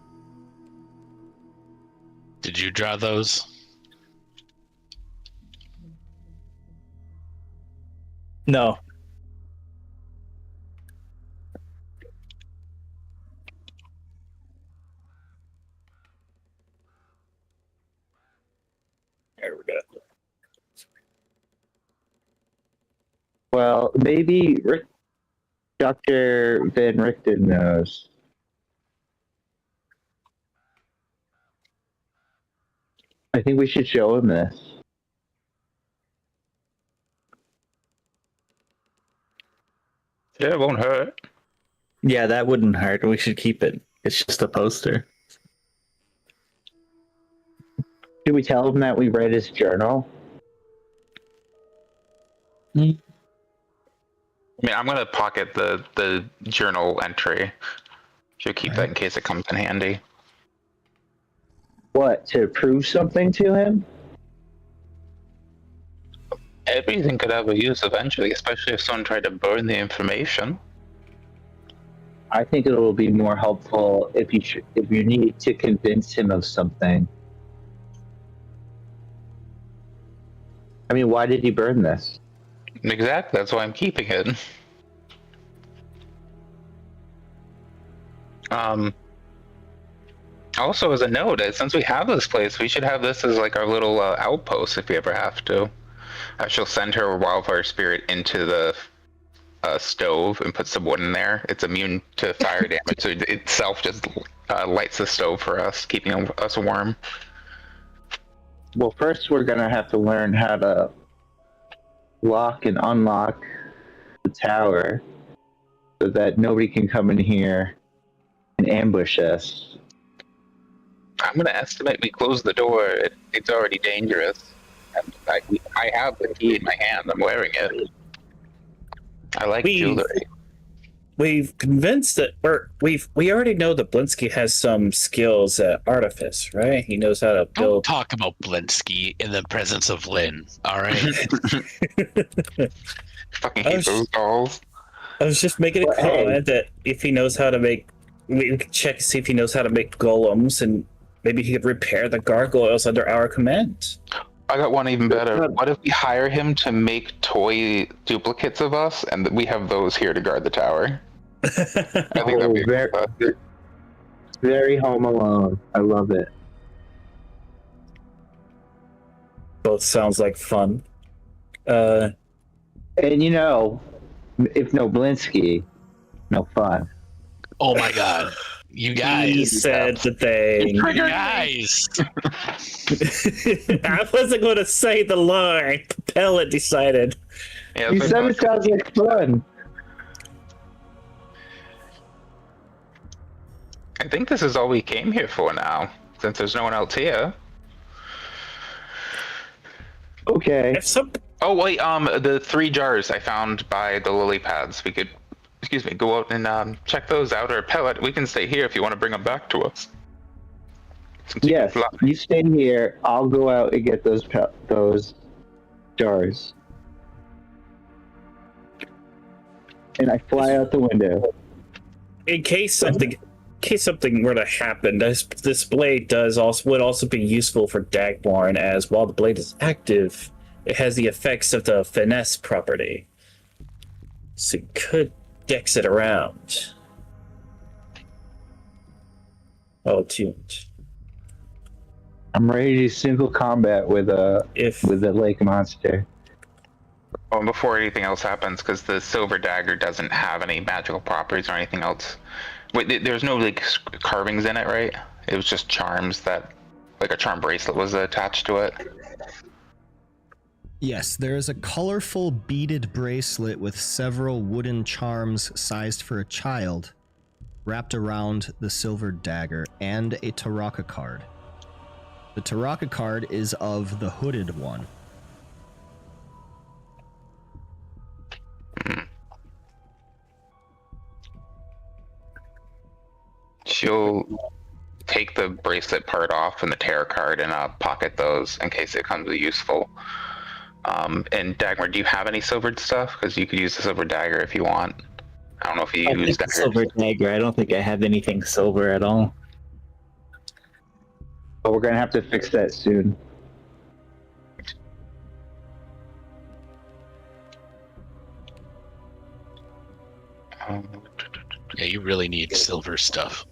Did you draw those? No. There we go. Well, maybe Dr. Van Richten knows. I think we should show him this. Yeah, it won't hurt. Yeah, that wouldn't hurt. We should keep it. It's just a poster. Should we tell him that we read his journal? I mean, I'm gonna pocket the journal entry. Should keep that in case it comes in handy. What, to prove something to him? Everything could have a use eventually, especially if someone tried to burn the information. I think it will be more helpful if you need to convince him of something. I mean, why did he burn this? Exactly, that's why I'm keeping it. Also, as a note, since we have this place, we should have this as like our little outpost if we ever have to. I shall send her wildfire spirit into the stove and put some wood in there. It's immune to fire damage, so it itself just lights the stove for us, keeping us warm. Well, first we're gonna have to learn how to lock and unlock the tower so that nobody can come in here and ambush us. I'm going to estimate we close the door. It's already dangerous. And I have the key in my hand. I'm wearing it. I like jewelry. We've convinced that we already know that Blinsky has some skills at artifice, right? He knows how to Don't build. talk about Blinsky in the presence of Lynn, all right? Fucking hate those dolls. I was just making a comment that if he knows how to make, we could check to see if he knows how to make golems, and maybe he could repair the gargoyles under our command. I got one even better. What if we hire him to make toy duplicates of us, and we have those here to guard the tower? I think that'd be very Home Alone. I love it. Both sounds like fun. And you know, if no Blinsky, no fun. Oh my god. You guys. He said the thing. You guys. I wasn't going to say the line. Pellet decided. Yeah, You said it sounds like fun. I think this is all we came here for now, since there's no one else here. Okay. If some Oh wait, the 3 jars I found by the lily pads. We could, go out and check those out. Or Pellet, we can stay here if you want to bring them back to us. Yes, you stay here. I'll go out and get those jars. And I fly out the window. in case something were to happen, this blade would also be useful for Dagborn, as while the blade is active, it has the effects of the finesse property. So you could dex it around. Oh, tuned. I'm ready to do single combat with the lake monster. Oh, and before anything else happens, because the silver dagger doesn't have any magical properties or anything else. Wait, there's no like carvings in it, right? It was just charms that, like a charm bracelet was attached to it. Yes, there is a colorful beaded bracelet with several wooden charms sized for a child wrapped around the silver dagger, and a Taraka card. The Taraka card is of the hooded one. the bracelet part off and the tarot card and pocket those in case it comes useful. And Dagmar, do you have any silvered stuff? Because you could use the silver dagger if you want. I don't know if you use daggers. Silver dagger. I don't think I have anything silver at all. But we're gonna have to fix that soon. Yeah, you really need silver stuff.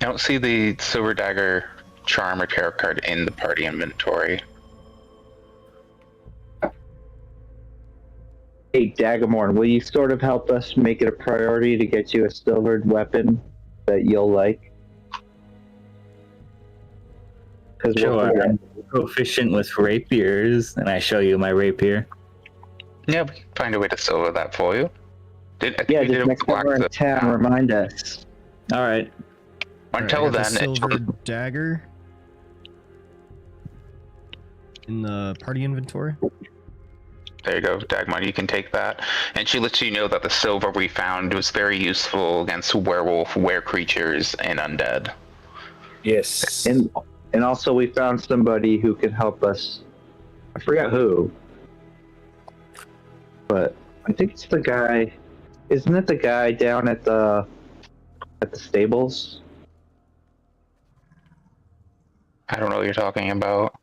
I don't see the silver dagger charm or tarot card in the party inventory. Hey, Dagamorn, will you sort of help us make it a priority to get you a silvered weapon that you'll like? Sure, I'm proficient with rapiers, and I show you my rapier. Yeah, we can find a way to silver that for you. I think Yeah, we did just it next with time we're in blacksmith. town, remind us. All right. Until Alright, I got then, the silver dagger in the party inventory. there you go, Dagmar, you can take that. And she lets you know that the silver we found was very useful against werewolf, were-creatures, and undead. Yes. And also we found somebody who can help us. I forgot who. But I think it's the guy. Isn't it the guy down at the stables? I don't know what you're talking about.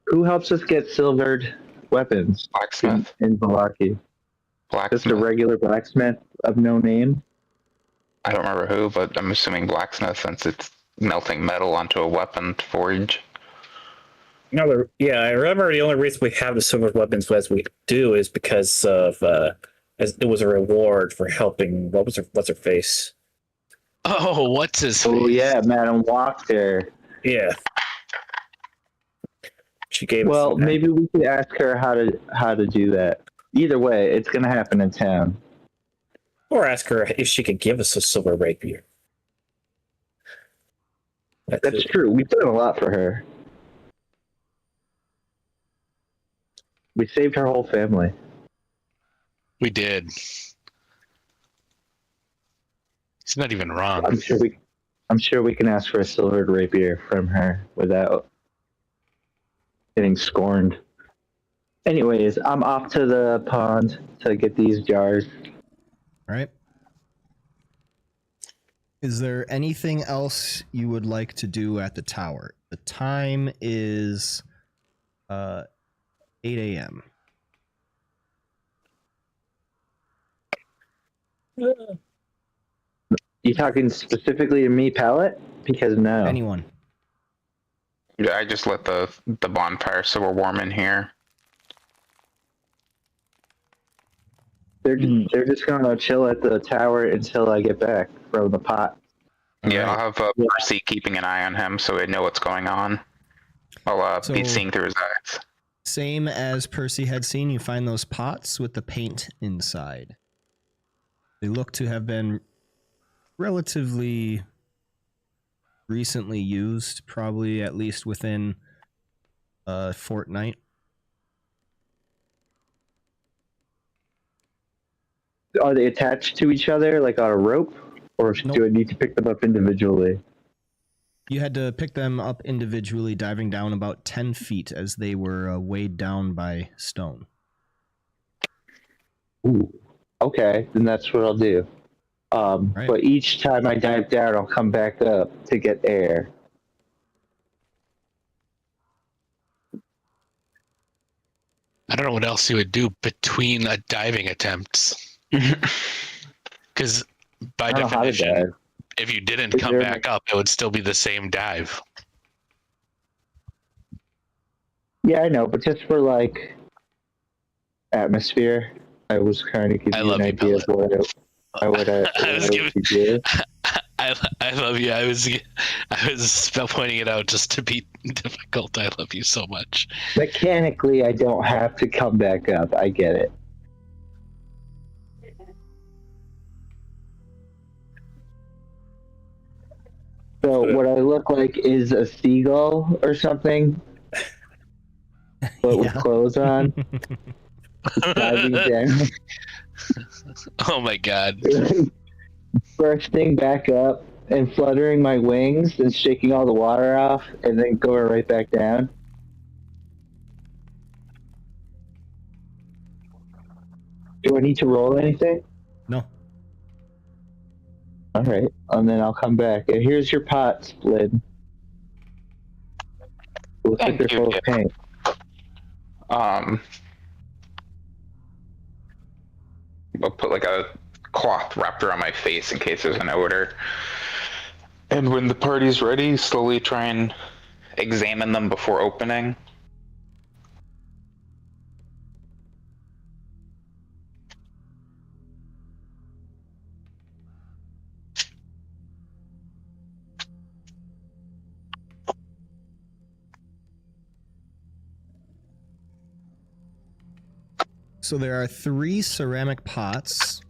Who helps us get silvered weapons Blacksmith. in Valaki? Just a Blacksmith. regular blacksmith of no name? I don't remember who, but I'm assuming blacksmith since it's melting metal onto a weapon to forge. Yeah, I remember the only reason we have the silver weapons as we do is because of as it was a reward for helping. What's her face? Oh, what's his face? Oh yeah, Madam Walker. Yeah. She gave Well, us maybe we could ask her how to do that. Either way, it's gonna happen in town. or ask her if she could give us a silver rapier. That's true. We've done a lot for her. We saved her whole family. We did. He's not even wrong. I'm sure we can ask for a silvered rapier from her without getting scorned. Anyways, I'm off to the pond to get these jars. All right. Is there anything else you would like to do at the tower? The time is 8 a.m. You talking specifically to me, Pallet? Because no. Anyone? Yeah, I just lit the bonfire so we're warm in here. They're just gonna chill at the tower until I get back from the pot. Yeah, I'll have Percy keeping an eye on him so we know what's going on. I'll be So- seeing through his eyes. Same as Percy had seen, you find those pots with the paint inside. They look to have been relatively recently used, probably at least within a fortnight. Are they attached to each other like on a rope? Or Nope. do I need to pick them up individually? You had to pick them up individually, diving down about 10 feet as they were weighed down by stone. Ooh. Okay, then that's what I'll do. Right. But each time I dive down, I'll come back up to get air. I don't know what else you would do between diving attempts. Because by I don't know how to definition, dive. if you didn't Is come there- back up, it would still be the same dive. Yeah, I know, but just for like atmosphere, I was trying to give I you love an you, idea of what I would I was giving- do. I love you. I was pointing it out just to be difficult. I love you so much. Mechanically, I don't have to come back up. I get it. So what I look like is a seagull or something, but with Yeah. clothes on, diving down, Oh my god. bursting back up and fluttering my wings and shaking all the water off and then going right back down? Do I need to roll anything? No. All right, and then I'll come back. And here's your pot, Lynn. It looks like Thank they're you, full of paint. I'll put like a cloth wrapped around my face in case there's an odor. And when the party's ready, slowly try and examine them before opening. So there are 3 ceramic pots,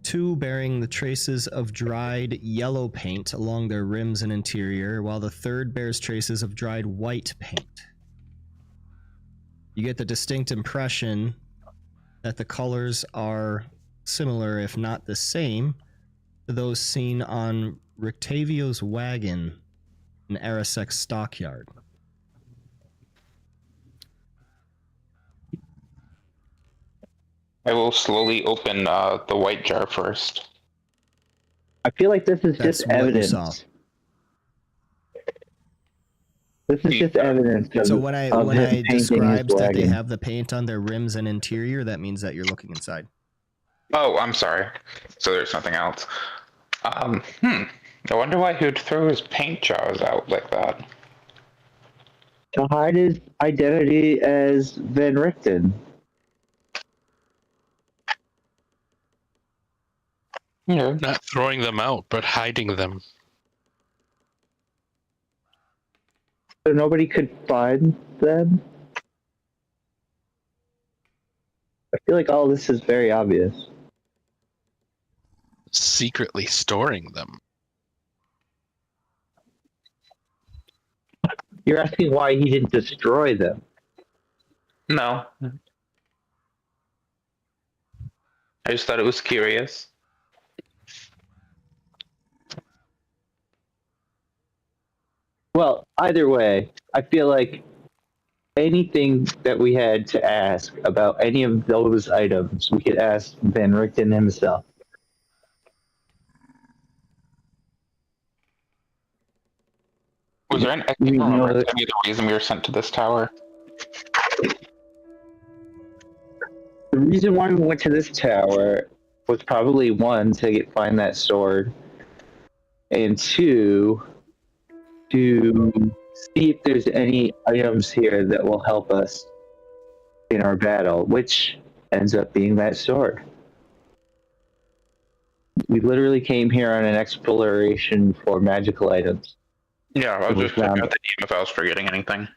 2 bearing the traces of dried yellow paint along their rims and interior, while the third bears traces of dried white paint. You get the distinct impression that the colors are similar, if not the same, to those seen on Rictavio's wagon in Arasek stockyard. I will slowly open the white jar first. I feel like this is That's just what you evidence. saw. This is just evidence. So of, when I of when him I painting his described that they wagon. have the paint on their rims and interior, that means that you're looking inside. Oh, I'm sorry. So there's something else. I wonder why he would throw his paint jars out like that. To hide his identity as Van Richten. Yeah. Not throwing them out, but hiding them. So nobody could find them? I feel like all this is very obvious. Secretly storing them. You're asking why he didn't destroy them. No. I just thought it was curious. Well, either way, I feel like anything that we had to ask about any of those items, we could ask Van Richten himself. Was there I can't remember any of the reason we were sent to this tower. The reason why we went to this tower was probably 1, to find that sword, and 2, to see if there's any items here that will help us in our battle, which ends up being that sword. We literally came here on an exploration for magical items. Yeah, I was We just checking found- out the name if I was forgetting anything.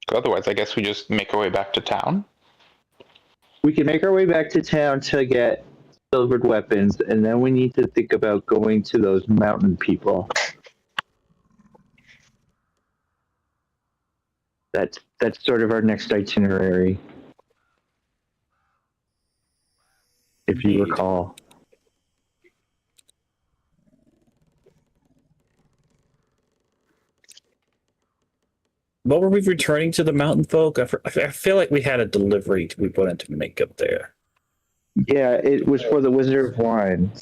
Otherwise, I guess we just make our way back to town. We can make our way back to town to get silvered weapons, and then we need to think about going to those mountain people. That's sort of our next itinerary, if you Indeed. recall. What were we returning to the mountain folk? I feel like we had a delivery we wanted to make up there. Yeah, it was for the Wizard of Wine.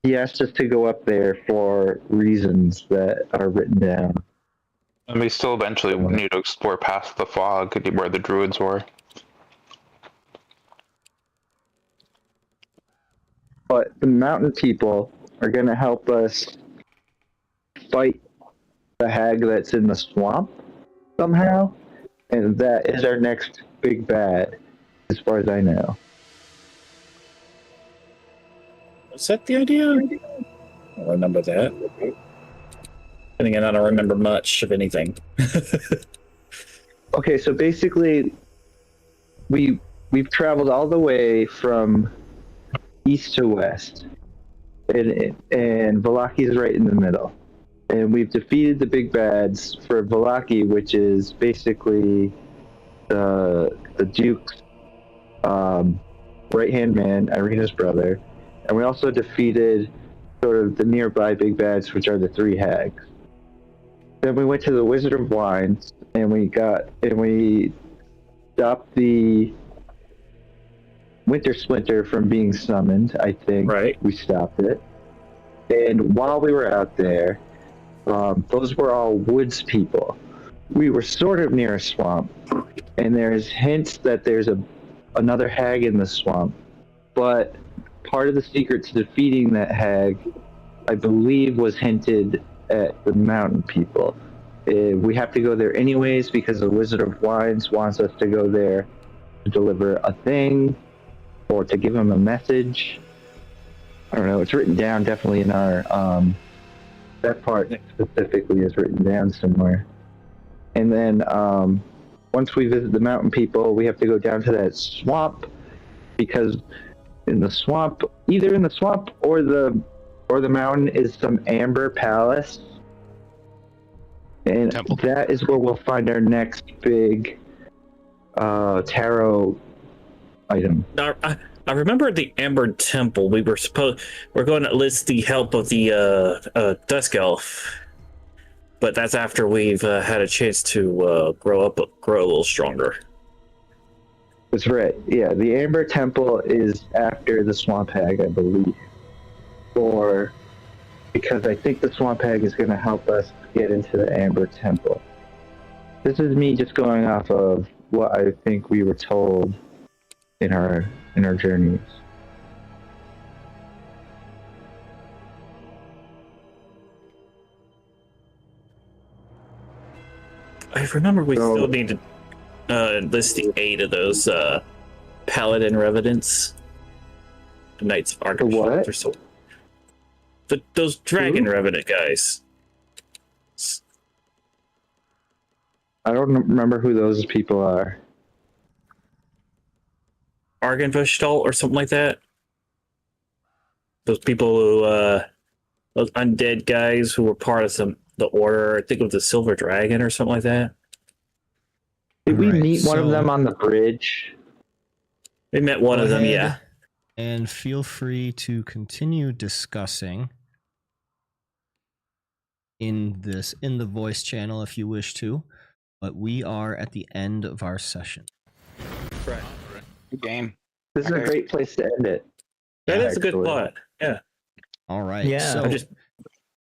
He asked us to go up there for reasons that are written down. And we still eventually need to explore past the fog where the druids were. But the mountain people are going to help us fight the hag that's in the swamp somehow, and that is our next big bad, as far as I know. Was that the idea? I don't remember that. And again, I don't remember much of anything. Okay, so basically, we've traveled all the way from east to west, and Valaki is right in the middle. And we've defeated the big bads for Valaki, which is basically the Duke's right-hand man, Irina's brother, and we also defeated sort of the nearby big bads, which are the 3 hags. Then we went to the Wizard of Wines, and we stopped the Winter Splinter from being summoned, I think. Right. We stopped it. And while we were out there, those were all woods people. We were sort of near a swamp, and there's hints that there's another hag in the swamp. But part of the secret to defeating that hag, I believe, was hinted at the mountain people. We have to go there anyways because the Wizard of Wines wants us to go there to deliver a thing or to give him a message. I don't know. It's written down definitely in our that part specifically is written down somewhere. And then once we visit the mountain people, we have to go down to that swamp because in the swamp, either in the swamp or the mountain, is some amber palace. And Temple. that is where we'll find our next big tarot item. I remember the Amber Temple. We're going to enlist the help of the Dusk Elf, but that's after we've had a chance to grow a little stronger. That's right. Yeah, the Amber Temple is after the Swamp Hag, I believe. Or because I think the Swamp Hag is going to help us get into the Amber Temple. This is me just going off of what I think we were told in our journeys. I remember we still need to enlist the aid of those Paladin Revenants. The Knights of Archon what? or so. Those Dragon Revenant guys. I don't remember who those people are. Argenvestalt or something like that. Those people who, those undead guys who were part of the order, I think it was the Silver Dragon or something like that. Did we Right, meet one of so- them on the bridge? We met one Go of them, ahead yeah. And feel free to continue discussing in the voice channel if you wish to, but we are at the end of our session. Right. Good game. This is a great place to end it. That is a good Actually. plot. Yeah. All right. Yeah. So I just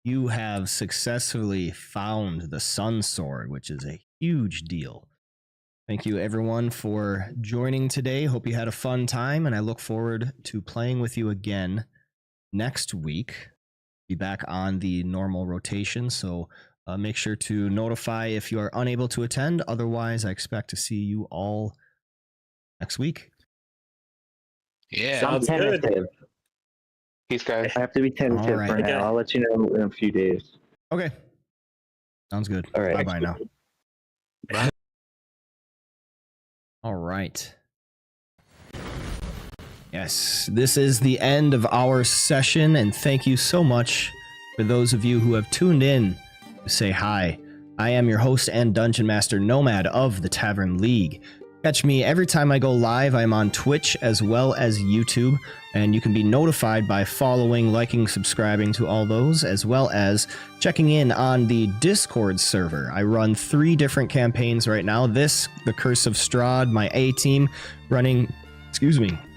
you have successfully found the Sun Sword, which is a huge deal. Thank you, everyone, for joining today. Hope you had a fun time, and I look forward to playing with you again next week. Be back on the normal rotation, so make sure to notify if you are unable to attend. Otherwise, I expect to see you all next week. Yeah. Sounds good. Tentative. Peace, guys. I have to be tentative All right. for now. Okay. I'll let you know in a few days. Okay. Sounds good. All right. Bye-bye now. All right. Yes, this is the end of our session, and thank you so much for those of you who have tuned in to say hi. I am your host and Dungeon Master Nomad of the Tavern League. Catch me every time I go live. I'm on Twitch as well as YouTube, and you can be notified by following, liking, subscribing to all those, as well as checking in on the Discord server. I run 3 different campaigns right now. This, the Curse of Strahd, my A team, running,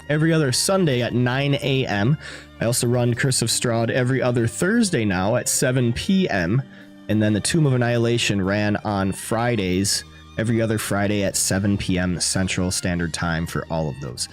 every other Sunday at 9 a.m. I also run Curse of Strahd every other Thursday now at 7 p.m. And then the Tomb of Annihilation ran on Fridays, every other Friday at 7 p.m. Central Standard Time for all of those.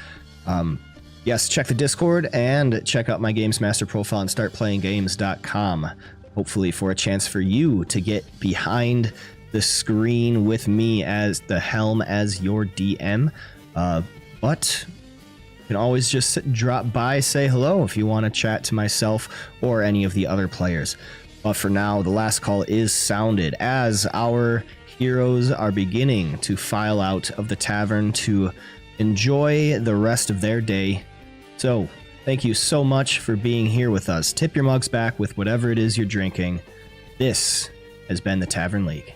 Yes, check the Discord and check out my Games Master profile on startplayinggames.com. Hopefully for a chance for you to get behind the screen with me as the helm as your DM. But you can always just drop by, say hello if you want to chat to myself or any of the other players. But for now, the last call is sounded as our heroes are beginning to file out of the tavern to enjoy the rest of their day. So, thank you so much for being here with us. Tip your mugs back with whatever it is you're drinking. This has been the Tavern League.